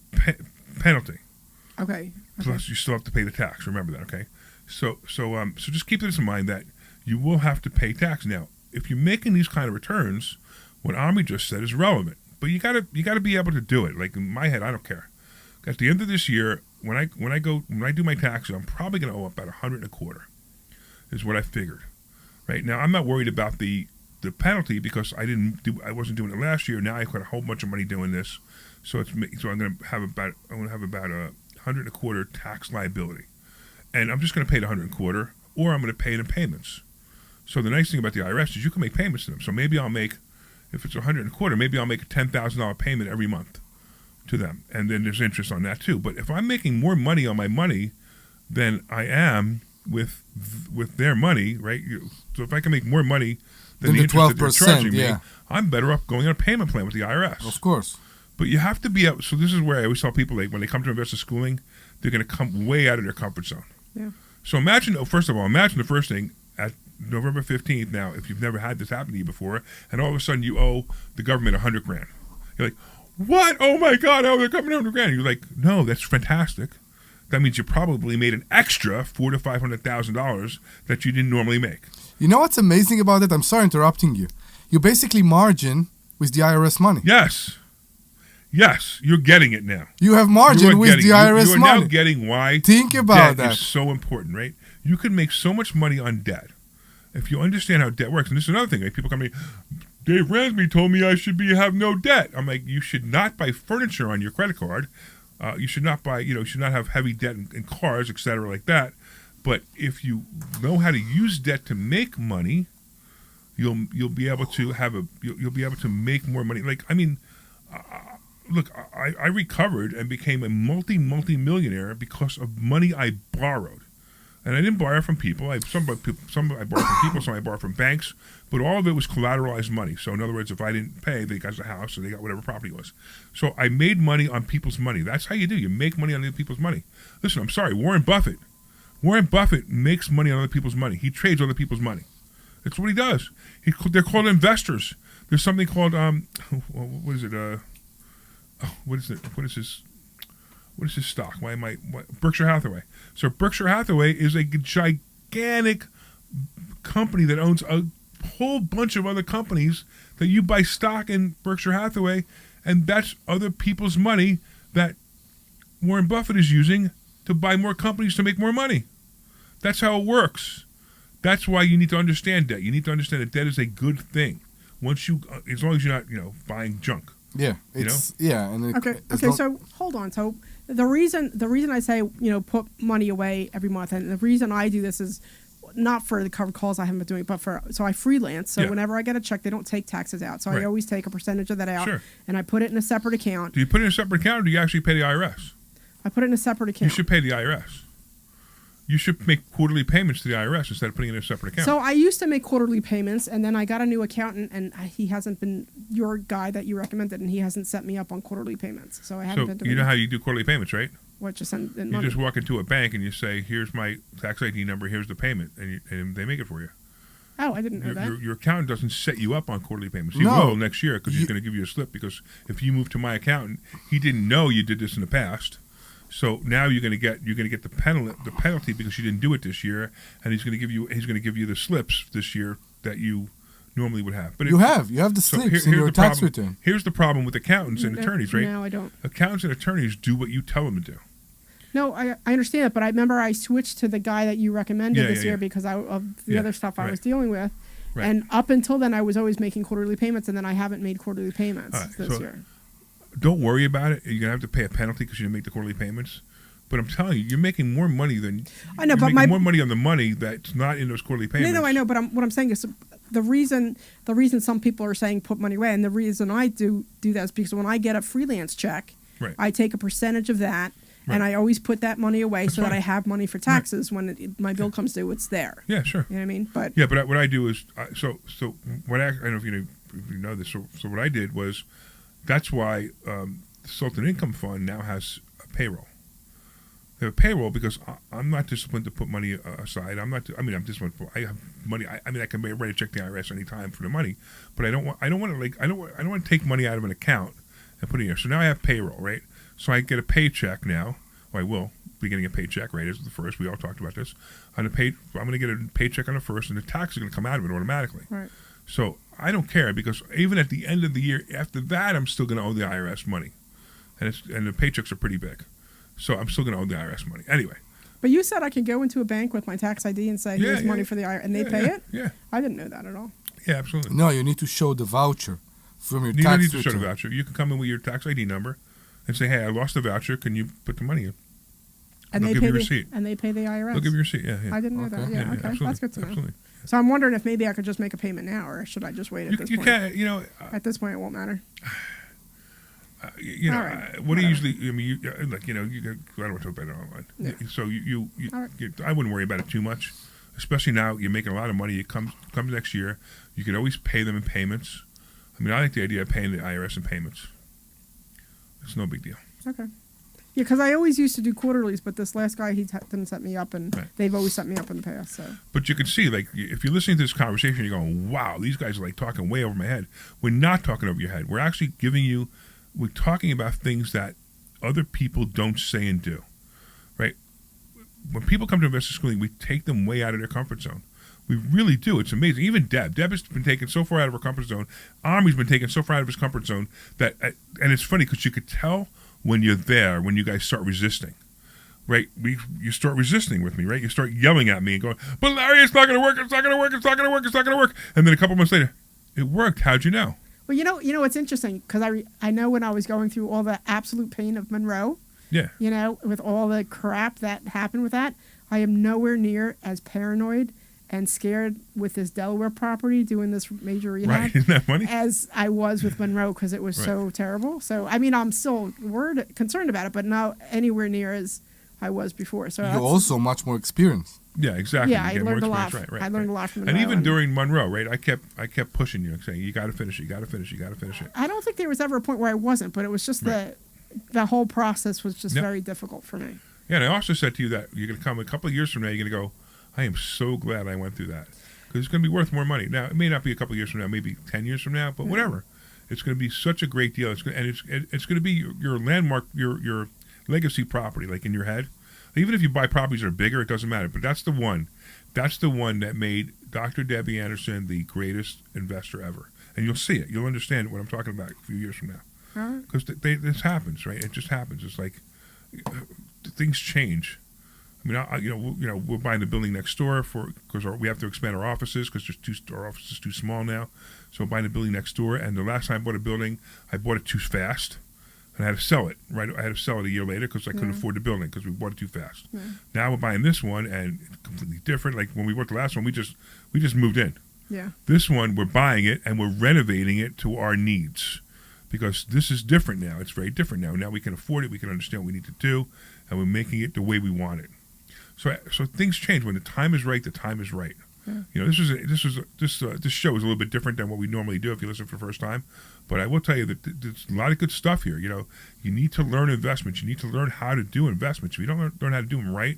Speaker 2: penalty.
Speaker 5: Okay.
Speaker 2: Plus, you still have to pay the tax. Remember that, okay? So just keep this in mind that you will have to pay tax. Now, if you're making these kind of returns, what Omri just said is relevant, but you gotta be able to do it. Like in my head, I don't care. At the end of this year, when I do my taxes, I'm probably gonna owe about $125. Is what I figured. Right now, I'm not worried about the penalty because I wasn't doing it last year. Now I've got a whole bunch of money doing this, so I'm gonna have about a $125 tax liability, and I'm just going to pay the $125, or I'm going to pay it in payments. So the nice thing about the IRS is you can make payments to them. So maybe I'll make, if it's $125, maybe I'll make a $10,000 payment every month to them, and then there's interest on that too. But if I'm making more money on my money than I am with their money, right? So if I can make more money than the interest that they're charging me, I'm better off going on a payment plan with the IRS.
Speaker 6: Of course.
Speaker 2: But you have to be out. So this is where I always tell people, like when they come to investor schooling, they're going to come way out of their comfort zone.
Speaker 5: Yeah.
Speaker 2: So imagine the first thing at November 15th. Now, if you've never had this happen to you before, and all of a sudden you owe the government $100,000, you're like, "What? Oh my God! Oh, they're coming $100,000." You're like, "No, that's fantastic. That means you probably made an extra $400,000 to $500,000 that you didn't normally make."
Speaker 6: You know what's amazing about it? I'm sorry interrupting you. You basically margin with the IRS money.
Speaker 2: Yes. Yes, you're getting it now.
Speaker 6: You have
Speaker 2: You
Speaker 6: margin
Speaker 2: are
Speaker 6: with
Speaker 2: getting-
Speaker 6: the IRS
Speaker 2: you are
Speaker 6: money.
Speaker 2: now getting why
Speaker 6: Think about
Speaker 2: debt
Speaker 6: that.
Speaker 2: is so important, right? You can make so much money on debt if you understand how debt works. And this is another thing. Like people come to me, Dave Ransby told me I should have no debt. I'm like, you should not buy furniture on your credit card. You should not buy, you should not have heavy debt in cars, et cetera, like that. But if you know how to use debt to make money, you'll be able to you'll be able to make more money. Like, I mean, look, I recovered and became a multi-millionaire because of money I borrowed. And I didn't borrow from people. Some I borrowed from people, some I borrowed from banks, but all of it was collateralized money. So in other words, if I didn't pay, they got the house or they got whatever property was. So I made money on people's money. That's how you do. You make money on other people's money. Listen, I'm sorry, Warren Buffett makes money on other people's money. He trades other people's money. That's what he does. They're called investors. There's something called what is it? What is it? What is his stock? Berkshire Hathaway. So Berkshire Hathaway is a gigantic company that owns a whole bunch of other companies that you buy stock in Berkshire Hathaway, and that's other people's money that Warren Buffett is using to buy more companies to make more money. That's how it works. That's why you need to understand debt. You need to understand that debt is a good thing. As long as you're not, buying junk.
Speaker 6: Yeah,
Speaker 5: Okay. So hold on. So the reason I say put money away every month, and the reason I do this is not for the covered calls I haven't been doing, but so I freelance. So whenever I get a check, they don't take taxes out. So I always take a percentage of that out, and I put it in a separate account.
Speaker 2: Do you put it in a separate account, or do you actually pay the IRS?
Speaker 5: I put it in a separate account.
Speaker 2: You should pay the IRS. You should make quarterly payments to the IRS instead of putting it in a separate account.
Speaker 5: So I used to make quarterly payments, and then I got a new accountant, and he hasn't been your guy that you recommended, and he hasn't set me up on quarterly payments. So I haven't been doing.
Speaker 2: You know how you do quarterly payments, right?
Speaker 5: What, just send in
Speaker 2: You
Speaker 5: money?
Speaker 2: just walk into a bank and you say, "Here's my tax ID number. Here's the payment," and they make it for you.
Speaker 5: Oh, I didn't know that.
Speaker 2: Your accountant doesn't set you up on quarterly payments. He
Speaker 6: No.
Speaker 2: will next year because he's going to give you a slip. Because if you move to my accountant, he didn't know you did this in the past. So now you're going to get the penalty because you didn't do it this year, and he's going to give you the slips this year that you normally would have. But
Speaker 6: you have the slips in your tax return.
Speaker 2: Here's the problem with accountants and attorneys, right?
Speaker 5: No, I don't.
Speaker 2: Accountants and attorneys do what you tell them to do.
Speaker 5: No, I understand it, but I remember I switched to the guy that you recommended this year because of the other stuff I was dealing with. Right. And up until then, I was always making quarterly payments, and then I haven't made quarterly payments this year.
Speaker 2: Don't worry about it. You're gonna have to pay a penalty because you didn't make the quarterly payments. But I'm telling you, you're making more money than
Speaker 5: I know.
Speaker 2: You're
Speaker 5: But
Speaker 2: making more money on the money that's not in those quarterly payments.
Speaker 5: No, I know. But what I'm saying is the reason some people are saying put money away, and the reason I do that is because when I get a freelance check, I take a percentage of that. Right. And I always put that money away that I have money for taxes when my bill comes due. It's there.
Speaker 2: Yeah, sure.
Speaker 5: You know what I mean? But
Speaker 2: what I do is I don't know if you know this. So what I did was that's why the Sultan Income Fund now has a payroll. They have a payroll because I'm not disciplined to put money aside. I'm disciplined. I have money. I can write a check to the IRS anytime for the money, but I don't want to take money out of an account and put it here. So now I have payroll, right? So I get a paycheck now. Well, I will be getting a paycheck, right? As the first, we all talked about this. I'm going to get a paycheck on the first, and the tax is going to come out of it automatically.
Speaker 5: Right.
Speaker 2: So I don't care because even at the end of the year, after that, I'm still going to owe the IRS money, and the paychecks are pretty big. So I'm still going to owe the IRS money anyway.
Speaker 5: But you said I could go into a bank with my tax ID and say, "Here's money for the IRS," and they pay it.
Speaker 2: Yeah.
Speaker 5: I didn't know that at all.
Speaker 2: Yeah, absolutely.
Speaker 6: No, you need to show the voucher from your
Speaker 2: tax.
Speaker 6: You
Speaker 2: don't
Speaker 6: need
Speaker 2: to show the voucher. You can come in with your tax ID number and say, "Hey, I lost the voucher. Can you put the money in?"
Speaker 5: And
Speaker 2: they'll give you a receipt.
Speaker 5: And they pay the IRS.
Speaker 2: They'll give you a receipt. Yeah.
Speaker 5: I didn't know that. Yeah. Okay. That's good to know.
Speaker 2: Absolutely.
Speaker 5: So I'm wondering if maybe I could just make a payment now, or should I just wait at this point?
Speaker 2: You can't.
Speaker 5: At this point, it won't matter.
Speaker 2: What do you usually? I mean, I don't want to talk about it online. Yeah. So I wouldn't worry about it too much, especially now you're making a lot of money. It comes next year. You can always pay them in payments. I mean, I like the idea of paying the IRS in payments. It's no big deal.
Speaker 5: Okay. Yeah, because I always used to do quarterlies, but this last guy, he didn't set me up, and they've always set me up in the past. So.
Speaker 2: But you can see, like, if you're listening to this conversation, you're going, wow, these guys are, like, talking way over my head. We're not talking over your head. We're actually we're talking about things that other people don't say and do, right? When people come to investor schooling, we take them way out of their comfort zone. We really do. It's amazing. Even Deb has been taken so far out of her comfort zone. Omri's been taken so far out of his comfort zone that, and it's funny because you could tell when you're there, when you guys start resisting. Right, you start resisting with me, right? You start yelling at me and going, "But Larry, it's not going to work. It's not going to work. It's not going to work. It's not going to work." And then a couple months later, it worked. How'd you know?
Speaker 5: Well, you know, it's interesting because I know when I was going through all the absolute pain of Monroe.
Speaker 2: Yeah.
Speaker 5: You know, with all the crap that happened with that, I am nowhere near as paranoid and scared with this Delaware property doing this major rehab.
Speaker 2: Right, isn't that funny?
Speaker 5: As I was with Monroe because it was so terrible. So I mean, I'm still concerned about it, but not anywhere near as I was before. So
Speaker 6: you're also much more experienced.
Speaker 2: Yeah, exactly.
Speaker 5: Yeah, I learned a lot.
Speaker 2: Right,
Speaker 5: I learned a lot from Monroe.
Speaker 2: And even during Monroe, right? I kept pushing you and saying, "You got to finish it. You got to finish it. You got to finish it."
Speaker 5: I don't think there was ever a point where I wasn't, but it was just the whole process was just very difficult for me.
Speaker 2: Yeah, and I also said to you that you're going to come a couple of years from now. You're going to go, "I am so glad I went through that because it's going to be worth more money." Now, it may not be a couple of years from now, maybe 10 years from now, but whatever. It's going to be such a great deal. It's going to be your landmark, your legacy property, like in your head. Even if you buy properties that are bigger, it doesn't matter. But that's the one that made Dr. Debbie Anderson the greatest investor ever. And you'll see it. You'll understand what I'm talking about a few years from now. Because this happens, right? It just happens. It's like things change. I mean, we're buying the building next door because we have to expand our offices because our office is too small now. So we're buying the building next door. And the last time I bought a building, I bought it too fast. And I had to sell it, right? I had to sell it a year later because I couldn't afford the building because we bought it too fast. Now we're buying this one, and it's completely different. Like when we bought the last one, we just moved in.
Speaker 5: Yeah.
Speaker 2: This one, we're buying it, and we're renovating it to our needs because this is different now. It's very different now. Now we can afford it. We can understand what we need to do, and we're making it the way we want it. So things change. When the time is right, the time is right. Yeah. You know, this show is a little bit different than what we normally do if you listen for the first time. But I will tell you that there's a lot of good stuff here. You know, you need to learn investments. You need to learn how to do investments. If you don't learn how to do them right,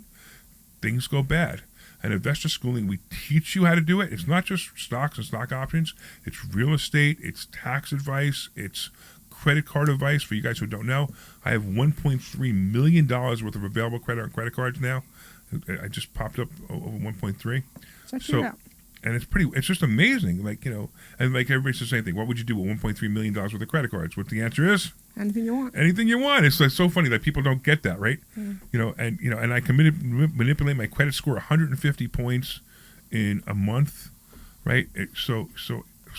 Speaker 2: things go bad. And Investor Schooling, we teach you how to do it. It's not just stocks and stock options. It's real estate. It's tax advice. It's credit card advice for you guys who don't know. I have $1.3 million worth of available credit on credit cards now. I just popped up over 1.3.
Speaker 5: Check it out.
Speaker 2: And it's just amazing. Like, you know, and like everybody says the same thing. What would you do with $1.3 million worth of credit cards? What the answer is?
Speaker 5: Anything you want.
Speaker 2: Anything you want. It's like so funny that people don't get that, right? You know, and I can manipulate my credit score 150 points in a month, right? So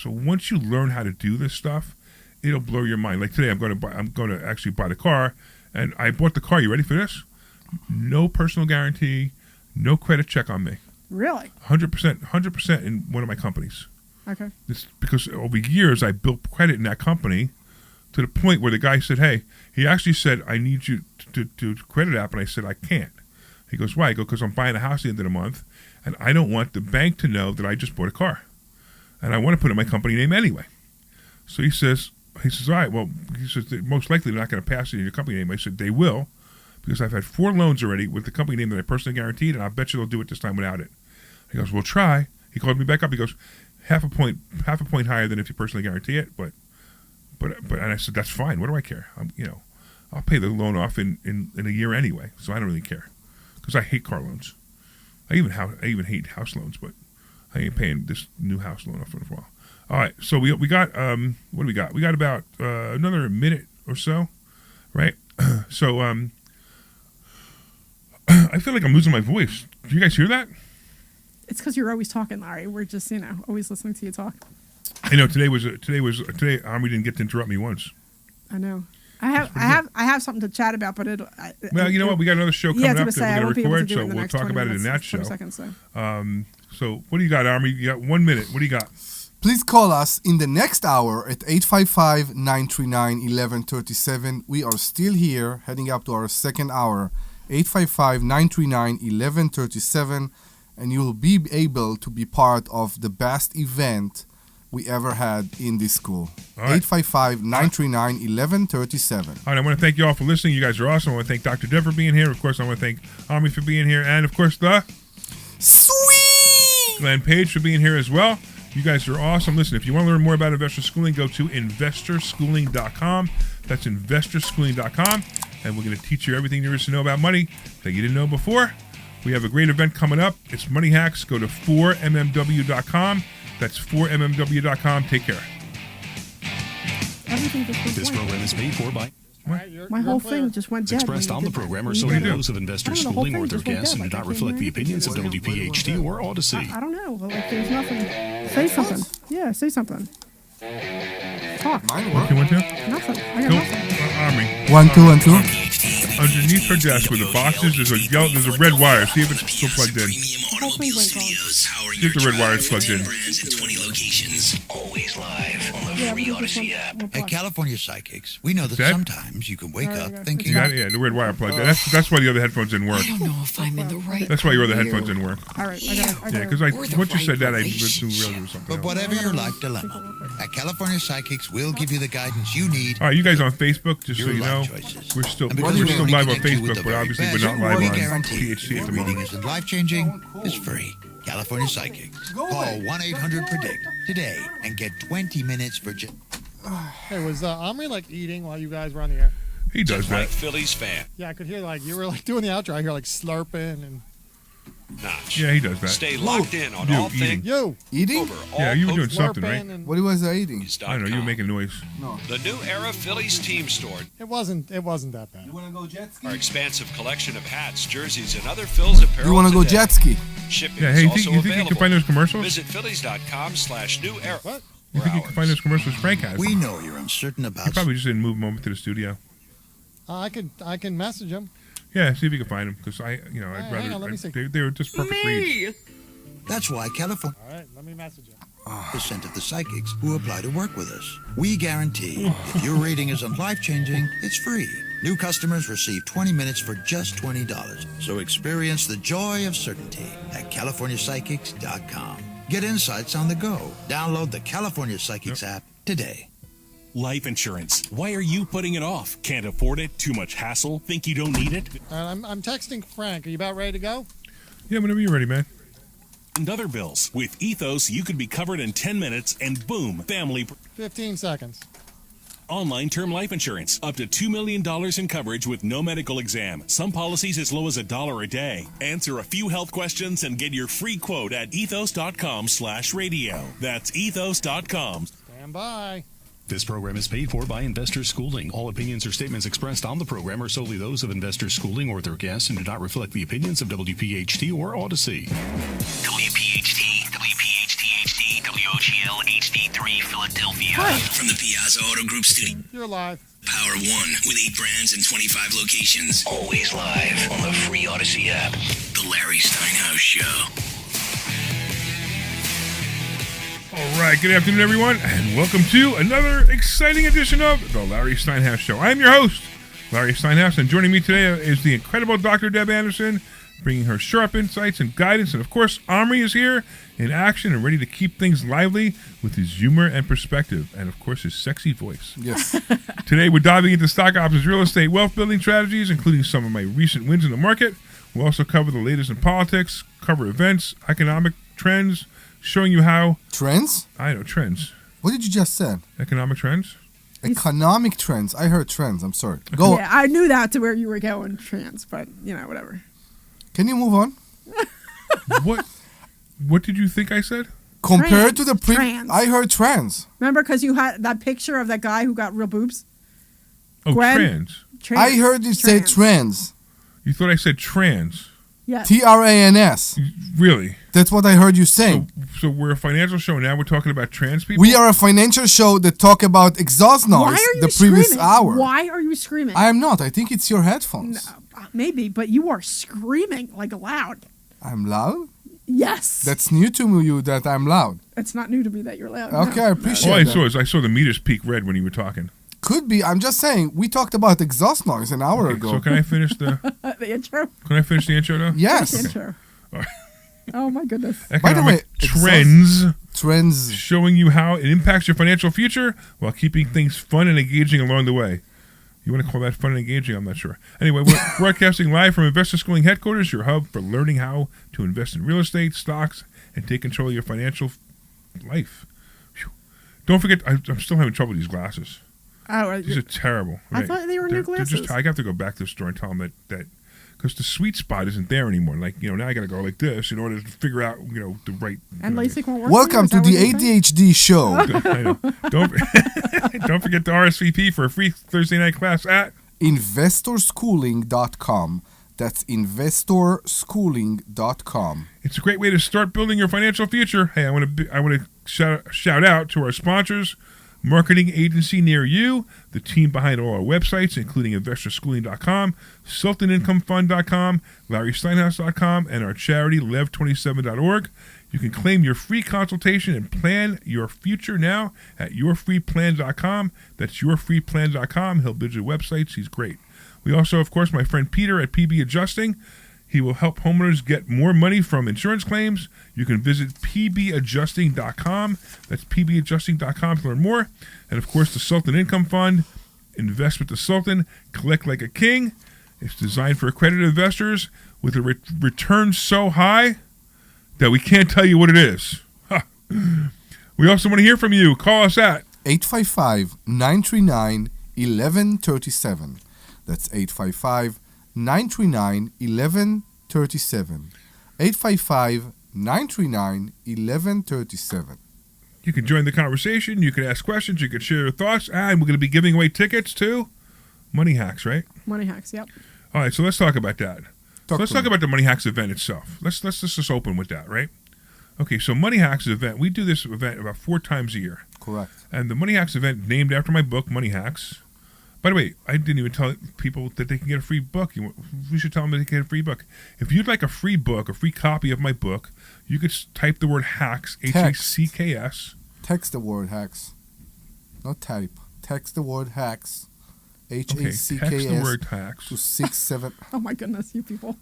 Speaker 2: once you learn how to do this stuff, it'll blow your mind. Like today, I'm going to actually buy the car, and I bought the car. You ready for this? No personal guarantee, no credit check on me.
Speaker 5: Really?
Speaker 2: 100% in one of my companies.
Speaker 5: Okay.
Speaker 2: It's because over years I built credit in that company to the point where the guy said, "Hey," he actually said, "I need you to do credit app," and I said, "I can't." He goes, "Why?" I go, "Because I'm buying a house at the end of the month, and I don't want the bank to know that I just bought a car, and I want to put in my company name anyway." So he says, "All right, well," he says, "most likely they're not going to pass it in your company name." I said, "They will, because I've had 4 loans already with the company name that I personally guaranteed, and I bet you they'll do it this time without it." He goes, "We'll try." He called me back up. He goes, half a point higher than if you personally guarantee it, but and I said, "That's fine. What do I care? I'll pay the loan off in a year anyway, so I don't really care, because I hate car loans. I even hate house loans, but I ain't paying this new house loan off for a while." All right, so we got what do we got? We got about another minute or so, right? So I feel like I'm losing my voice. Do you guys hear that?
Speaker 5: It's because you're always talking, Larry. We're just, always listening to you talk.
Speaker 2: I know today Omri didn't get to interrupt me once.
Speaker 5: I know. I have something to chat about, but
Speaker 2: well, you know what? We got another show coming up that we're going to record, so
Speaker 5: we'll
Speaker 2: we'll talk about it in that show.
Speaker 5: Seconds, so
Speaker 2: what do you got, Omri? You got 1 minute. What do you got?
Speaker 6: Please call us in the next hour at 855-939-1137. We are still here, heading up to our second hour, 855-939-1137, and you will be able to be part of the best event we ever had in this school. Right. 855-939-1137.
Speaker 2: All right, I want to thank you all for listening. You guys are awesome. I want to thank Dr. Dev for being here. Of course, I want to thank Omri for being here, and of course, the
Speaker 6: Sweet
Speaker 2: Glenn Page for being here as well. You guys are awesome. Listen, if you want to learn more about investor schooling, go to investorschooling.com. That's investorschooling.com. And we're going to teach you everything there is to know about money that you didn't know before. We have a great event coming up. It's Money Hacks. Go to 4mmw.com. That's 4mmw.com. Take care.
Speaker 5: Everything just went
Speaker 7: This
Speaker 5: blank.
Speaker 7: program is paid for by
Speaker 5: My whole thing just went dead.
Speaker 7: expressed
Speaker 5: when
Speaker 7: on
Speaker 5: you
Speaker 7: the
Speaker 5: did
Speaker 7: program
Speaker 5: that.
Speaker 7: are
Speaker 5: When you
Speaker 7: solely
Speaker 5: did that.
Speaker 7: those of Investors
Speaker 5: I don't know, the whole
Speaker 7: Schooling or
Speaker 5: thing
Speaker 7: their
Speaker 5: just went
Speaker 7: guests
Speaker 5: dead,
Speaker 7: and do
Speaker 5: like
Speaker 7: not
Speaker 5: I
Speaker 7: reflect
Speaker 5: can't
Speaker 7: the
Speaker 5: hear
Speaker 7: opinions of
Speaker 5: anything.
Speaker 7: WPHT or Odyssey.
Speaker 5: I don't know. Like, there's nothing. Say something. Yeah, say something. Talk.
Speaker 6: Mine work.
Speaker 2: You want to?
Speaker 5: Nothing. I got
Speaker 2: Go.
Speaker 5: nothing.
Speaker 2: Omri.
Speaker 6: 1, 2, and 2.
Speaker 2: Underneath her desk with the boxes, there's a red wire. See if it's still plugged in.
Speaker 4: Premium Automobile Studios, powering
Speaker 2: See if the
Speaker 4: your
Speaker 2: red wire's
Speaker 4: drive
Speaker 2: plugged
Speaker 4: with
Speaker 2: in.
Speaker 4: 10 brands and 20 locations. Always live on the
Speaker 5: Yeah,
Speaker 4: free
Speaker 5: we just
Speaker 4: Odyssey
Speaker 5: went-
Speaker 4: app.
Speaker 5: went
Speaker 8: At
Speaker 5: black.
Speaker 8: California Psychics, we know that
Speaker 2: That-
Speaker 8: sometimes you can wake
Speaker 5: There you
Speaker 8: up
Speaker 5: go.
Speaker 8: thinking,
Speaker 2: You got it? Yeah, the red wire plugged in. That's why the other headphones didn't work.
Speaker 9: I don't know if I'm in the right.
Speaker 2: That's why your other
Speaker 9: career.
Speaker 2: headphones didn't work.
Speaker 5: All right. I got it.
Speaker 2: Yeah, because
Speaker 9: Or the
Speaker 2: once you
Speaker 9: right
Speaker 2: said that, I didn't
Speaker 9: relationship.
Speaker 2: realize it was something
Speaker 8: but
Speaker 2: else.
Speaker 8: whatever your life dilemma, at California Psychics, we'll give you the guidance you need.
Speaker 2: All right, you guys on Facebook, just so
Speaker 8: Your
Speaker 2: you know,
Speaker 8: life choices.
Speaker 2: we're still
Speaker 8: And because
Speaker 2: we're
Speaker 8: we
Speaker 2: still
Speaker 8: only
Speaker 2: live on
Speaker 8: connect you with
Speaker 2: Facebook,
Speaker 8: the
Speaker 2: but
Speaker 8: very
Speaker 2: obviously we're
Speaker 8: best,
Speaker 2: not live
Speaker 8: we
Speaker 2: on
Speaker 8: guarantee
Speaker 2: PHC at
Speaker 8: your
Speaker 2: the
Speaker 8: reading
Speaker 2: moment.
Speaker 8: isn't life-changing, it's free. California Psychics. Call 1-800-PREDICT today and get 20 minutes for just...
Speaker 1: Hey, was Omri like eating while you guys were on the air?
Speaker 2: He does that.
Speaker 10: Phillies fan.
Speaker 1: Yeah, I could hear like you were like doing the outro. I hear like slurping and
Speaker 10: Notch.
Speaker 2: Yeah, he does that.
Speaker 10: Stay locked in on
Speaker 2: You
Speaker 10: all
Speaker 2: eating.
Speaker 10: things
Speaker 1: you
Speaker 6: Eating?
Speaker 10: over all
Speaker 2: Yeah, you were doing
Speaker 10: Coast
Speaker 2: something,
Speaker 1: slurping
Speaker 2: right?
Speaker 1: and
Speaker 6: What was I eating?
Speaker 2: I don't know. You were making noise.
Speaker 10: The new era Phillies team store.
Speaker 1: it wasn't that bad.
Speaker 6: want to go jet ski?
Speaker 10: Our expansive collection of hats, jerseys, and other Phil's apparel.
Speaker 6: You want to go
Speaker 10: today.
Speaker 6: jet ski?
Speaker 10: Shipping
Speaker 2: Yeah,
Speaker 10: is
Speaker 2: hey,
Speaker 10: also
Speaker 2: you think you
Speaker 10: available.
Speaker 2: can find those commercials?
Speaker 10: Visit phillies.com/new era.
Speaker 1: What?
Speaker 2: You think you can find those commercials Frank has?
Speaker 8: We know you're uncertain
Speaker 2: He
Speaker 8: about...
Speaker 2: probably just didn't move them over to the studio.
Speaker 1: I can message him.
Speaker 2: Yeah, see if you can find them, because I'd
Speaker 1: hang
Speaker 2: rather.
Speaker 1: on, let me see.
Speaker 2: They were just perfect reads.
Speaker 8: That's why California...
Speaker 1: All right, let me message him.
Speaker 8: percent of the psychics who apply to work with us. We guarantee if your rating isn't life-changing, it's free. New customers receive 20 minutes for just $20. So experience the joy of certainty at CaliforniaPsychics.com. Get insights on the go. Download the California Psychics app today.
Speaker 11: Life insurance. Why are you putting it off? Can't afford it? Too much hassle? Think you don't need it?
Speaker 1: I'm texting Frank. Are you about ready to go?
Speaker 2: Yeah, whenever you're ready, man.
Speaker 11: And other bills. With Ethos, you could be covered in 10 minutes and boom, family
Speaker 1: 15 seconds.
Speaker 11: online term life insurance. Up to $2 million in coverage with no medical exam. Some policies as low as $1 a day. Answer a few health questions and get your free quote at ethos.com/radio. That's ethos.com.
Speaker 1: Stand by.
Speaker 7: This program is paid for by Investors Schooling. All opinions or statements expressed on the program are solely those of Investors Schooling or their guests and do not reflect the opinions of WPHT or Odyssey.
Speaker 4: WPHT, WPHT-HD, WOGL HD3 Philadelphia. From the Piazza Auto Group studio.
Speaker 1: You're live.
Speaker 4: Power One with 8 brands and 25 locations. Always live on the free Odyssey app. The Larry Steinhouse Show.
Speaker 2: All right, good afternoon, everyone, and welcome to another exciting edition of the Larry Steinhouse Show. I am your host, Larry Steinhouse, and joining me today is the incredible Dr. Deb Anderson, bringing her sharp insights and guidance. And, of course, Omri is here in action and ready to keep things lively with his humor and perspective, and, of course, his sexy voice.
Speaker 6: Yes.
Speaker 2: Today, we're diving into stock options, real estate, wealth-building strategies, including some of my recent wins in the market. We'll also cover the latest in politics, cover events, economic trends, showing you how...
Speaker 6: Trends?
Speaker 2: I know, trends.
Speaker 6: What did you just say?
Speaker 2: Economic trends?
Speaker 6: Economic trends. I heard trends. I'm sorry. Go.
Speaker 5: Yeah, I knew that to where you were going, trans, but whatever.
Speaker 6: Can you move on?
Speaker 2: What did you think I said?
Speaker 6: Compared to the
Speaker 5: Trans.
Speaker 6: I heard trans.
Speaker 5: Remember, because you had that picture of that guy who got real boobs?
Speaker 2: Oh,
Speaker 5: Gwen?
Speaker 2: trans.
Speaker 6: I heard you say trans.
Speaker 2: You thought I said trans.
Speaker 5: Yes.
Speaker 6: Trans.
Speaker 2: Really?
Speaker 6: That's what I heard you saying.
Speaker 2: So we're a financial show now. We're talking about trans people?
Speaker 6: We are a financial show that talk about exhaust
Speaker 5: Why
Speaker 6: noise
Speaker 5: are you
Speaker 6: the previous
Speaker 5: screaming?
Speaker 6: hour.
Speaker 5: Why are you screaming?
Speaker 6: I am not. I think it's your headphones.
Speaker 5: Maybe, but you are screaming like loud.
Speaker 6: I'm loud?
Speaker 5: Yes.
Speaker 6: That's new to you that I'm loud.
Speaker 5: It's not new to me that you're loud.
Speaker 6: Okay, I appreciate
Speaker 2: All I
Speaker 6: that.
Speaker 2: saw is I saw the meters peak red when you were talking.
Speaker 6: Could be. I'm just saying, we talked about exhaust noise an hour ago.
Speaker 2: So can I finish the
Speaker 5: the intro?
Speaker 2: Can I finish the intro though?
Speaker 6: Yes.
Speaker 5: The intro.
Speaker 2: All right.
Speaker 5: Oh my goodness.
Speaker 6: By the way,
Speaker 2: Economic
Speaker 6: trends
Speaker 2: showing you how it impacts your financial future while keeping things fun and engaging along the way. You want to call that fun and engaging? I'm not sure. Anyway, we're broadcasting live from Investor Schooling headquarters, your hub for learning how to invest in real estate, stocks, and take control of your financial life. Whew. Don't forget, I'm still having trouble with these glasses.
Speaker 5: Oh,
Speaker 2: These are terrible.
Speaker 5: I thought they were new
Speaker 2: They're just,
Speaker 5: glasses.
Speaker 2: I have to go back to the store and tell them that because the sweet spot isn't there anymore. Like, now I got to go like this in order to figure out, the right.
Speaker 5: And LASIK won't work.
Speaker 6: Welcome to the ADHD show.
Speaker 2: I know. Don't forget to RSVP for a free Thursday night class at
Speaker 6: investorschooling.com. That's investorschooling.com.
Speaker 2: It's a great way to start building your financial future. Hey, I want to shout out to our sponsors, marketing agency near you, the team behind all our websites, including investorschooling.com, sultanincomefund.com, larrysteinhouse.com, and our charity, lev27.org. You can claim your free consultation and plan your future now at yourfreeplan.com. That's yourfreeplan.com. He'll build your websites. He's great. We also, of course, my friend Peter at PB Adjusting. He will help homeowners get more money from insurance claims. You can visit pbadjusting.com. That's pbadjusting.com to learn more. And, of course, the Sultan Income Fund. Invest with the Sultan. Collect like a king. It's designed for accredited investors with a return so high that we can't tell you what it is. We also want to hear from you. Call us at
Speaker 6: 855-939-1137. That's 855-939-1137. 855-939-1137.
Speaker 2: You can join the conversation. You can ask questions. You can share your thoughts. And we're going to be giving away tickets to Money Hacks, right?
Speaker 5: Money Hacks, yep.
Speaker 2: All right, so let's talk about that. Let's talk about the Money Hacks event itself. Let's just open with that, right? Okay, so Money Hacks event, we do this event about 4 times a year.
Speaker 6: Correct.
Speaker 2: And the Money Hacks event, named after my book, Money Hacks. By the way, I didn't even tell people that they can get a free book. We should tell them that they can get a free book. If you'd like a free book, a free copy of my book, you could type the word HACKS, H-A-C-K-S.
Speaker 6: Text the word HACKS. Not type. Text the word HACKS. H-A-C-K-S.
Speaker 2: Okay, text the word HACKS.
Speaker 6: To 67...
Speaker 5: Oh, my goodness, you people.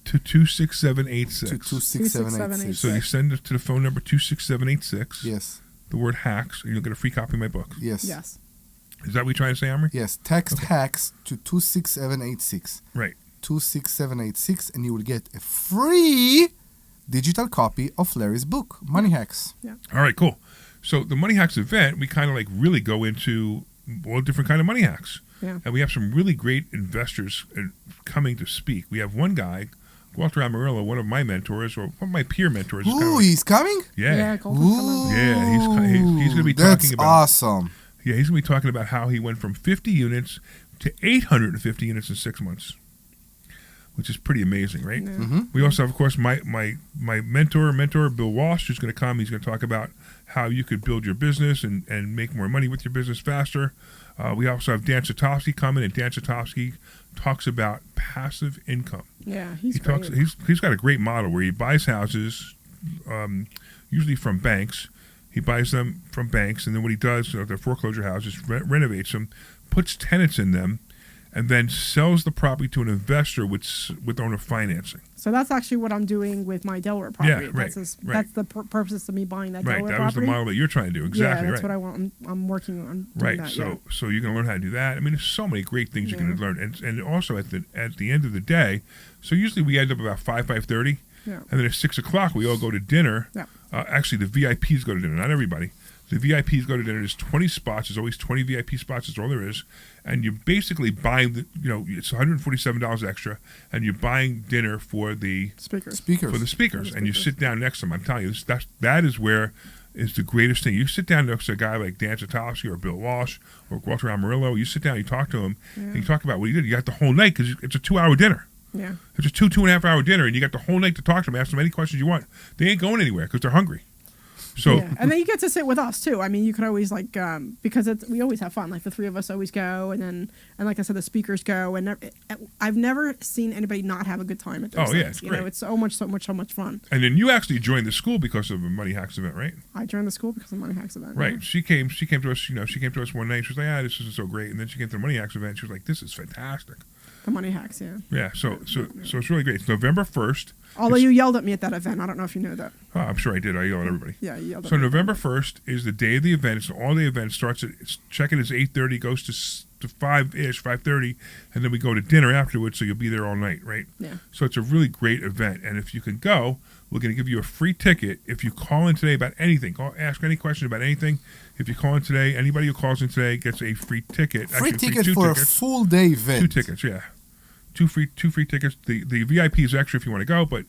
Speaker 2: To 26786.
Speaker 6: To 26786.
Speaker 2: So you send it to the phone number 26786.
Speaker 6: Yes.
Speaker 2: The word HACKS, and you'll get a free copy of my book.
Speaker 6: Yes.
Speaker 5: Yes.
Speaker 2: Is that what you're trying to say, Omri?
Speaker 6: Yes. Text HACKS to 26786.
Speaker 2: Right.
Speaker 6: 26786, and you will get a free digital copy of Larry's book, Money Hacks.
Speaker 5: Yeah.
Speaker 2: All right, cool. So the Money Hacks event, we kind of like really go into all different kind of money hacks.
Speaker 5: Yeah.
Speaker 2: And we have some really great investors coming to speak. We have one guy, Walter Amarillo, one of my mentors, or one of my peer mentors.
Speaker 6: Ooh, he's coming?
Speaker 2: Yeah.
Speaker 5: Yeah, Colton's coming.
Speaker 2: Yeah, he's going to be
Speaker 6: That's
Speaker 2: talking about...
Speaker 6: awesome.
Speaker 2: Yeah, he's going to be talking about how he went from 50 units to 850 units in 6 months, which is pretty amazing, right?
Speaker 5: Yeah.
Speaker 6: Mm-hmm.
Speaker 2: We also have, of course, my mentor, Bill Walsh, who's going to come. He's going to talk about how you could build your business and make more money with your business faster. We also have Dan Satowski coming, and Dan Satowski talks about passive income.
Speaker 5: Yeah, he's great.
Speaker 2: He's got a great model where he buys houses, usually from banks. He buys them from banks, and then what he does, the foreclosure houses, renovates them, puts tenants in them, and then sells the property to an investor with owner financing.
Speaker 5: So that's actually what I'm doing with my Delaware property.
Speaker 2: Yeah, right,
Speaker 5: That's the purpose of me buying that Delaware property.
Speaker 2: Right, that was the model that you're trying to do. Exactly,
Speaker 5: yeah, that's
Speaker 2: right.
Speaker 5: what I want. I'm working on doing
Speaker 2: Right,
Speaker 5: that,
Speaker 2: so you can learn how to do that. I mean, there's so many great things you can learn, and also at the end of the day. So usually we end up about 5:30,
Speaker 5: Yeah.
Speaker 2: and then at 6 o'clock we all go to dinner.
Speaker 5: Yeah.
Speaker 2: Actually, the VIPs go to dinner, not everybody. The VIPs go to dinner. There's 20 spots. There's always 20 VIP spots. That's all there is. And you're basically buying it's $147 extra, and you're buying dinner for the
Speaker 5: speakers.
Speaker 2: For the speakers, and you sit down next to them. I'm telling you, that is where is the greatest thing. You sit down next to a guy like Dan Satowski or Bill Walsh or Walter Amarillo. You sit down, you talk to him, and you talk about what he did. You got the whole night because it's a 2-hour dinner.
Speaker 5: Yeah.
Speaker 2: It's a 2.5 hour dinner, and you got the whole night to talk to them, ask them any questions you want. They ain't going anywhere because they're hungry. So,
Speaker 5: yeah. And then you get to sit with us too. I mean, you could always because we always have fun. Like the three of us always go, and like I said, the speakers go, and I've never seen anybody not have a good time at those.
Speaker 2: Oh yeah,
Speaker 5: things.
Speaker 2: it's great.
Speaker 5: It's so much fun.
Speaker 2: And then you actually joined the school because of a Money Hacks event, right?
Speaker 5: I joined the school because of the Money Hacks event.
Speaker 2: Right.
Speaker 5: Yeah.
Speaker 2: She came to us. She came to us one night. She was like, this isn't so great. And then she came to the Money Hacks event. She was like, this is fantastic.
Speaker 5: The Money Hacks, yeah.
Speaker 2: Yeah. So it's really great. It's November 1st.
Speaker 5: Although you yelled at me at that event, I don't know if you know that.
Speaker 2: Oh, I'm sure I did. I yelled at everybody.
Speaker 5: Yeah, you yelled at
Speaker 2: So
Speaker 5: me.
Speaker 2: November 1st is the day of the event. So all the event starts at check-in is 8:30, goes to 5:30, and then we go to dinner afterwards. So you'll be there all night, right?
Speaker 5: Yeah.
Speaker 2: So it's a really great event, and if you can go, we're going to give you a free ticket if you call in today about anything. Ask any question about anything. If you call in today, anybody who calls in today gets a free ticket.
Speaker 6: Free
Speaker 2: Actually,
Speaker 6: ticket
Speaker 2: two
Speaker 6: for
Speaker 2: tickets.
Speaker 6: a full day event.
Speaker 2: 2 tickets, yeah. two free tickets. The VIP is extra if you want to go, but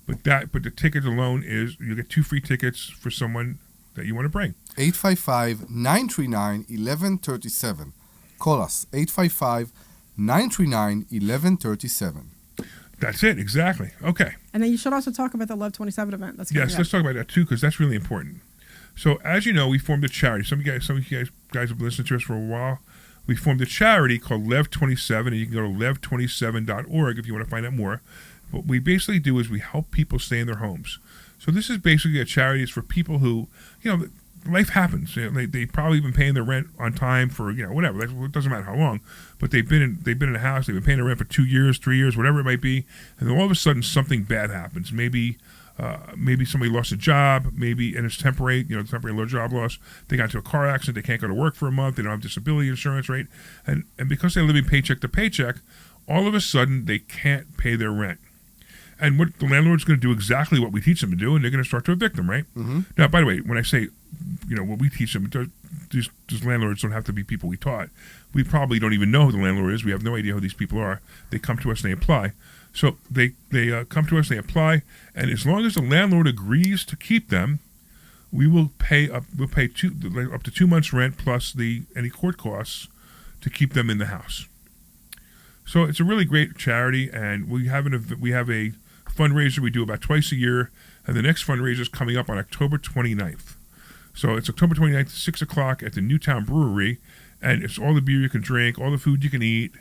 Speaker 2: the ticket alone is you get 2 free tickets for someone that you want to bring.
Speaker 6: 855-939-1137. Call us 855-939-1137.
Speaker 2: That's it, exactly. Okay.
Speaker 5: And then you should also talk about the Love 27 event.
Speaker 2: Yes, let's talk about that too, because that's really important. So, as you know, we formed a charity. Some of you guys have listened to us for a while. We formed a charity called Lev 27, and you can go to lev27.org if you want to find out more. What we basically do is we help people stay in their homes. So this is basically a charity. It's for people who, life happens. They probably been paying their rent on time for whatever. It doesn't matter how long, but they've been in a house. They've been paying their rent for 2 years, 3 years, whatever it might be, and then all of a sudden something bad happens. Maybe somebody lost a job. Maybe and it's temporary. Temporary low job loss. They got into a car accident. They can't go to work for a month. They don't have disability insurance, right? And because they're living paycheck to paycheck, all of a sudden they can't pay their rent. And what the landlord's going to do exactly what we teach them to do, and they're going to start to evict them, right?
Speaker 6: Mm-hmm.
Speaker 2: Now, by the way, when I say, what we teach them, these landlords don't have to be people we taught. We probably don't even know who the landlord is. We have no idea who these people are. They come to us and they apply. So they come to us, they apply, and as long as the landlord agrees to keep them, we will pay up to 2 months rent plus any court costs to keep them in the house. So it's a really great charity, and we have a fundraiser we do about twice a year, and the next fundraiser is coming up on October 29th. So it's October 29th at 6 o'clock at the Newtown Brewery, and it's all the beer you can drink, all the food you can eat,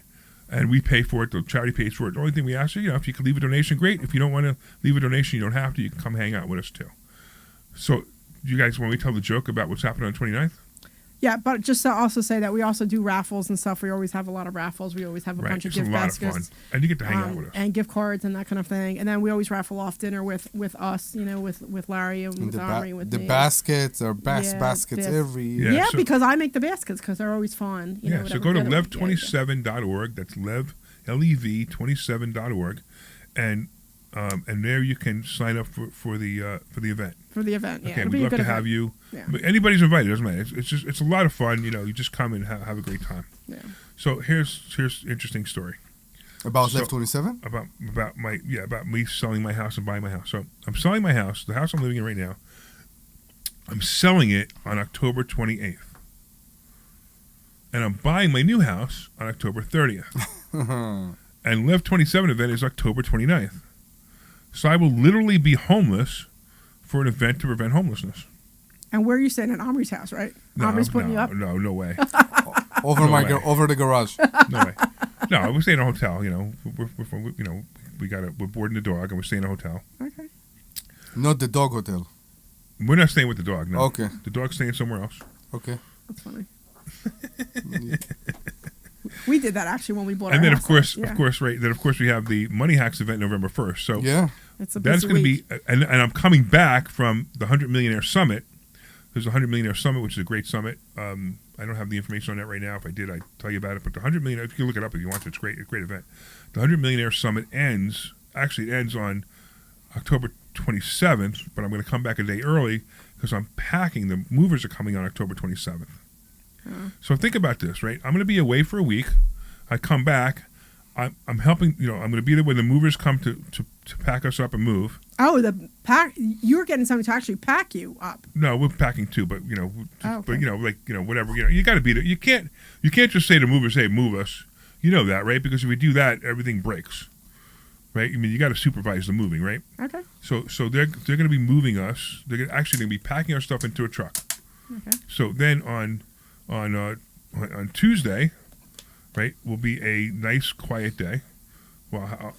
Speaker 2: and we pay for it. The charity pays for it. The only thing we ask you, if you can leave a donation, great. If you don't want to leave a donation, you don't have to. You can come hang out with us too. So you guys want me to tell the joke about what's happening on the 29th?
Speaker 5: Yeah, but just to also say that we also do raffles and stuff. We always have a lot of raffles. We always have a bunch of gift baskets.
Speaker 2: Of fun. And you get to hang out with us.
Speaker 5: And gift cards and that kind of thing. And then we always raffle off dinner with us, with Larry and with Omri. With
Speaker 6: the
Speaker 5: me.
Speaker 6: baskets are baskets every year.
Speaker 5: Yeah, because I make the baskets because they're always fun.
Speaker 2: So go to lev27.org. That's lev27.org, and there you can sign up for the event.
Speaker 5: For the event, yeah.
Speaker 2: Okay, we'd love to have you.
Speaker 5: Yeah.
Speaker 2: But anybody's invited. Doesn't matter. It's a lot of fun. You just come and have a great time.
Speaker 5: Yeah.
Speaker 2: So here's an interesting story
Speaker 6: about Lev 27.
Speaker 2: About me selling my house and buying my house. So I'm selling my house, the house I'm living in right now. I'm selling it on October 28th, and I'm buying my new house on October 30th. And Lev 27 event is October 29th. So I will literally be homeless for an event to prevent homelessness.
Speaker 5: And where are you staying? At Omri's house, right? Omri's putting you up?
Speaker 2: No way.
Speaker 6: Over the garage.
Speaker 2: No way. No, we're staying in a hotel. We're boarding the dog and we're staying in a hotel.
Speaker 5: Okay.
Speaker 6: Not the dog hotel.
Speaker 2: We're not staying with the dog. No.
Speaker 6: Okay.
Speaker 2: The dog's staying somewhere else.
Speaker 6: Okay.
Speaker 5: That's funny. We did that actually when we bought our
Speaker 2: and then
Speaker 5: house.
Speaker 2: of course, right. Then of course we have the Money Hacks event November 1st. So
Speaker 6: yeah,
Speaker 5: it's a
Speaker 2: that's going to be, and I'm coming back from the 100 Millionaire Summit. There's a 100 Millionaire Summit, which is a great summit. I don't have the information on that right now. If I did, I'd tell you about it. But the 100 Millionaire, if you look it up if you want to, it's great. It's a great event. The 100 Millionaire Summit ends on October 27th, but I'm going to come back a day early because I'm packing. The movers are coming on October 27th. So think about this, right? I'm going to be away for a week. I come back. I'm helping. I'm going to be there when the movers come to pack us up and move.
Speaker 5: Oh, the pack! You were getting someone to actually pack you up.
Speaker 2: No, we're packing too, but
Speaker 5: okay.
Speaker 2: but whatever. You got to be there. You can't just say to movers, "Hey, move us." You know that, right? Because if we do that, everything breaks, right? I mean, you got to supervise the moving, right?
Speaker 5: Okay.
Speaker 2: So they're going to be moving us. They're actually going to be packing our stuff into a truck.
Speaker 5: Okay.
Speaker 2: So then on Tuesday, right, will be a nice quiet day. Well,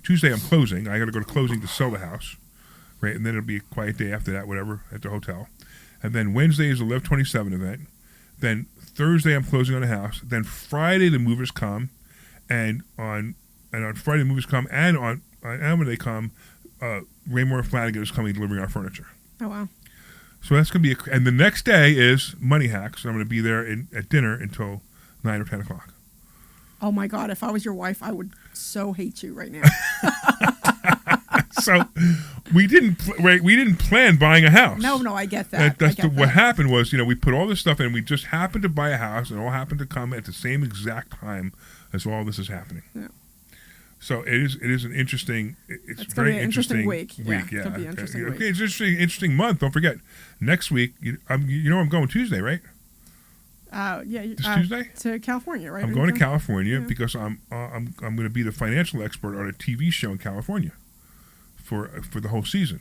Speaker 2: Tuesday I'm closing. I got to go to closing to sell the house, right, and then it'll be a quiet day after that, whatever, at the hotel. And then Wednesday is the Lev 27 event. Then Thursday I'm closing on the house. Then Friday the movers come, and on Friday the movers come, and when they come, Raymore Flanagan is coming delivering our furniture.
Speaker 5: Oh wow.
Speaker 2: So that's going to be and the next day is Money Hacks. I'm going to be there at dinner until 9 or 10 o'clock.
Speaker 5: Oh my God! If I was your wife, I would so hate you right now.
Speaker 2: So we didn't plan buying a house.
Speaker 5: No, I get that.
Speaker 2: What happened was, we put all this stuff in. We just happened to buy a house, and it all happened to come at the same exact time as all this is happening.
Speaker 5: Yeah.
Speaker 2: So it is an interesting. It's
Speaker 5: It's gonna
Speaker 2: very
Speaker 5: be an interesting week.
Speaker 2: Yeah,
Speaker 5: Yeah, it'll be an interesting week.
Speaker 2: Okay, it's interesting month. Don't forget, next week. I'm going Tuesday, right?
Speaker 5: Yeah.
Speaker 2: This Tuesday
Speaker 5: to California, right?
Speaker 2: I'm going to California because I'm going to be the financial expert on a TV show in California for the whole season.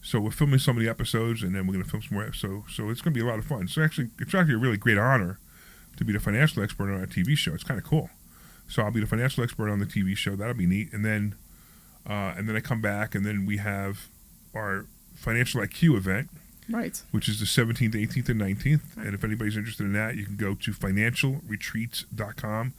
Speaker 2: So we're filming some of the episodes, and then we're going to film some more episodes. So it's going to be a lot of fun. So it's actually a really great honor to be the financial expert on a TV show. It's kind of cool. So I'll be the financial expert on the TV show. That'll be neat. And then I come back, and then we have our Financial IQ event,
Speaker 5: Right.
Speaker 2: which is the 17th, 18th, and 19th. And if anybody's interested in that, you can go to financialretreats.com.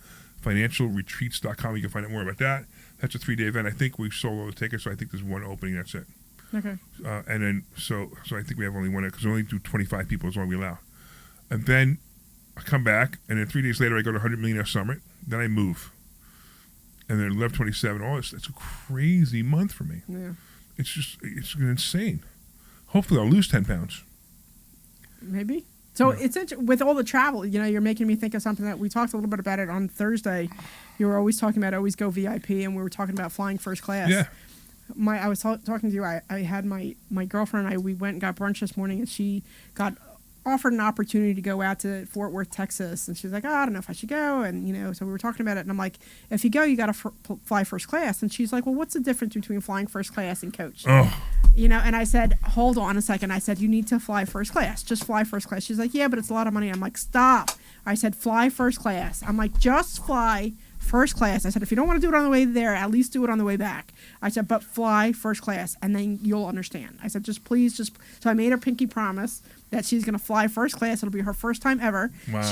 Speaker 2: Financialretreats.com. You can find out more about that. That's a 3-day event. I think we've sold all the tickets, so I think there's one opening. That's it.
Speaker 5: Okay.
Speaker 2: And then so I think we have only one because we only do 25 people is all we allow. And then I come back, and then 3 days later I go to 100 Millionaire Summit. Then I move, and then 11/27. Oh, it's a crazy month for me.
Speaker 5: Yeah.
Speaker 2: It's insane. Hopefully I'll lose 10 pounds.
Speaker 5: Maybe. So it's with all the travel, you're making me think of something that we talked a little bit about it on Thursday. You were always talking about always go VIP, and we were talking about flying first class.
Speaker 2: Yeah.
Speaker 5: I was talking to you. I had my girlfriend and we went and got brunch this morning, and she got offered an opportunity to go out to Fort Worth, Texas, and she was like, I don't know if I should go, and so we were talking about it, and I'm like, if you go, you got to fly first class, and she's like, well, what's the difference between flying first class and coach?
Speaker 2: Oh.
Speaker 5: And I said, hold on a second. I said, you need to fly first class. Just fly first class. She's like, yeah, but it's a lot of money. I'm like, stop. I said, fly first class. I'm like, just fly first class. I said, if you don't want to do it on the way there, at least do it on the way back. I said, but fly first class, and then you'll understand. I said, so I made her pinky promise that she's going to fly first class. It'll be her first time ever.
Speaker 2: Wow.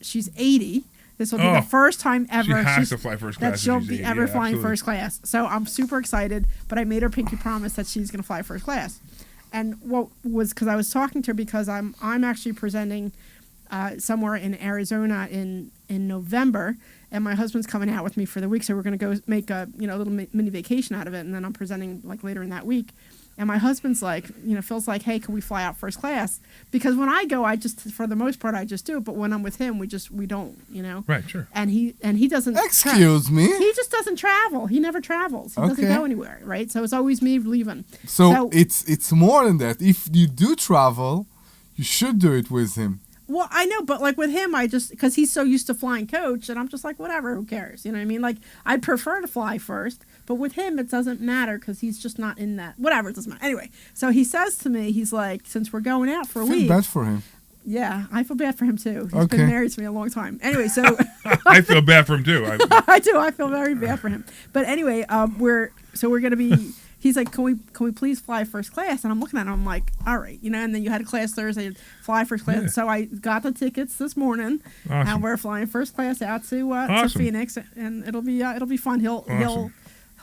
Speaker 5: She's 80. This will be the first time ever
Speaker 2: She has to fly first class
Speaker 5: that she'll
Speaker 2: if she's
Speaker 5: be
Speaker 2: 80.
Speaker 5: ever
Speaker 2: Yeah,
Speaker 5: flying
Speaker 2: absolutely.
Speaker 5: first class. So I'm super excited, but I made her pinky promise that she's going to fly first class. And what was, because I was talking to her because I'm actually presenting somewhere in Arizona in November, and my husband's coming out with me for the week, so we're going to go make a little mini vacation out of it, and then I'm presenting like later in that week. And my husband's like, Phil's like, hey, can we fly out first class? Because when I go, for the most part, I just do it. But when I'm with him, we don't.
Speaker 2: Right, sure.
Speaker 5: And he doesn't.
Speaker 6: Excuse me?
Speaker 5: He just doesn't travel. He never travels. He doesn't
Speaker 6: Okay.
Speaker 5: go anywhere, right? So it's always me leaving.
Speaker 6: So it's more than that. If you do travel, you should do it with him.
Speaker 5: Well, I know, but like with him, because he's so used to flying coach, and I'm just like, whatever, who cares? You know what I mean? Like, I'd prefer to fly first, but with him, it doesn't matter because he's just not in that. Whatever, it doesn't matter. Anyway, so he says to me, he's like, since we're going out for a
Speaker 6: I feel
Speaker 5: week.
Speaker 6: bad for him.
Speaker 5: Yeah, I feel bad for him too. He's
Speaker 6: Okay.
Speaker 5: been married to me a long time. Anyway, so.
Speaker 2: I feel bad for him too.
Speaker 5: I do. I feel very bad for him. But anyway, we're going to be. He's like, can we please fly first class? And I'm looking at him. I'm like, all right, and then you had a class Thursday, fly first class.
Speaker 2: Yeah.
Speaker 5: So I got the tickets this morning,
Speaker 2: Awesome.
Speaker 5: and we're flying first class out to
Speaker 2: Awesome.
Speaker 5: Phoenix, and it'll be fun. He'll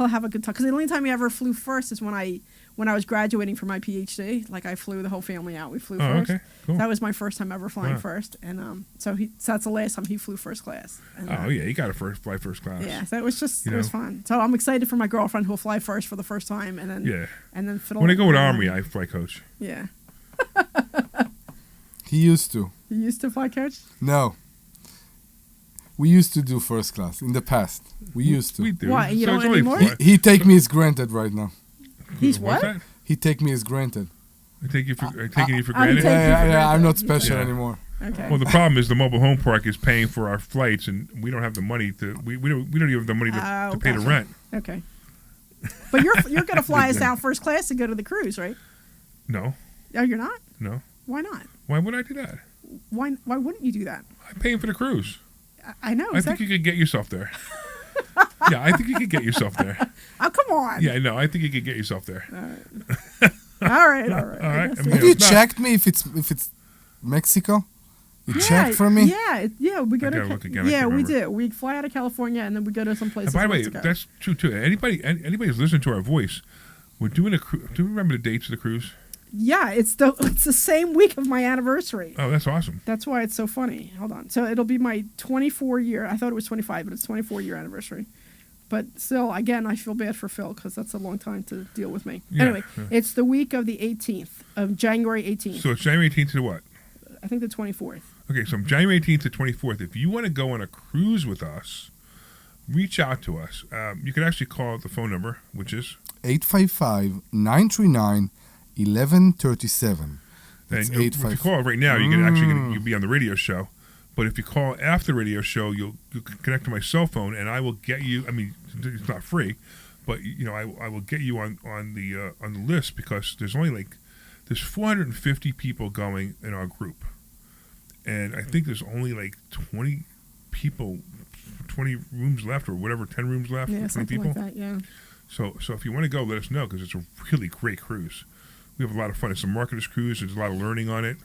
Speaker 5: have a good time because the only time he ever flew first is when I was graduating for my PhD. Like I flew the whole family out. We flew first.
Speaker 2: Okay, cool.
Speaker 5: That was my first time ever flying
Speaker 2: Wow.
Speaker 5: first, and so that's the last time he flew first class. And,
Speaker 2: Oh yeah, you got to fly first class.
Speaker 5: yeah, so it was just
Speaker 2: You
Speaker 5: it was
Speaker 2: know.
Speaker 5: fun. So I'm excited for my girlfriend who'll fly first for the first time, and then
Speaker 2: Yeah.
Speaker 5: and then fiddle.
Speaker 2: When I go with Omri, I fly coach.
Speaker 5: Yeah,
Speaker 6: He used to.
Speaker 5: you used to fly coach.
Speaker 6: No. We used to do first class in the past. We used to.
Speaker 2: We do.
Speaker 5: Why, you
Speaker 2: So
Speaker 5: don't
Speaker 2: it's only
Speaker 5: anymore?
Speaker 2: fly-
Speaker 6: He take me as granted right now.
Speaker 5: He's
Speaker 2: What's
Speaker 5: what?
Speaker 2: that?
Speaker 6: He take me as granted.
Speaker 2: I take you for taking you for
Speaker 5: I
Speaker 2: granted.
Speaker 5: take you for
Speaker 6: Yeah, I'm
Speaker 5: granted.
Speaker 6: not special
Speaker 2: Yeah.
Speaker 6: anymore.
Speaker 5: Okay.
Speaker 2: Well, the problem is the mobile home park is paying for our flights, and we don't have the money to. We don't even have the money to pay the
Speaker 5: gotcha.
Speaker 2: rent.
Speaker 5: Okay. But you're gonna fly us out first class to go to the cruise, right?
Speaker 2: No,
Speaker 5: Oh, you're not.
Speaker 2: no.
Speaker 5: Why not?
Speaker 2: Why would I do that?
Speaker 5: Why wouldn't you do that?
Speaker 2: I'm paying for the cruise.
Speaker 5: I know.
Speaker 2: I think you could get yourself there. Yeah, I think you could get yourself there.
Speaker 5: Oh, come on.
Speaker 2: Yeah, no, I think you could get yourself there.
Speaker 5: All right.
Speaker 2: All right.
Speaker 5: I guess,
Speaker 2: I mean,
Speaker 6: Have you
Speaker 2: it's not-
Speaker 6: checked me if it's Mexico? You checked for me?
Speaker 5: Yeah. We go
Speaker 2: I
Speaker 5: to.
Speaker 2: gotta look again, I
Speaker 5: Yeah,
Speaker 2: can't
Speaker 5: we
Speaker 2: remember.
Speaker 5: do. We fly out of California and then we go to some places.
Speaker 2: And by the
Speaker 5: in
Speaker 2: way,
Speaker 5: Mexico.
Speaker 2: that's true too. Anybody who's listening to our voice, we're doing a cruise. Do you remember the dates of the cruise?
Speaker 5: Yeah, it's the same week of my anniversary.
Speaker 2: Oh, that's awesome.
Speaker 5: That's why it's so funny. Hold on. So it'll be my 24-year. I thought it was 25, but it's 24-year anniversary. But still, again, I feel bad for Phil because that's a long time to deal with me.
Speaker 2: Yeah,
Speaker 5: Anyway,
Speaker 2: yeah.
Speaker 5: it's the week of the 18th of January 18th.
Speaker 2: So it's January 18th to what?
Speaker 5: I think the 24th.
Speaker 2: Okay, so from January 18th to 24th, if you want to go on a cruise with us, reach out to us. You can actually call the phone number, which is
Speaker 6: 855-939-1137. That's
Speaker 2: and if you call right now, you can actually you'll be on the radio show. But if you call after the radio show, you'll connect to my cell phone, and I will get you. I mean, it's not free, but I will get you on the list, because there's 450 people going in our group, and I think there's only like 20 people, 20 rooms left, or whatever, 10 rooms left.
Speaker 5: Yeah,
Speaker 2: 20
Speaker 5: something
Speaker 2: people.
Speaker 5: like that. Yeah.
Speaker 2: So if you want to go, let us know, because it's a really great cruise. We have a lot of fun. It's a marketer's cruise. There's a lot of learning on it.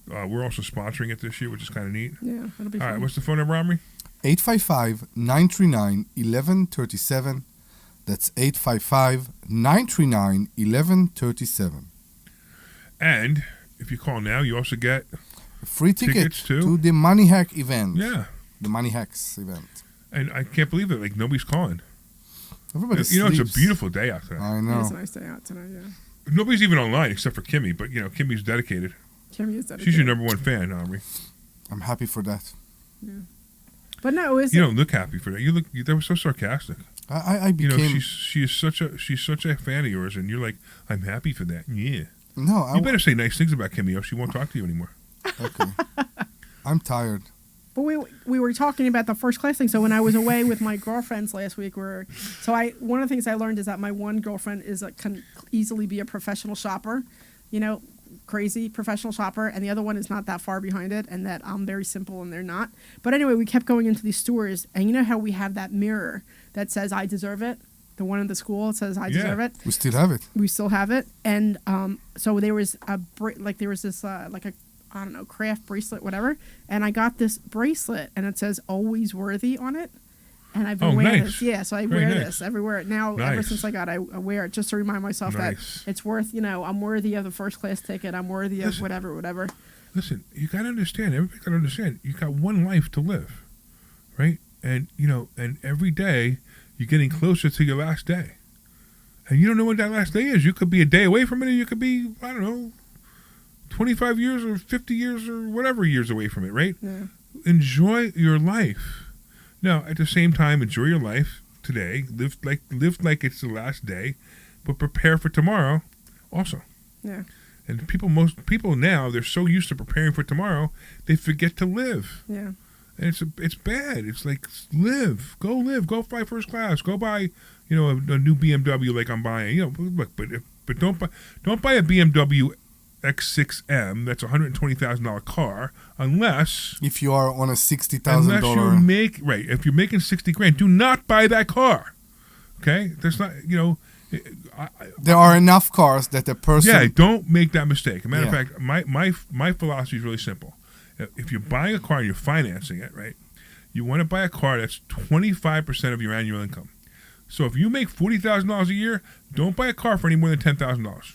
Speaker 2: We're also sponsoring it this year, which is kind of neat.
Speaker 5: Yeah, it'll be
Speaker 2: All
Speaker 5: fun.
Speaker 2: right, what's the phone number, Omri?
Speaker 6: 855-939-1137. That's 855-939-1137.
Speaker 2: And if you call now, you also get
Speaker 6: Free tickets
Speaker 2: too.
Speaker 6: to the Money Hack event.
Speaker 2: Yeah.
Speaker 6: The Money Hacks event.
Speaker 2: And I can't believe it. Like, nobody's calling.
Speaker 6: Everybody
Speaker 2: It's a
Speaker 6: sleeps.
Speaker 2: beautiful day out there.
Speaker 6: I know.
Speaker 5: It's a nice day out tonight. Yeah.
Speaker 2: Nobody's even online except for Kimmy, but Kimmy's dedicated.
Speaker 5: Kimmy is dedicated.
Speaker 2: She's your number one fan, Omri.
Speaker 6: I'm happy for that.
Speaker 5: Yeah. But no,
Speaker 2: You don't look happy for that. That was so sarcastic.
Speaker 6: I became.
Speaker 2: She's such a fan of yours, and you're like, I'm happy for that. Yeah.
Speaker 6: No,
Speaker 2: You better say nice things about Kimmy, or she won't talk to you anymore.
Speaker 6: Okay. I'm tired.
Speaker 5: But we were talking about the first class thing. So when I was away with my girlfriends last week, one of the things I learned is that my one girlfriend can easily be a professional shopper, crazy professional shopper, and the other one is not that far behind it, and that I'm very simple and they're not. But anyway, we kept going into these stores, and you know how we have that mirror that says "I deserve it." The one in the school says "I deserve it."
Speaker 6: We still have it.
Speaker 5: We still have it, and so there was this I don't know, craft bracelet, whatever. And I got this bracelet, and it says "Always Worthy" on it. And I've been wearing this. Yeah, so I wear this everywhere. Now, ever since I got it, I wear it just to remind myself that it's worth, I'm worthy of the first class ticket. I'm worthy of whatever.
Speaker 2: Listen, you got to understand, everybody got to understand, you got one life to live, right? And, and every day you're getting closer to your last day. And you don't know when that last day is. You could be a day away from it, or you could be, I don't know, 25 years or 50 years or whatever years away from it, right?
Speaker 5: Yeah.
Speaker 2: Enjoy your life. Now, at the same time, enjoy your life today. Live like it's the last day, but prepare for tomorrow also.
Speaker 5: Yeah.
Speaker 2: And most people now, they're so used to preparing for tomorrow, they forget to live.
Speaker 5: Yeah.
Speaker 2: And it's bad. It's like, go fly first class, go buy, a new BMW like I'm buying. Look, but don't buy a BMW X6M, that's a $120,000 car, unless
Speaker 6: if you are on a $60,000.
Speaker 2: If you're making $60,000, do not buy that car. Okay, there's not,
Speaker 6: there are enough cars that a person.
Speaker 2: Yeah, don't make that mistake. As a matter of fact, my philosophy is really simple. If you're buying a car and you're financing it, right, you want to buy a car that's 25% of your annual income. So if you make $40,000 a year, don't buy a car for any more than $10,000.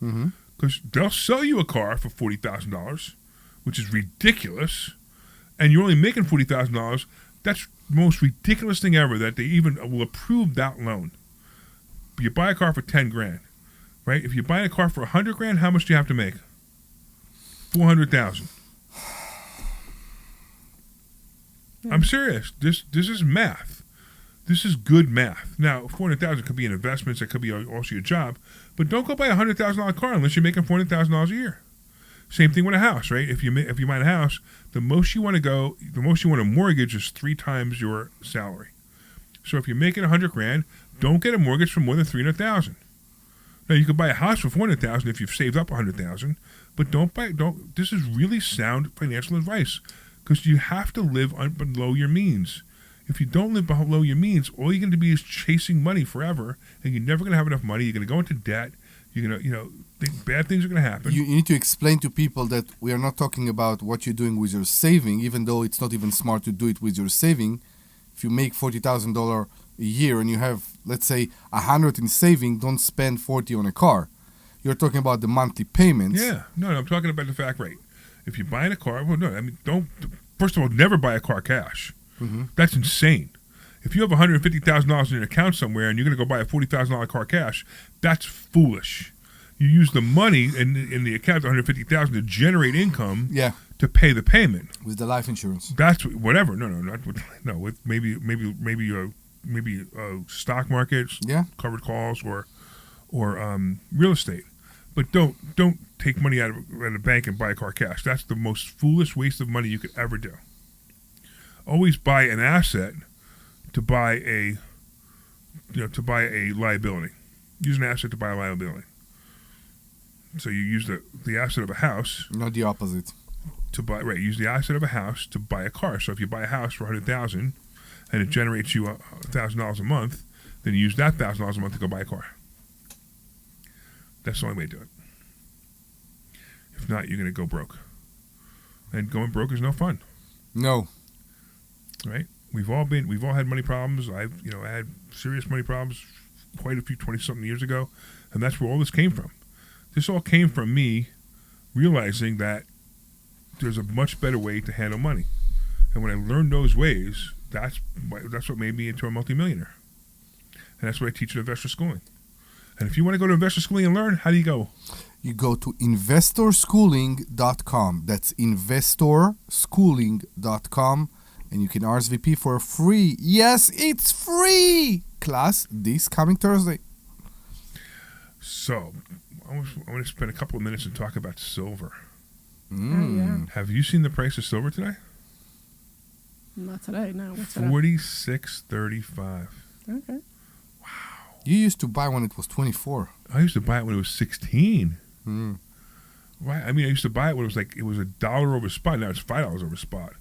Speaker 6: Mm-hmm.
Speaker 2: Because they'll sell you a car for $40,000, which is ridiculous, and you're only making $40,000. That's the most ridiculous thing ever, that they even will approve that loan. But you buy a car for $10,000, right? If you're buying a car for $100,000, how much do you have to make? $400,000. Yeah. I'm serious. This is math. This is good math. Now, $400,000 could be in investments. It could be also your job. But don't go buy a $100,000 car unless you're making $400,000 a year. Same thing with a house, right? If you buy a house, the most you want to mortgage is 3 times your salary. So if you're making $100,000, don't get a mortgage for more than $300,000. Now you could buy a house for $400,000 if you've saved up $100,000, but don't. This is really sound financial advice, because you have to live below your means. If you don't live below your means, all you're going to be is chasing money forever, and you're never going to have enough money. You're going to go into debt. You're going to, bad things are going to happen.
Speaker 6: You need to explain to people that we are not talking about what you're doing with your saving, even though it's not even smart to do it with your saving. If you make $40,000 a year and you have, let's say, $100 in saving, don't spend $40 on a car. You're talking about the monthly payments.
Speaker 2: Yeah, no, I'm talking about the fact, right? If you're buying a car, don't. First of all, never buy a car cash.
Speaker 6: Mm-hmm.
Speaker 2: That's insane. If you have $150,000 in your account somewhere and you're going to go buy a $40,000 car cash, that's foolish. You use the money in the account, $150,000, to generate income.
Speaker 6: Yeah.
Speaker 2: To pay the payment
Speaker 6: With the life insurance.
Speaker 2: That's whatever. No, not with with maybe stock markets, covered calls, or real estate. But don't take money out of a bank and buy a car cash. That's the most foolish waste of money you could ever do. Always buy an asset to buy a liability. Use an asset to buy a liability. So you use the asset of a house.
Speaker 6: Not the opposite.
Speaker 2: Use the asset of a house to buy a car. So if you buy a house for $100,000 and it generates you $1,000 a month, then you use that $1,000 a month to go buy a car. That's the only way to do it. If not, you're going to go broke. And going broke is no fun.
Speaker 6: No.
Speaker 2: Right? We've all had money problems. I had serious money problems quite a few 20-something years ago, and that's where all this came from. This all came from me realizing that there's a much better way to handle money. And when I learned those ways, that's what made me into a multimillionaire. And that's what I teach at Investor Schooling. And if you want to go to Investor Schooling and learn, how do you go?
Speaker 6: You go to investorschooling.com. That's investorschooling.com. And you can RSVP for a free, yes, it's free, class this coming Thursday.
Speaker 2: So, I want to spend a couple of minutes and talk about silver.
Speaker 5: Yeah.
Speaker 2: Have you seen the price of silver today?
Speaker 5: Not today, no. What's it at?
Speaker 2: $46.35.
Speaker 5: Okay.
Speaker 6: You used to buy when it was 24.
Speaker 2: I used to buy it when it was 16. Right? I mean, I used to buy it when it was $1 over spot. Now it's $5 over spot.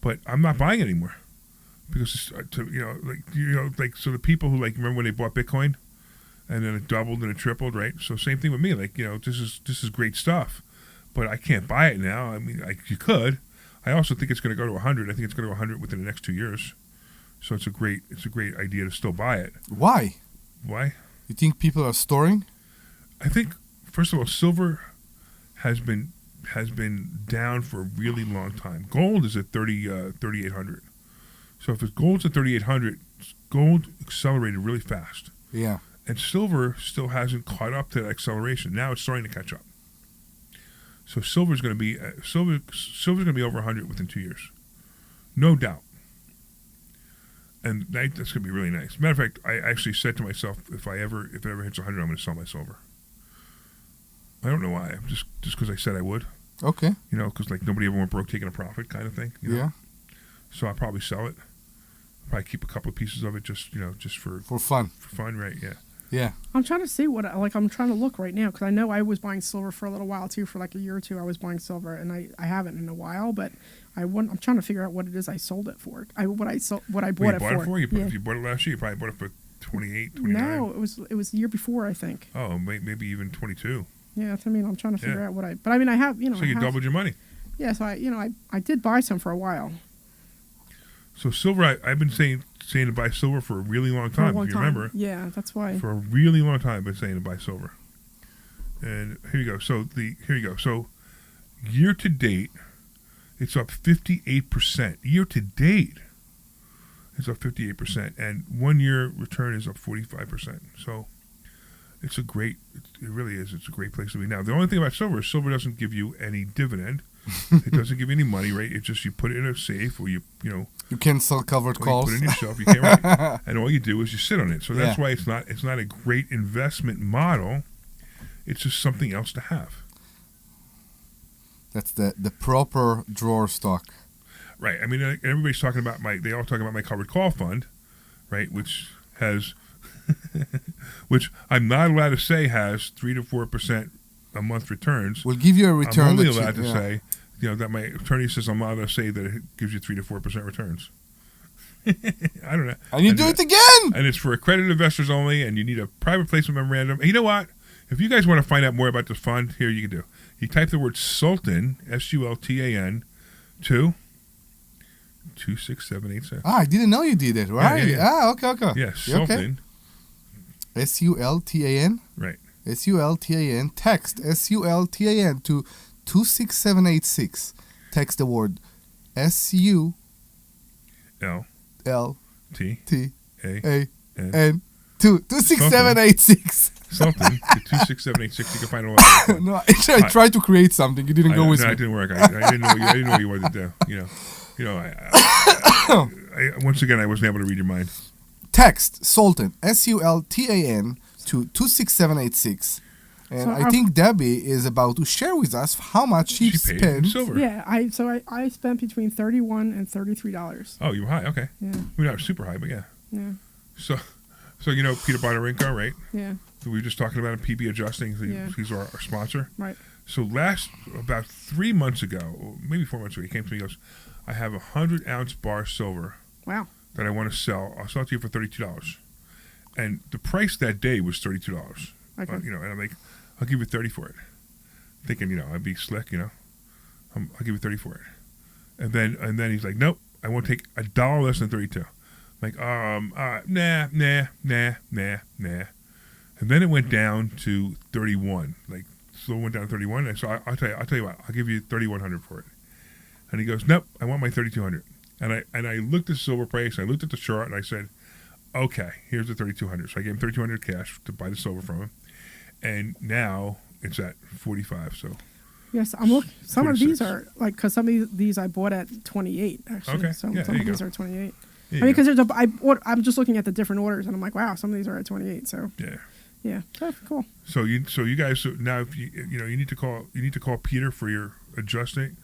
Speaker 2: But I'm not buying it anymore because so the people who remember when they bought Bitcoin and then it doubled and it tripled, right? So same thing with me. This is great stuff, but I can't buy it now. I mean, you could. I also think it's going to go to 100. I think it's going to go 100 within the next 2 years. So it's a great idea to still buy it.
Speaker 6: Why?
Speaker 2: Why?
Speaker 6: You think people are storing?
Speaker 2: I think first of all, silver has been down for a really long time. Gold is at 3,800. So if gold's at 3,800, gold accelerated really fast.
Speaker 6: Yeah.
Speaker 2: And silver still hasn't caught up to that acceleration. Now it's starting to catch up. So silver's going to be over 100 within 2 years, no doubt. And that's going to be really nice. Matter of fact, I actually said to myself, if it ever hits 100, I'm going to sell my silver. I don't know why. Just because I said I would.
Speaker 6: Okay.
Speaker 2: Because nobody ever went broke taking a profit kind of thing.
Speaker 6: Yeah.
Speaker 2: So I'll probably sell it. Probably keep a couple of pieces of it just for
Speaker 6: fun.
Speaker 2: For fun, right? Yeah.
Speaker 6: Yeah.
Speaker 5: I'm trying to see I'm trying to look right now because I know I was buying silver for a little while too. For a year or two, I was buying silver, and I haven't in a while. But I'm trying to figure out what it is I sold it for. What I bought it for.
Speaker 2: If you bought it last year, you probably bought it for 28, 29.
Speaker 5: No, it was the year before, I think.
Speaker 2: Oh, maybe even 22.
Speaker 5: Yeah, that's what I mean. I'm trying to figure out what but I mean, I have,
Speaker 2: So you doubled your money.
Speaker 5: Yeah, so I did buy some for a while.
Speaker 2: So silver, I've been saying to buy silver for a really long time, if you remember.
Speaker 5: Yeah, that's why.
Speaker 2: For a really long time, I've been saying to buy silver. And here you go. So So year to date, it's up 58%. Year to date, it's up 58%, and 1 year return is up 45%. So it really is. It's a great place to be. Now, the only thing about silver is silver doesn't give you any dividend. It doesn't give you any money, right? It's just you put it in a safe, or you
Speaker 6: can't sell covered calls.
Speaker 2: You put it in yourself. You can't write. And all you do is you sit on it. So that's why it's not a great investment model. It's just something else to have.
Speaker 6: That's the proper drawer stock.
Speaker 2: Right. I mean, everybody's talking about they all talk about my covered call fund, right? Which has, which I'm not allowed to say has 3 to 4% a month returns.
Speaker 6: We'll give you a return.
Speaker 2: I'm only allowed to say, that my attorney says I'm allowed to say that it gives you 3 to 4% returns. I don't know.
Speaker 6: And you do it again.
Speaker 2: And it's for accredited investors only, and you need a private placement memorandum. And you know what? If you guys want to find out more about this fund, here you can do. You type the word Sultan, SULTAN, to 26786.
Speaker 6: I didn't know you did it, right?
Speaker 2: Yeah.
Speaker 6: Okay.
Speaker 2: Yeah, Sultan.
Speaker 6: Okay. SULTAN.
Speaker 2: Right.
Speaker 6: SULTAN. Text SULTAN to 26786. Text the word SULTAN to 26786.
Speaker 2: Sultan, the 26786. You can find it all.
Speaker 6: No, I tried to create something. It didn't go with
Speaker 2: no,
Speaker 6: me.
Speaker 2: it didn't work. I didn't know what you wanted to do. Once again, I wasn't able to read your mind.
Speaker 6: Text Sultan SULTAN to 26786. And
Speaker 5: So
Speaker 6: I think Debbie is about to share with us how much she
Speaker 2: paid in
Speaker 6: spent.
Speaker 2: silver.
Speaker 5: Yeah, I spent between $31 and $33.
Speaker 2: Oh, you were high. Okay.
Speaker 5: Yeah.
Speaker 2: We're not super high, but yeah.
Speaker 5: Yeah.
Speaker 2: So Peter Bonarenko, right?
Speaker 5: Yeah.
Speaker 2: We were just talking about him, PB Adjusting.
Speaker 5: Yeah.
Speaker 2: He's our sponsor.
Speaker 5: Right.
Speaker 2: So about 3 months ago, or maybe 4 months ago, he came to me and goes, I have 100-ounce bar silver
Speaker 5: Wow.
Speaker 2: that I want to sell. I'll sell it to you for $32. And the price that day was $32.
Speaker 5: Okay.
Speaker 2: And I'm like, I'll give you 30 for it. Thinking, I'd be slick, I'll give you 30 for it. And then he's like, nope, I won't take $1 less than 32. Like, nah. And then it went down to 31. Like, so it went down to 31. And so I'll tell you what, I'll give you 3,100 for it. And he goes, nope, I want my 3,200. And I looked at the silver price, I looked at the chart, and I said, okay, here's the 3,200. So I gave him 3,200 cash to buy the silver from him. And now it's at 45. So
Speaker 5: Yes, I'm looking. Some
Speaker 2: 46.
Speaker 5: of these are like, because some of these I bought at 28 actually.
Speaker 2: Okay.
Speaker 5: Some
Speaker 2: Yeah, there
Speaker 5: of
Speaker 2: you
Speaker 5: these
Speaker 2: go.
Speaker 5: are 28.
Speaker 2: There
Speaker 5: I mean,
Speaker 2: you go.
Speaker 5: because I'm just looking at the different orders, and I'm like, wow, some of these are at 28. So
Speaker 2: Yeah.
Speaker 5: so cool.
Speaker 2: So you guys now, if you need to call Peter for your adjusting,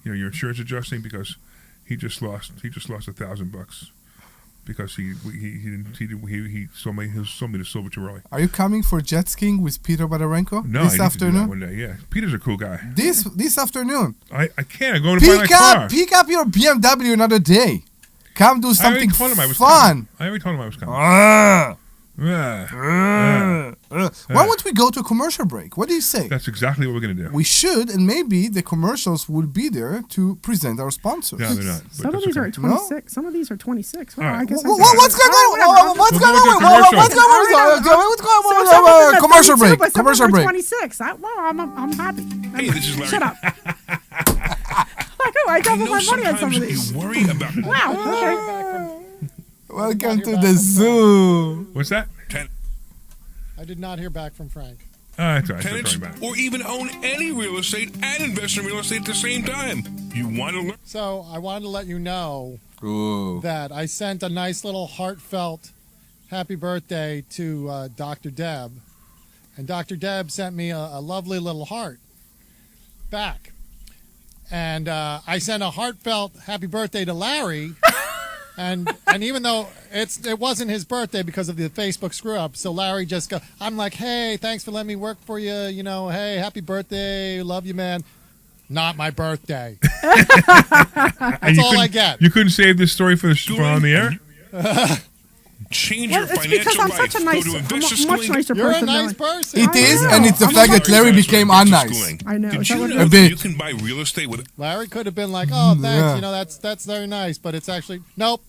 Speaker 2: your insurance adjusting, because he just lost $1,000 because he sold me the silver too early.
Speaker 6: Are you coming for jet skiing with Peter Bonarenko
Speaker 2: No,
Speaker 6: this
Speaker 2: I need to do that
Speaker 6: afternoon?
Speaker 2: one day. Yeah, Peter's a cool guy.
Speaker 6: This afternoon.
Speaker 2: I can't. I'm going to buy my car.
Speaker 6: Pick up your BMW another day. Come do something
Speaker 2: I already told him I was
Speaker 6: fun.
Speaker 2: coming. I already told him I was coming.
Speaker 6: Why don't we go to a commercial break? What do you say?
Speaker 2: That's exactly what we're going to do.
Speaker 6: We should, and maybe the commercials will be there to present our sponsors.
Speaker 2: No, they're not.
Speaker 5: Some of these are at 26. Some of these are 26. Wow,
Speaker 2: All right.
Speaker 5: I guess
Speaker 6: What's going on? What's going on?
Speaker 5: So some of them at
Speaker 6: Commercial
Speaker 5: 32,
Speaker 6: break.
Speaker 5: but some
Speaker 6: Commercial
Speaker 5: of them are
Speaker 6: break.
Speaker 5: 26. I'm happy.
Speaker 3: Hey, this is Larry.
Speaker 5: Shut up. Like, oh, I doubled my money on some of
Speaker 3: sometimes
Speaker 5: these.
Speaker 3: you worry about
Speaker 5: Wow. Okay.
Speaker 6: Welcome to the zoo.
Speaker 2: What's that?
Speaker 1: I did not hear back from Frank.
Speaker 2: That's all right.
Speaker 3: tenants,
Speaker 2: Sorry, back.
Speaker 3: or even own any real estate and invest in real estate at the same time. You want to learn?
Speaker 1: So I wanted to let you know
Speaker 6: Ooh.
Speaker 1: that I sent a nice little heartfelt happy birthday to Dr. Deb. And Dr. Deb sent me a lovely little heart back. And I sent a heartfelt happy birthday to Larry. And even though it wasn't his birthday because of the Facebook screw up, so Larry just I'm like, hey, thanks for letting me work for you. Hey, happy birthday, love you, man. Not my birthday. That's all I get.
Speaker 2: You couldn't save this story for on the air?
Speaker 3: Change
Speaker 5: Well,
Speaker 3: your
Speaker 5: it's
Speaker 3: financial
Speaker 5: because I'm
Speaker 3: life.
Speaker 5: such a nice,
Speaker 3: Go to
Speaker 5: I'm a
Speaker 3: investorschooling.
Speaker 5: much nicer
Speaker 1: You're a
Speaker 5: person.
Speaker 1: nice
Speaker 5: than
Speaker 1: person.
Speaker 6: It is,
Speaker 5: know.
Speaker 6: and it's the
Speaker 5: I'm
Speaker 6: fact that Larry became unnice.
Speaker 5: I know.
Speaker 3: Did
Speaker 5: Is that
Speaker 3: you
Speaker 5: what it
Speaker 3: know
Speaker 6: A
Speaker 5: is?
Speaker 3: that
Speaker 6: bit.
Speaker 3: you can buy real estate with
Speaker 1: Larry could have been like, oh, thanks.
Speaker 6: Yeah.
Speaker 1: That's very nice, but it's actually nope.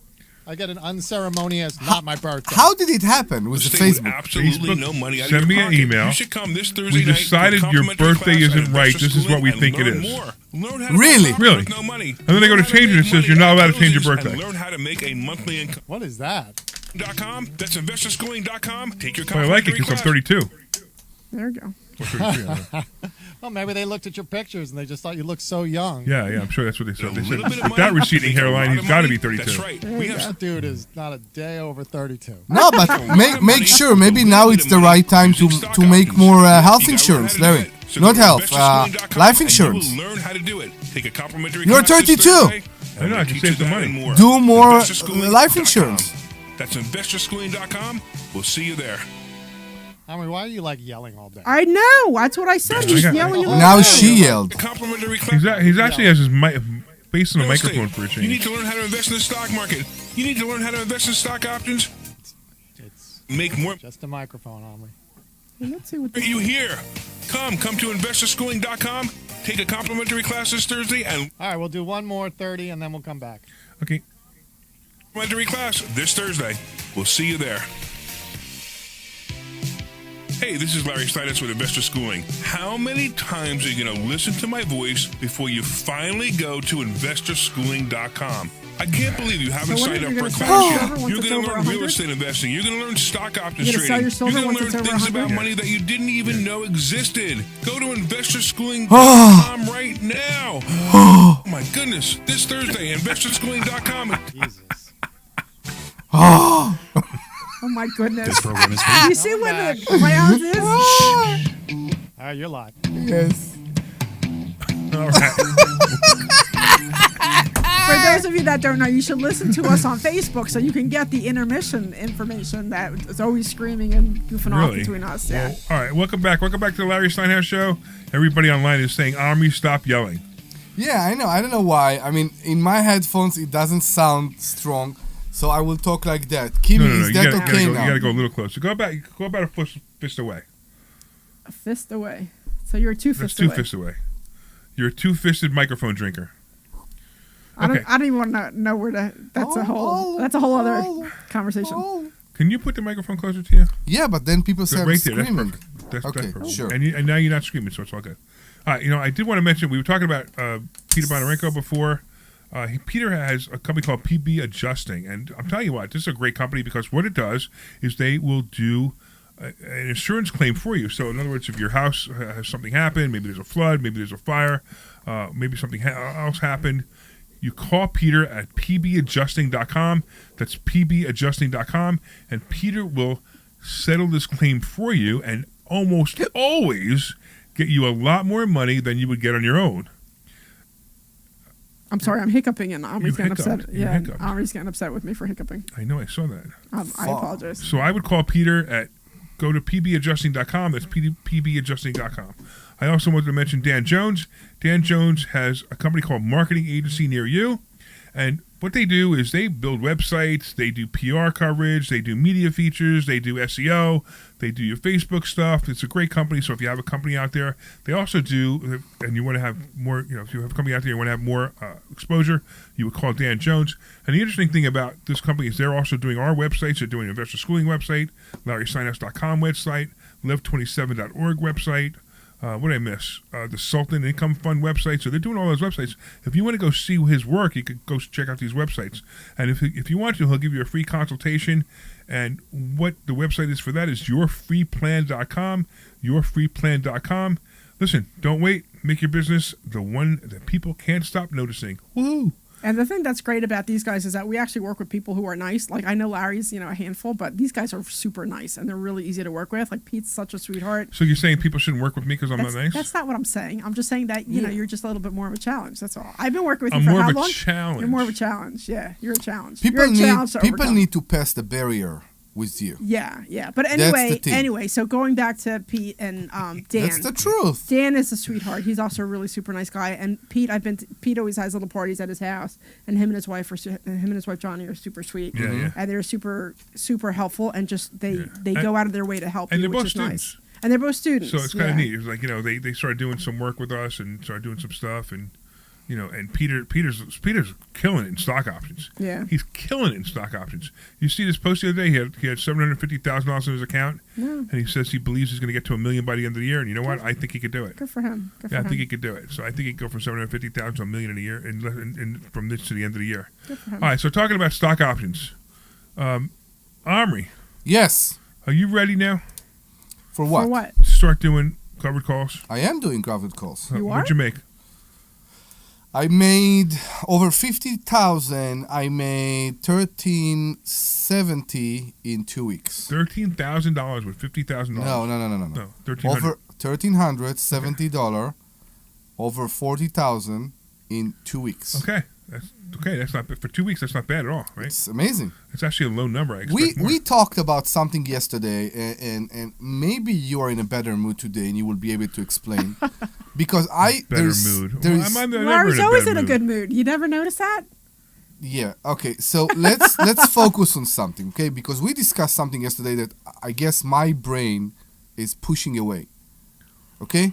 Speaker 1: I get an unceremonious, not my birthday.
Speaker 6: How did it happen with the
Speaker 3: estate with
Speaker 6: Facebook?
Speaker 3: absolutely
Speaker 2: Facebook,
Speaker 3: no money out
Speaker 2: send
Speaker 3: of
Speaker 2: me
Speaker 3: your
Speaker 2: an
Speaker 3: pocket?
Speaker 2: email.
Speaker 3: You should come this Thursday
Speaker 2: We
Speaker 3: night
Speaker 2: decided
Speaker 3: to a
Speaker 2: your
Speaker 3: complimentary
Speaker 2: birthday
Speaker 3: class
Speaker 2: isn't
Speaker 3: at
Speaker 2: right.
Speaker 3: Investor
Speaker 2: This is what we
Speaker 3: Schooling
Speaker 2: think it
Speaker 3: and
Speaker 2: is.
Speaker 3: learn more. Learn how to
Speaker 6: Really?
Speaker 3: buy property
Speaker 2: Really?
Speaker 3: with no money.
Speaker 2: And then they go to
Speaker 3: Learn how
Speaker 2: change it,
Speaker 3: make
Speaker 2: it says
Speaker 3: money
Speaker 2: you're not
Speaker 3: at
Speaker 2: allowed to change your
Speaker 3: closings and
Speaker 2: birthday.
Speaker 3: Learn how to make a monthly income.
Speaker 1: What is that?
Speaker 3: .com. That's investorschooling.com. Take your
Speaker 2: Well, I like it because I'm 32.
Speaker 5: There you go.
Speaker 2: Or 33, I don't know.
Speaker 1: Well, maybe they looked at your pictures and they just thought you looked so young.
Speaker 2: Yeah, I'm sure that's what they said. They
Speaker 3: A
Speaker 2: said
Speaker 3: little bit of
Speaker 2: with
Speaker 3: money,
Speaker 2: that receding
Speaker 3: make a
Speaker 2: hairline,
Speaker 3: lot
Speaker 2: he's
Speaker 3: of
Speaker 2: got to
Speaker 3: money.
Speaker 2: be 32.
Speaker 3: That's right. We have
Speaker 1: That dude is not a day over 32.
Speaker 6: No, but make sure. Maybe now it's the right time to make more health insurance, Larry. Not health, life insurance.
Speaker 3: You will learn how to do it. Take a complimentary
Speaker 6: You're
Speaker 3: class this
Speaker 6: 32.
Speaker 3: Thursday,
Speaker 2: I know,
Speaker 3: and
Speaker 2: I
Speaker 3: we'll
Speaker 2: can
Speaker 3: teach
Speaker 2: save
Speaker 3: you
Speaker 2: some
Speaker 3: that
Speaker 2: money.
Speaker 3: and more.
Speaker 6: Do more
Speaker 3: InvestorSchooling.com.
Speaker 6: life insurance.
Speaker 3: That's investorschooling.com. We'll see you there.
Speaker 1: I mean, why are you like yelling all day?
Speaker 5: I know. That's what I said. He's
Speaker 2: got-
Speaker 5: yelling.
Speaker 6: Now she yelled.
Speaker 3: A complimentary class.
Speaker 2: He's actually has his mic based on a
Speaker 3: Real estate.
Speaker 2: microphone for a
Speaker 3: You need
Speaker 2: change.
Speaker 3: to learn how to invest in the stock market. You need to learn how to invest in stock options.
Speaker 1: It's
Speaker 3: Make more.
Speaker 1: just a microphone, Omri.
Speaker 5: Let's see what
Speaker 3: Are
Speaker 5: this
Speaker 3: you here? Come to investorschooling.com. Take a complimentary class this Thursday and
Speaker 1: All right, we'll do one more 30 and then we'll come back.
Speaker 2: Okay.
Speaker 3: complimentary class this Thursday. We'll see you there. Hey, this is Larry Steinhouse with Investor Schooling. How many times are you going to listen to my voice before you finally go to investorschooling.com? I can't believe you haven't signed up for a class yet. You're going to learn real estate investing. You're going to learn stock options trading. You're going to learn things about money that you didn't even know existed. Go to investorschooling.com right now. Oh my goodness. This Thursday, investorschooling.com.
Speaker 1: Jesus.
Speaker 5: Oh my goodness.
Speaker 7: This program is
Speaker 5: You see what the clowns is?
Speaker 1: You're live.
Speaker 6: Yes.
Speaker 2: All right.
Speaker 5: For those of you that don't know, you should listen to us on Facebook so you can get the intermission information that is always screaming and goofing off between us. Yeah.
Speaker 2: Well, all right. Welcome back. Welcome back to the Larry Steinhouse Show. Everybody online is saying, Omri, stop yelling.
Speaker 6: Yeah, I know. I don't know why. I mean, in my headphones, it doesn't sound strong, so I will talk like that. Kimmy, is that okay now?
Speaker 2: You got to go a little closer. Go about a fist away.
Speaker 5: A fist away. So you're two fists away.
Speaker 2: That's 2 fists away. You're a two-fisted microphone drinker.
Speaker 5: I don't even want to know where to. That's a whole other conversation.
Speaker 2: Can you put the microphone closer to you?
Speaker 6: Yeah, but then people say I'm
Speaker 2: right
Speaker 6: screaming.
Speaker 2: there. That's perfect.
Speaker 6: Okay, sure.
Speaker 2: And now you're not screaming, so it's all good. I did want to mention, we were talking about Peter Bonarenko before. Peter has a company called PB Adjusting, and I'm telling you what, this is a great company because what it does is they will do an insurance claim for you. So in other words, if your house has something happen, maybe there's a flood, maybe there's a fire, maybe something else happened, you call Peter at pbadjusting.com. That's pbadjusting.com, and Peter will settle this claim for you and almost always get you a lot more money than you would get on your own.
Speaker 5: I'm sorry, I'm hiccuping, and Omri's getting upset. Yeah,
Speaker 2: hiccuped.
Speaker 5: Omri's getting upset with me for hiccuping.
Speaker 2: I know, I saw that.
Speaker 5: I apologize.
Speaker 2: So I would call Peter at, go to pbadjusting.com. That's pbadjusting.com. I also wanted to mention Dan Jones. Dan Jones has a company called Marketing Agency Near You. And what they do is they build websites, they do PR coverage, they do media features, they do SEO, they do your Facebook stuff. It's a great company. So if you have a company out there, they also do, and you want to have more, if you have a company out there, you want to have more exposure, you would call Dan Jones. And the interesting thing about this company is they're also doing our websites. They're doing an investor schooling website, LarrySteinhouse.com website, live27.org website. What did I miss? The Sultan Income Fund website. So they're doing all those websites. If you want to go see his work, you could go check out these websites. And if you want to, he'll give you a free consultation. And what the website is for that is yourfreeplan.com. Yourfreeplan.com. Listen, don't wait. Make your business the one that people can't stop noticing. Woo!
Speaker 5: And the thing that's great about these guys is that we actually work with people who are nice. Like, I know Larry's, a handful, but these guys are super nice, and they're really easy to work with. Like, Pete's such a sweetheart.
Speaker 2: So you're saying people shouldn't work with me because I'm not nice?
Speaker 5: That's not what I'm saying. I'm just saying that, you're just a little bit more of a challenge. That's all. I've been working with
Speaker 2: I'm
Speaker 5: you for
Speaker 2: more
Speaker 5: how
Speaker 2: of a
Speaker 5: long?
Speaker 2: challenge.
Speaker 5: You're more of a challenge. Yeah, you're a challenge.
Speaker 6: People
Speaker 5: You're
Speaker 6: need to pass the barrier with you.
Speaker 5: Yeah. But
Speaker 6: That's the
Speaker 5: anyway, so going back to Pete and Dan.
Speaker 6: That's the truth.
Speaker 5: Dan is a sweetheart. He's also a really super nice guy. And Pete, Pete always has little parties at his house, and him and his wife Johnny are super sweet.
Speaker 2: Yeah.
Speaker 5: And they're super super helpful, and just they go out of their way to help
Speaker 2: and
Speaker 5: you,
Speaker 2: they're
Speaker 5: which
Speaker 2: both
Speaker 5: is
Speaker 2: students.
Speaker 5: nice. And they're both students.
Speaker 2: So it's kind of neat. It's like, they started doing some work with us and started doing some stuff, and and Peter's killing it in stock options.
Speaker 5: Yeah,
Speaker 2: he's killing it in stock options. You see this post the other day? He had $750,000 in his account, and he says he believes he's going to get to $1 million by the end of the year. And you know what? I think he could do it.
Speaker 5: Good for him.
Speaker 2: I think he could do it. So I think he could go from $750,000 to $1 million in a year, and from this to the end of the year.
Speaker 5: Good for him.
Speaker 2: All right. So talking about stock options, Omri.
Speaker 6: Yes.
Speaker 2: Are you ready now?
Speaker 6: For what?
Speaker 5: For what?
Speaker 2: Start doing covered calls.
Speaker 6: I am doing covered calls.
Speaker 5: You are?
Speaker 2: What'd you make?
Speaker 6: I made over 50,000. I made 1,370 in 2 weeks.
Speaker 2: $13,000 with $50,000.
Speaker 6: No.
Speaker 2: No,
Speaker 6: Over $1,370. Over 40,000 in 2 weeks.
Speaker 2: Okay, that's not for 2 weeks. That's not bad at all, right?
Speaker 6: It's amazing.
Speaker 2: It's actually a low number. I expect more.
Speaker 6: We talked about something yesterday, and maybe you are in a better mood today, and you will be able to explain. Because
Speaker 2: mood.
Speaker 5: Larry's always in a good mood. You never notice that?
Speaker 6: Yeah. Okay. So let's focus on something, okay? Because we discussed something yesterday that I guess my brain is pushing away. Okay.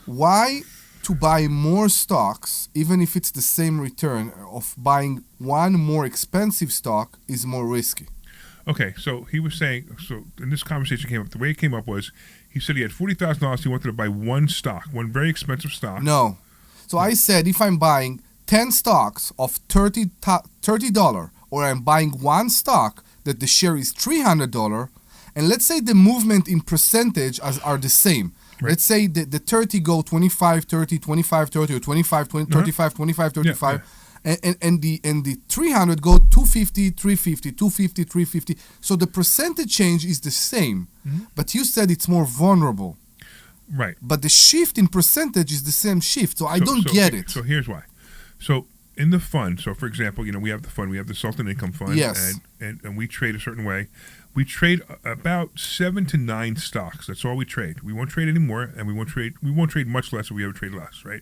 Speaker 6: Why to buy more stocks, even if it's the same return of buying one more expensive stock, is more risky?
Speaker 2: Okay, so he was saying, so in this conversation came up, the way it came up was, he said he had $40,000, he wanted to buy one stock, one very expensive stock.
Speaker 6: No. So I said if I'm buying 10 stocks of $30, or I'm buying one stock that the share is $300, and let's say the movement in percentage are the same.
Speaker 2: Right.
Speaker 6: Let's say the 30 go 25, 30, 25, 30, or 25, 20, 35, 25, 35.
Speaker 2: Yeah.
Speaker 6: And the 300 go 250, 350, 250, 350. So the percentage change is the same, but you said it's more vulnerable.
Speaker 2: Right.
Speaker 6: But the shift in percentage is the same shift. So I don't get it.
Speaker 2: So here's why. So in the fund, so for example, we have the fund, we have the Sultan Income Fund,
Speaker 6: Yes.
Speaker 2: and we trade a certain way. We trade about 7 to 9 stocks. That's all we trade. We won't trade anymore, and we won't trade much less if we ever trade less, right?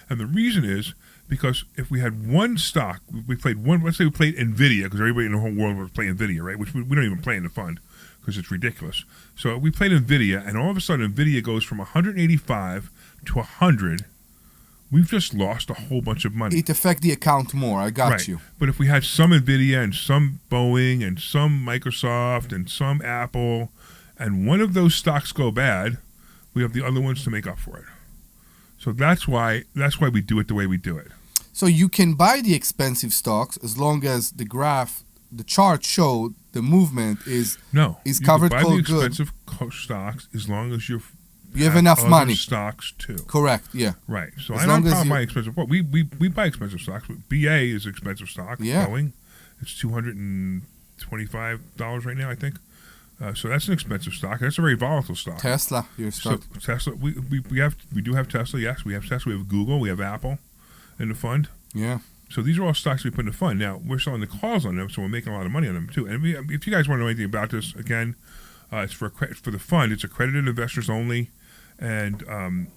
Speaker 2: And the reason is because if we had one stock, we played one. Let's say we played Nvidia, because everybody in the whole world would play Nvidia, right? Which we don't even play in the fund because it's ridiculous. So we played Nvidia, and all of a sudden Nvidia goes from 185 to 100. We've just lost a whole bunch of money.
Speaker 6: It affects the account more. I got
Speaker 2: Right.
Speaker 6: you.
Speaker 2: But if we had some Nvidia and some Boeing and some Microsoft and some Apple, and one of those stocks go bad, we have the other ones to make up for it. So that's why we do it the way we do it.
Speaker 6: So you can buy the expensive stocks as long as the chart showed the movement is
Speaker 2: No,
Speaker 6: covered
Speaker 2: you can buy the
Speaker 6: good.
Speaker 2: expensive stocks as long as you
Speaker 6: have enough
Speaker 2: other
Speaker 6: money.
Speaker 2: stocks too.
Speaker 6: Correct. Yeah.
Speaker 2: Right. So
Speaker 6: As
Speaker 2: I
Speaker 6: long
Speaker 2: don't
Speaker 6: as
Speaker 2: buy
Speaker 6: you-
Speaker 2: my expensive. Well, we buy expensive stocks. But BA is expensive stock.
Speaker 6: Yeah.
Speaker 2: Boeing, it's $225 right now, I think. So that's an expensive stock. That's a very volatile stock.
Speaker 6: Tesla, your stock.
Speaker 2: So Tesla, we do have Tesla. Yes, we have Tesla. We have Google. We have Apple in the fund.
Speaker 6: Yeah.
Speaker 2: So these are all stocks we put in the fund. Now we're selling the calls on them, so we're making a lot of money on them too. And if you guys want to know anything about this, again, it's for the fund. It's accredited investors only, and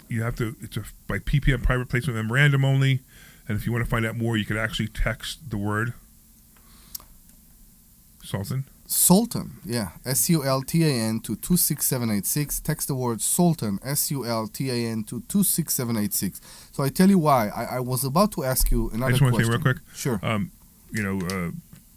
Speaker 2: you have to. It's by PPM private placement memorandum only. And if you want to find out more, you could actually text the word Sultan.
Speaker 6: Sultan, yeah, SULTAN to 26786. Text the word Sultan, SULTAN to 26786. So I tell you why. I was about to ask you another
Speaker 2: I just want to say real quick.
Speaker 6: Sure.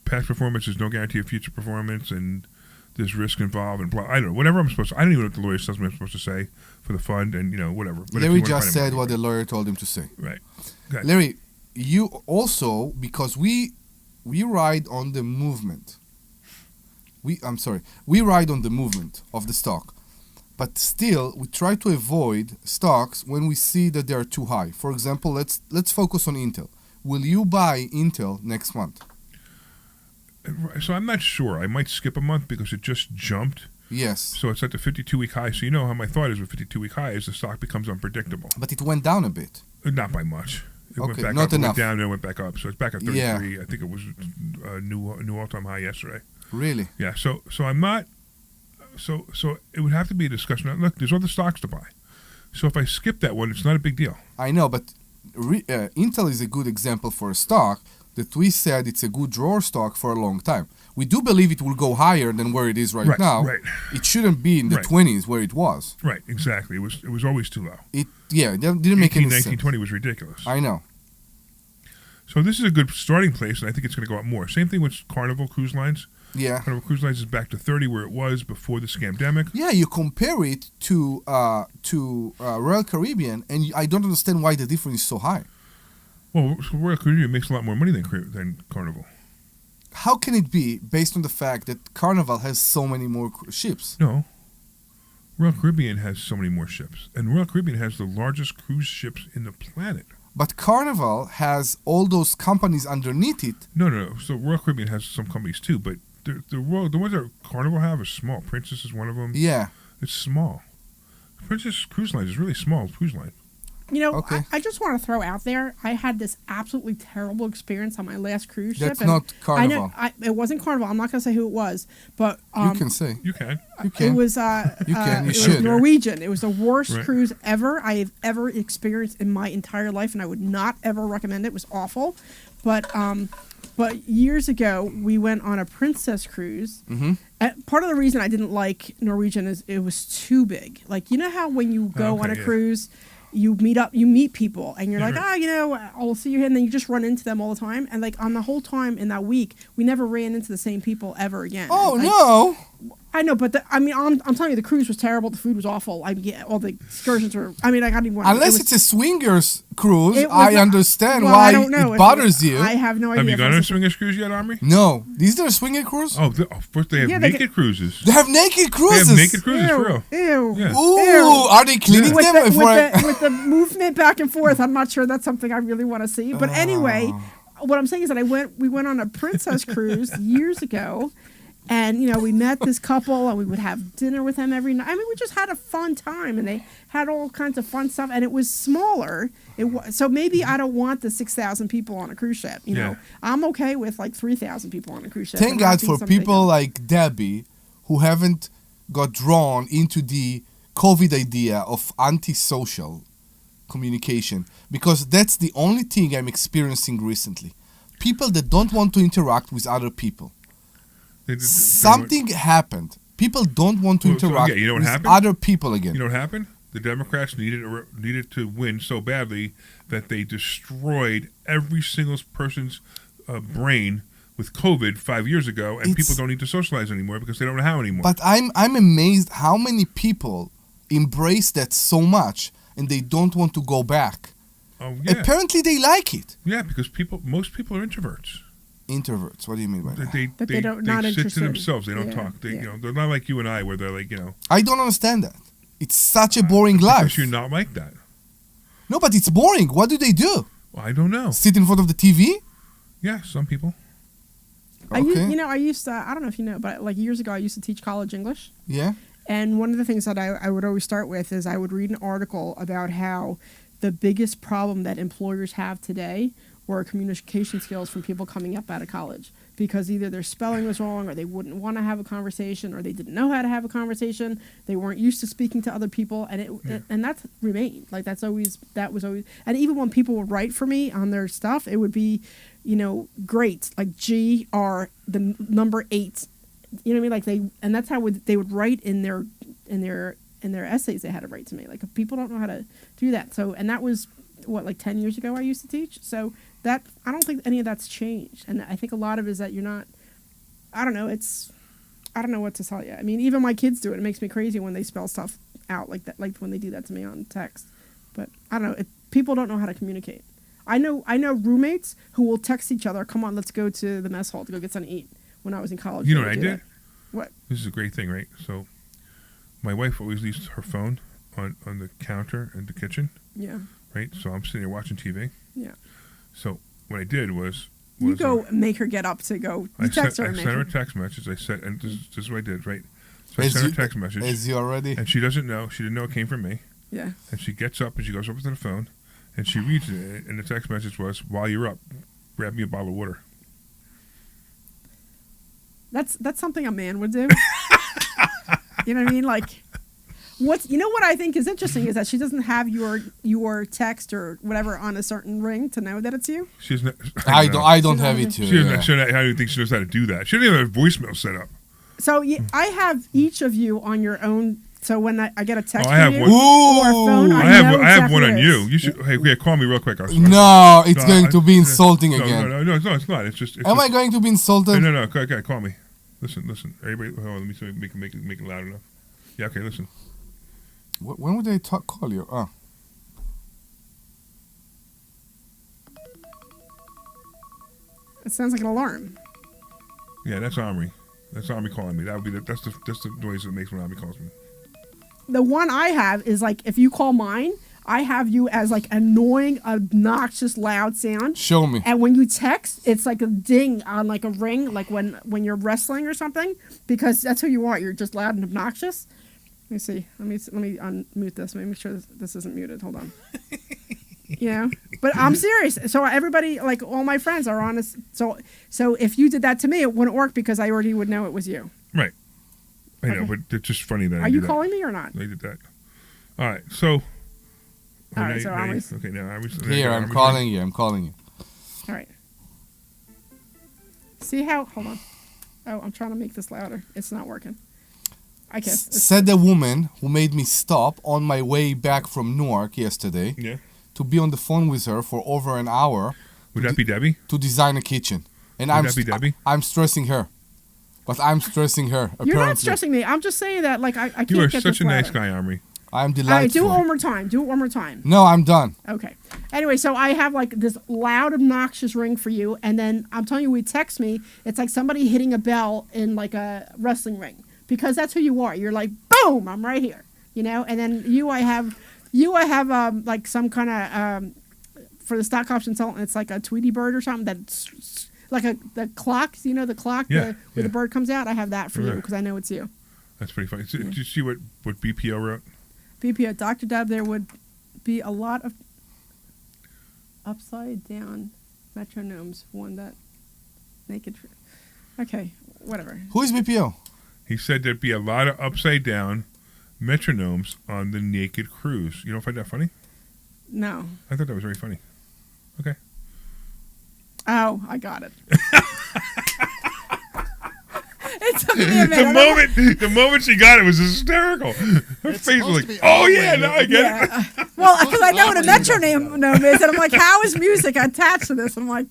Speaker 2: Past performance is no guarantee of future performance, and there's risk involved, and blah. I don't know. Whatever I'm supposed to. I don't even know what the lawyer tells me I'm supposed to say for the fund, and whatever. But
Speaker 6: Larry just said what the lawyer told him to say.
Speaker 2: Right.
Speaker 6: Larry, you also, because we ride on the movement. We ride on the movement of the stock, but still we try to avoid stocks when we see that they are too high. For example, let's focus on Intel. Will you buy Intel next month?
Speaker 2: So I'm not sure. I might skip a month because it just jumped.
Speaker 6: Yes.
Speaker 2: So it's at the 52-week high. So you know how my thought is with 52-week high is the stock becomes unpredictable.
Speaker 6: But it went down a bit.
Speaker 2: Not by much. It went back
Speaker 6: not
Speaker 2: up,
Speaker 6: enough.
Speaker 2: Went down, then went back up. So it's back at 33.
Speaker 6: Yeah.
Speaker 2: I think it was a new all-time high yesterday.
Speaker 6: Really?
Speaker 2: Yeah. So I'm not. So it would have to be a discussion. Look, there's other stocks to buy. So if I skip that one, it's not a big deal.
Speaker 6: I know, but Intel is a good example for a stock that we said it's a good drawer stock for a long time. We do believe it will go higher than where it is right now.
Speaker 2: Right.
Speaker 6: It shouldn't be in the 20s where it was.
Speaker 2: Right. Exactly. It was always too low.
Speaker 6: It didn't make any
Speaker 2: 19,
Speaker 6: sense.
Speaker 2: 20 was ridiculous.
Speaker 6: I know.
Speaker 2: So this is a good starting place, and I think it's going to go up more. Same thing with Carnival Cruise Lines.
Speaker 6: Yeah.
Speaker 2: Carnival Cruise Lines is back to 30 where it was before the scamdemic.
Speaker 6: Yeah, you compare it to Royal Caribbean, and I don't understand why the difference is so high.
Speaker 2: Well, Royal Caribbean makes a lot more money than Carnival.
Speaker 6: How can it be based on the fact that Carnival has so many more ships?
Speaker 2: No. Royal Caribbean has so many more ships, and Royal Caribbean has the largest cruise ships in the planet.
Speaker 6: But Carnival has all those companies underneath it.
Speaker 2: No. So Royal Caribbean has some companies too, but the ones that Carnival have are small. Princess is one of them.
Speaker 6: Yeah.
Speaker 2: It's small. Princess Cruise Line is really small cruise line.
Speaker 6: Okay.
Speaker 5: I just want to throw out there, I had this absolutely terrible experience on my last cruise ship.
Speaker 6: That's not Carnival.
Speaker 5: It wasn't Carnival. I'm not going to say who it was, but
Speaker 6: you can say.
Speaker 2: You can.
Speaker 5: It was
Speaker 6: You can. You
Speaker 5: it
Speaker 6: should.
Speaker 5: was Norwegian. It was the worst
Speaker 2: Right.
Speaker 5: cruise ever I have ever experienced in my entire life, and I would not ever recommend it. It was awful. But years ago, we went on a Princess cruise.
Speaker 6: Mm-hmm.
Speaker 5: Part of the reason I didn't like Norwegian is it was too big. Like, you know how when you go on a
Speaker 2: yeah.
Speaker 5: cruise, you meet people, and you're like, I'll see you here, and then you just run into them all the time. And like on the whole time in that week, we never ran into the same people ever again.
Speaker 6: Oh,
Speaker 5: like,
Speaker 6: no.
Speaker 5: I know, but I'm telling you, the cruise was terrible. The food was awful. All the excursions were. I mean, I got even.
Speaker 6: Unless it's a swingers cruise,
Speaker 5: I
Speaker 6: understand
Speaker 5: well,
Speaker 6: why
Speaker 5: I don't know
Speaker 6: it bothers you.
Speaker 5: I have no idea.
Speaker 2: Have you gone on a swingers cruise yet, Omri?
Speaker 6: No. Is there a swinger cruise?
Speaker 2: Oh, first they have naked cruises.
Speaker 6: They have naked cruises.
Speaker 2: They have naked cruises, for real.
Speaker 5: Ew.
Speaker 2: Yeah.
Speaker 6: Ooh,
Speaker 5: Ew.
Speaker 6: are they cleaning them?
Speaker 5: With the movement back and forth, I'm not sure that's something I really want to see. But anyway, what I'm saying is that we went on a princess cruise years ago. And, we met this couple, and we would have dinner with them every night. I mean, we just had a fun time, and they had all kinds of fun stuff, and it was smaller. So maybe I don't want the 6,000 people on a cruise ship. You know, I'm okay with like 3,000 people on a cruise ship.
Speaker 6: Thank God for people like Debbie who haven't got drawn into the COVID idea of antisocial communication, because that's the only thing I'm experiencing recently. People that don't want to interact with other people. Something happened. People don't want to interact with other people again.
Speaker 2: You know what happened? The Democrats needed to win so badly that they destroyed every single person's brain with COVID 5 years ago, and people don't need to socialize anymore because they don't know how anymore.
Speaker 6: But I'm amazed how many people embrace that so much and they don't want to go back.
Speaker 2: Oh yeah.
Speaker 6: Apparently they like it.
Speaker 2: Yeah, because most people are introverts.
Speaker 6: Introverts. What do you mean by that?
Speaker 2: They sit to themselves. They don't talk. They're not like you and I, where they're like,
Speaker 6: I don't understand that. It's such a boring life.
Speaker 2: Because you're not like that.
Speaker 6: No, but it's boring. What do they do?
Speaker 2: Well, I don't know.
Speaker 6: Sit in front of the TV?
Speaker 2: Yeah, some people.
Speaker 6: Okay.
Speaker 5: I used to, I don't know if you know, but like years ago, I used to teach college English.
Speaker 6: Yeah.
Speaker 5: And one of the things that I would always start with is I would read an article about how the biggest problem that employers have today were communication skills from people coming up out of college, because either their spelling was wrong, or they wouldn't want to have a conversation, or they didn't know how to have a conversation. They weren't used to speaking to other people, and and that's remained. Like that was always, and even when people would write for me on their stuff, it would be, great, like GR, the number 8. You know what I mean? Like and that's how they would write in their essays. They had to write to me. Like people don't know how to do that. So, and that was like 10 years ago I used to teach. So that, I don't think any of that's changed. And I think a lot of it is that you're not, I don't know what to tell you. I mean, even my kids do it. It makes me crazy when they spell stuff out like that, like when they do that to me on text. But I don't know. People don't know how to communicate. I know roommates who will text each other, come on, let's go to the mess hall to go get something to eat. When I was in college.
Speaker 2: You know what I did?
Speaker 5: What?
Speaker 2: This is a great thing, right? So my wife always leaves her phone on the counter in the kitchen.
Speaker 5: Yeah.
Speaker 2: Right? So I'm sitting there watching TV.
Speaker 5: Yeah.
Speaker 2: So what I did was
Speaker 5: you go make her get up to go.
Speaker 2: I sent her a text message. And this is what I did, right? So I sent her a text message.
Speaker 6: Is you already?
Speaker 2: And she doesn't know. She didn't know it came from me.
Speaker 5: Yeah.
Speaker 2: And she gets up and she goes over to the phone and she reads it. And the text message was, "While you're up, grab me a bottle of water."
Speaker 5: That's something a man would do. You know what I mean? Like, what I think is interesting is that she doesn't have your text or whatever on a certain ring to know that it's you.
Speaker 2: She's not.
Speaker 6: I don't have it too.
Speaker 2: How do you think she knows how to do that? She doesn't even have a voicemail set up.
Speaker 5: So I have each of you on your own. So when I get a text
Speaker 2: from
Speaker 5: you
Speaker 2: or
Speaker 5: a phone,
Speaker 2: I have one on you. You should. Hey, call me real quick.
Speaker 6: No, it's going to be insulting again.
Speaker 2: No, it's not. It's just.
Speaker 6: Am I going to be insulted?
Speaker 2: No. Okay, call me. Listen. Everybody, hold on. Let me make it loud enough. Yeah. Okay. Listen.
Speaker 6: When would they call you? Oh.
Speaker 5: It sounds like an alarm.
Speaker 2: Yeah, that's Omri. That's Omri calling me. That would be that's the noise that makes when Omri calls me.
Speaker 5: The one I have is like if you call mine, I have you as like annoying, obnoxious, loud sound.
Speaker 6: Show me.
Speaker 5: And when you text, it's like a ding on like a ring, like when you're wrestling or something, because that's who you are. You're just loud and obnoxious. Let me see. Let me unmute this. Let me make sure this isn't muted. Hold on. But I'm serious. So everybody, like all my friends, are on this. So if you did that to me, it wouldn't work because I already would know it was you.
Speaker 2: Right. I know, but it's just funny that.
Speaker 5: Are you calling me or not?
Speaker 2: I did that. All right. So.
Speaker 5: All right. So Omri's.
Speaker 2: Okay. Now Omri's.
Speaker 6: Here, I'm calling you.
Speaker 5: All right. See how? Hold on. Oh, I'm trying to make this louder. It's not working. I guess.
Speaker 6: said a woman who made me stop on my way back from Newark yesterday
Speaker 2: Yeah.
Speaker 6: to be on the phone with her for over an hour
Speaker 2: Would that be Debbie?
Speaker 6: to design a kitchen. And
Speaker 2: Would that be Debbie?
Speaker 6: I'm stressing her. But I'm stressing her, apparently.
Speaker 5: You're not stressing me. I'm just saying that, like, I can't
Speaker 2: You are
Speaker 5: get
Speaker 2: such
Speaker 5: this
Speaker 2: a nice
Speaker 5: ladder.
Speaker 2: guy, Omri.
Speaker 6: I'm
Speaker 5: All right,
Speaker 6: delightful.
Speaker 5: do it one more time. Do it one more time.
Speaker 6: No, I'm done.
Speaker 5: Okay. Anyway, so I have like this loud, obnoxious ring for you, and then I'm telling you, when you text me, it's like somebody hitting a bell in like a wrestling ring, because that's who you are. You're like, boom, I'm right here, you know. And then I have like some kind of for the stock option consultant, it's like a Tweety bird or something that's like the clock, you know, the clock
Speaker 2: Yeah,
Speaker 5: where the bird comes out. I have that for you
Speaker 2: Right.
Speaker 5: because I know it's you.
Speaker 2: That's pretty funny. So, did you see what BPO wrote?
Speaker 5: BPO, Dr. Deb, there would be a lot of upside down metronomes. One that naked. Okay, whatever.
Speaker 6: Who is BPO?
Speaker 2: He said there'd be a lot of upside down metronomes on the Naked Cruise. You don't find that funny?
Speaker 5: No.
Speaker 2: I thought that was very funny. Okay.
Speaker 5: Oh, I got it. It took me a minute.
Speaker 2: The moment she got it was hysterical. Her face was like, "Oh yeah, now I get it."
Speaker 5: Well, because I know what a metronome is, and I'm like, how is music attached to this? I'm like,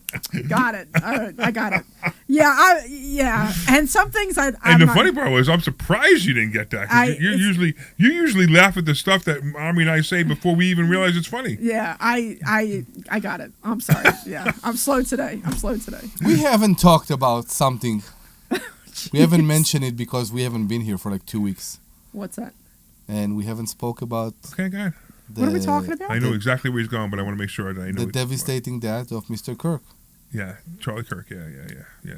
Speaker 5: got it. All right, I got it. Yeah. And some things I'm
Speaker 2: And the
Speaker 5: not-
Speaker 2: funny part was, I'm surprised you didn't get that. 'Cause you usually laugh at the stuff that Omri and I say before we even realize it's funny.
Speaker 5: Yeah, I got it. I'm sorry. Yeah, I'm slow today.
Speaker 6: We haven't talked about something. We haven't mentioned it because we haven't been here for like 2 weeks.
Speaker 5: What's that?
Speaker 6: And we haven't spoke about
Speaker 2: Okay, go ahead.
Speaker 5: What are we talking about?
Speaker 2: I know exactly where he's going, but I want to make sure that I know.
Speaker 6: the devastating death of Mr. Kirk.
Speaker 2: Yeah, Charlie Kirk. Yeah.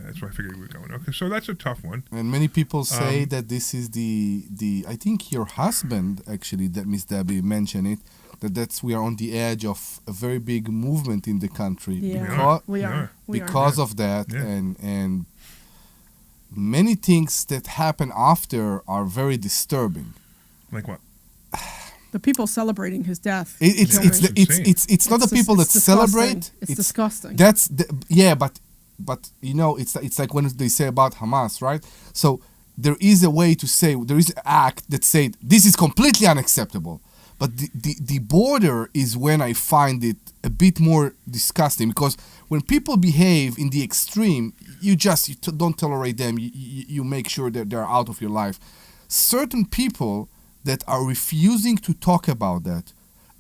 Speaker 2: That's why I figured we were going. Okay, so that's a tough one.
Speaker 6: And many people say that this is the I think your husband actually, that Miss Debbie mentioned it, that's we are on the edge of a very big movement in the country
Speaker 5: Yeah,
Speaker 6: because,
Speaker 5: we are.
Speaker 6: because of that,
Speaker 2: Yeah.
Speaker 6: and many things that happen after are very disturbing.
Speaker 2: Like what?
Speaker 5: The people celebrating his death.
Speaker 6: It's not the people that celebrate.
Speaker 5: It's disgusting.
Speaker 6: That's but you know, it's like when they say about Hamas, right? So there is a way to say, there is an act that say this is completely unacceptable, but the border is when I find it a bit more disgusting, because when people behave in the extreme, you don't tolerate them. You make sure that they're out of your life. Certain people that are refusing to talk about that,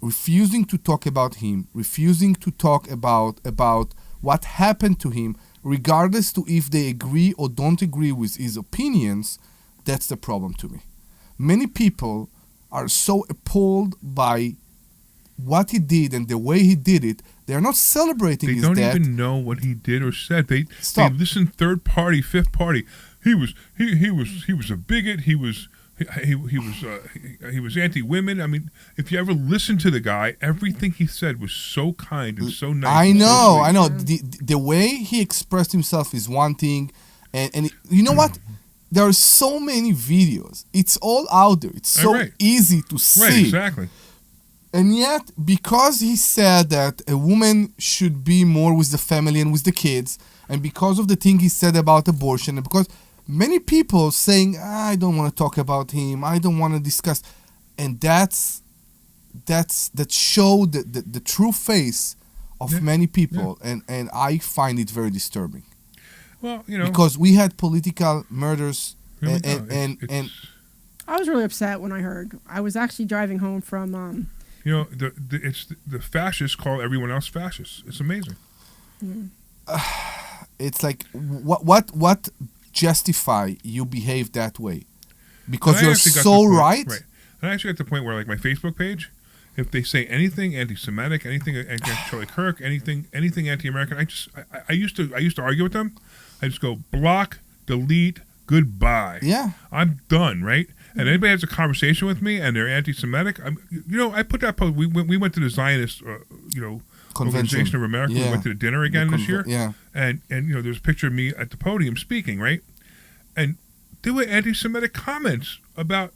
Speaker 6: refusing to talk about him, refusing to talk about what happened to him, regardless to if they agree or don't agree with his opinions, that's the problem to me. Many people are so appalled by what he did and the way he did it, they're not celebrating his death.
Speaker 2: They don't even know what he did or said. They listen third party, fifth party. He was a bigot. He was anti-women. I mean, if you ever listen to the guy, everything he said was so kind and so nice.
Speaker 6: I know. The way he expressed himself is one thing, and you know what? There are so many videos. It's all out there. It's so easy to see.
Speaker 2: Right, exactly.
Speaker 6: And yet, because he said that a woman should be more with the family and with the kids, and because of the thing he said about abortion, and because many people saying, I don't want to talk about him, I don't want to discuss, and that showed the true face of many people, and I find it very disturbing.
Speaker 2: Well, you know,
Speaker 6: because we had political murders, and
Speaker 5: I was really upset when I heard. I was actually driving home from.
Speaker 2: You know, the fascists call everyone else fascists. It's amazing.
Speaker 6: It's like what justify you behave that way? Because you're so right.
Speaker 2: Right. And I actually got to the point where, like, my Facebook page, if they say anything anti-Semitic, anything against Charlie Kirk, anything anti-American, I used to argue with them. I just go block, delete, goodbye.
Speaker 6: Yeah,
Speaker 2: I'm done. Right. And anybody has a conversation with me and they're anti-Semitic, I put that post. We went to the Zionist, Organization of America.
Speaker 6: Yeah.
Speaker 2: We went to the dinner again this year.
Speaker 6: Yeah.
Speaker 2: And there's a picture of me at the podium speaking, right? And there were anti-Semitic comments about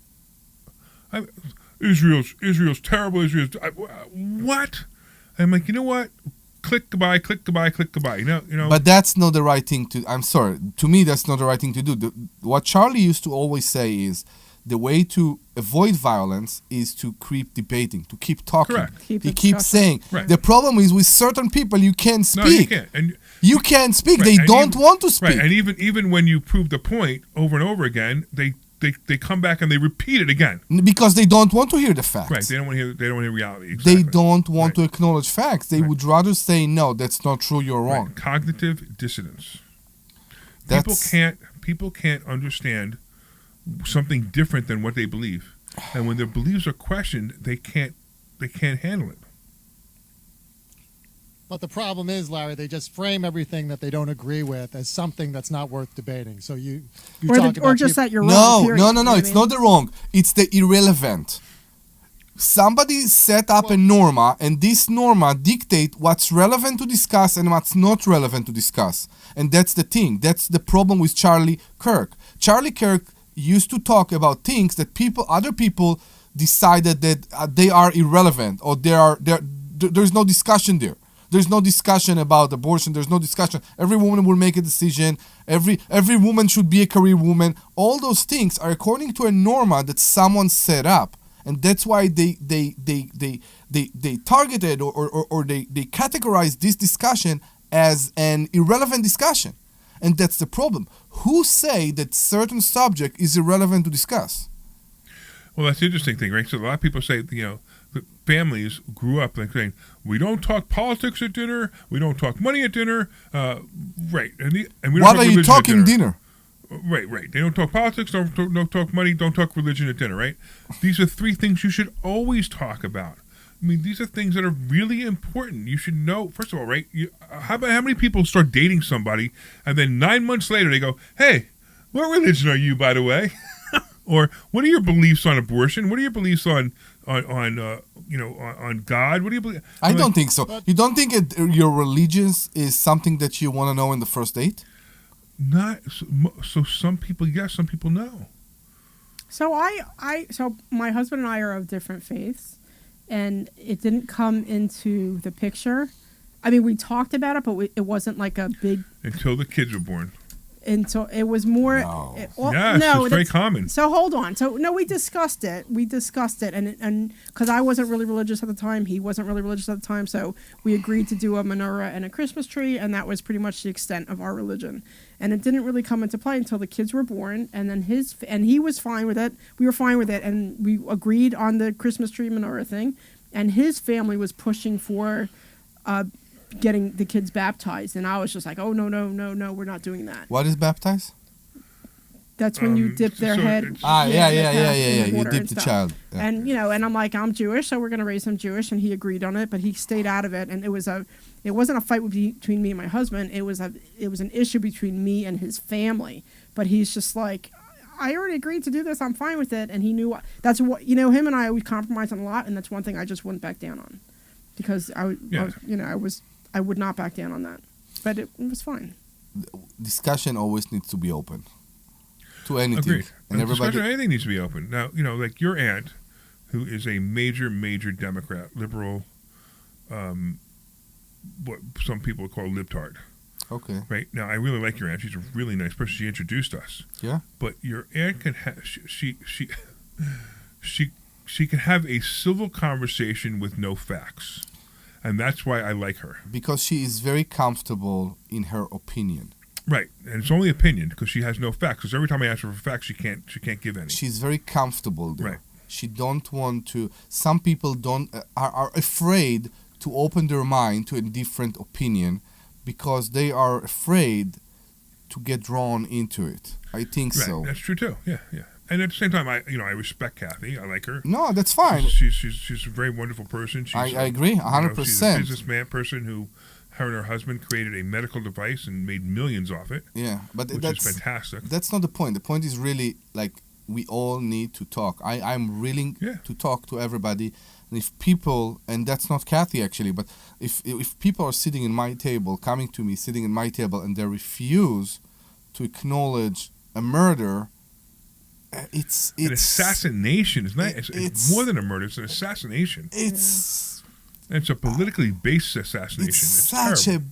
Speaker 2: Israel's terrible. What? I'm like, you know what? Click goodbye. You know.
Speaker 6: But that's not the right thing to. I'm sorry. To me, that's not the right thing to do. What Charlie used to always say is the way to avoid violence is to keep debating, to keep talking.
Speaker 2: Correct.
Speaker 6: He
Speaker 5: Keep
Speaker 6: keeps saying,
Speaker 2: Right.
Speaker 6: the problem is with certain people you can't speak.
Speaker 2: No, you can't. And
Speaker 6: You can't speak.
Speaker 2: Right,
Speaker 6: They
Speaker 2: and
Speaker 6: don't
Speaker 2: even-
Speaker 6: want to speak.
Speaker 2: right, and even when you prove the point over and over again, they come back and they repeat it again.
Speaker 6: Because they don't want to hear the facts.
Speaker 2: Right. They don't want to hear reality. Exactly.
Speaker 6: They don't want
Speaker 2: Right.
Speaker 6: to acknowledge facts. They
Speaker 2: Right.
Speaker 6: would rather say, no, that's not true, you're
Speaker 2: Right.
Speaker 6: wrong.
Speaker 2: Cognitive dissonance.
Speaker 6: That's,
Speaker 2: People can't understand something different than what they believe, and when their beliefs are questioned, they can't handle it.
Speaker 1: But the problem is, Larry, they just frame everything that they don't agree with as something that's not worth debating. So you
Speaker 5: Or,
Speaker 1: talk
Speaker 5: the,
Speaker 1: about
Speaker 5: or just
Speaker 1: people-
Speaker 5: that you're
Speaker 6: no,
Speaker 5: wrong. Period.
Speaker 6: no,
Speaker 5: You know
Speaker 6: it's
Speaker 5: what I
Speaker 6: not the wrong. It's the irrelevant. Somebody set up a norma, and this norma dictate what's relevant to discuss and what's not relevant to discuss. And that's the thing. That's the problem with Charlie Kirk. Charlie Kirk used to talk about things that other people decided that they are irrelevant, or there's no discussion there. There's no discussion about abortion. There's no discussion. Every woman will make a decision. Every woman should be a career woman. All those things are according to a norma that someone set up, and that's why they targeted or they categorized this discussion as an irrelevant discussion, and that's the problem. Who say that certain subject is irrelevant to discuss?
Speaker 2: Well, that's the interesting thing, right? So a lot of people say, the families grew up like saying, we don't talk politics at dinner, we don't talk money at dinner, right? And we don't
Speaker 6: What
Speaker 2: talk
Speaker 6: are you
Speaker 2: religion at
Speaker 6: talking dinner?
Speaker 2: Right. They don't talk politics, don't talk money, don't talk religion at dinner, right? These are three things you should always talk about. I mean, these are things that are really important. You should know, first of all, right? How many people start dating somebody and then 9 months later they go, hey, what religion are you, by the way? Or what are your beliefs on abortion? What are your beliefs on God? What do you believe?
Speaker 6: I don't think so. You don't think your religious is something that you want to know in the first date?
Speaker 2: Not so. Some people yes, some people no.
Speaker 5: So so my husband and I are of different faiths, and it didn't come into the picture. I mean, we talked about it, but it wasn't like a big.
Speaker 2: Until the kids were born.
Speaker 5: And so it was more.
Speaker 6: No.
Speaker 2: It's very common.
Speaker 5: So hold on. So no, we discussed it. And because I wasn't really religious at the time, he wasn't really religious at the time. So we agreed to do a menorah and a Christmas tree, and that was pretty much the extent of our religion. And it didn't really come into play until the kids were born, and then he was fine with it. We were fine with it, and we agreed on the Christmas tree menorah thing. And his family was pushing for. Getting the kids baptized, and I was just like, oh no, we're not doing that.
Speaker 6: What is baptized?
Speaker 5: That's when you dip their head.
Speaker 6: Yeah.
Speaker 5: in
Speaker 6: You
Speaker 5: water
Speaker 6: dip
Speaker 5: and
Speaker 6: the
Speaker 5: stuff.
Speaker 6: child. Yeah.
Speaker 5: And and I'm like, I'm Jewish, so we're gonna raise him Jewish, and he agreed on it, but he stayed out of it, and it wasn't a fight between me and my husband. It was an issue between me and his family. But he's just like, I already agreed to do this. I'm fine with it, and he knew that's what him and I always compromise on a lot, and that's one thing I just wouldn't back down on, because I would not back down on that, but it was fine.
Speaker 6: Discussion always needs to be open to anything.
Speaker 2: Agreed.
Speaker 6: And
Speaker 2: Discussion, anything needs to be open. Now, like your aunt, who is a major Democrat, liberal, what some people call libtard.
Speaker 6: Okay.
Speaker 2: Right now, I really like your aunt. She's a really nice person. She introduced us.
Speaker 6: Yeah.
Speaker 2: But your aunt can she can have a civil conversation with no facts. And that's why I like her.
Speaker 6: Because she is very comfortable in her opinion.
Speaker 2: Right, and it's only opinion because she has no facts. Because every time I ask her for facts, she can't give any.
Speaker 6: She's very comfortable there.
Speaker 2: Right.
Speaker 6: She don't want to. Some people are afraid to open their mind to a different opinion because they are afraid to get drawn into it. I think
Speaker 2: right.
Speaker 6: so.
Speaker 2: That's true too. Yeah. And at the same time, I respect Kathy. I like her.
Speaker 6: No, that's fine.
Speaker 2: She's a very wonderful person.
Speaker 6: I agree, 100%.
Speaker 2: She's a businessman person who, her and her husband created a medical device and made millions off it.
Speaker 6: Yeah, but
Speaker 2: which
Speaker 6: that's
Speaker 2: is fantastic.
Speaker 6: That's not the point. The point is really like we all need to talk. I'm willing to talk to everybody, and if people, and that's not Kathy actually, but if people are sitting in my table, coming to me, sitting in my table, and they refuse to acknowledge a murder. It's
Speaker 2: an assassination. It's more than a murder. It's an assassination. It's a politically based assassination. It's
Speaker 6: such
Speaker 2: terrible.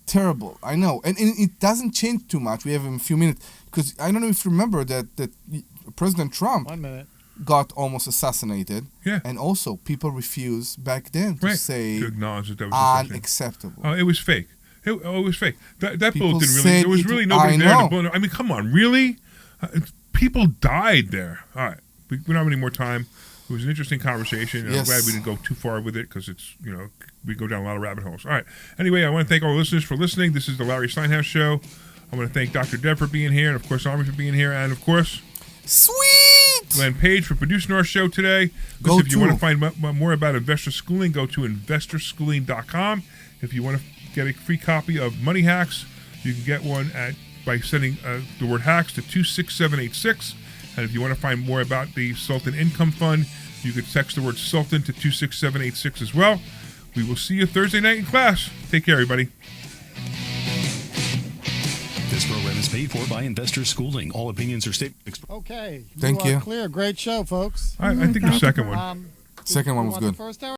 Speaker 6: Terrible. I know, and it doesn't change too much. We have a few minutes because I don't know if you remember that President Trump
Speaker 1: 1 minute.
Speaker 6: got almost assassinated.
Speaker 2: Yeah.
Speaker 6: And also, people refused back then to say
Speaker 2: to acknowledge that was
Speaker 6: unacceptable.
Speaker 2: Oh, it was fake. It was fake. That
Speaker 6: People
Speaker 2: bullet didn't really.
Speaker 6: said
Speaker 2: There was
Speaker 6: it-
Speaker 2: really nobody
Speaker 6: I
Speaker 2: there to
Speaker 6: know.
Speaker 2: blow. I mean, come on, really? People died there. All right, we don't have any more time. It was an interesting conversation. And
Speaker 6: Yes.
Speaker 2: I'm glad we didn't go too far with it because it's we go down a lot of rabbit holes. All right. Anyway, I want to thank all the listeners for listening. This is the Larry Steinhouse Show. I want to thank Dr. Deb for being here, and of course Omri for being here, and of course
Speaker 6: Sweet!
Speaker 2: Glenn Page for producing our show today.
Speaker 6: Go
Speaker 2: Listen, if you want to
Speaker 6: to.
Speaker 2: find more about investor schooling, go to investorschooling.com. If you want to get a free copy of Money Hacks, you can get one by sending the word hacks to 26786. And if you want to find more about the Sultan Income Fund, you can text the word Sultan to 26786 as well. We will see you Thursday night in class. Take care, everybody.
Speaker 7: This program is paid for by Investor Schooling. All opinions are statements.
Speaker 1: Okay.
Speaker 6: Thank
Speaker 1: are
Speaker 6: you.
Speaker 1: Clear. Great show, folks.
Speaker 2: I think the second one.
Speaker 1: Um,
Speaker 6: Second one
Speaker 1: you
Speaker 6: was
Speaker 1: want the
Speaker 6: good.
Speaker 1: first hour?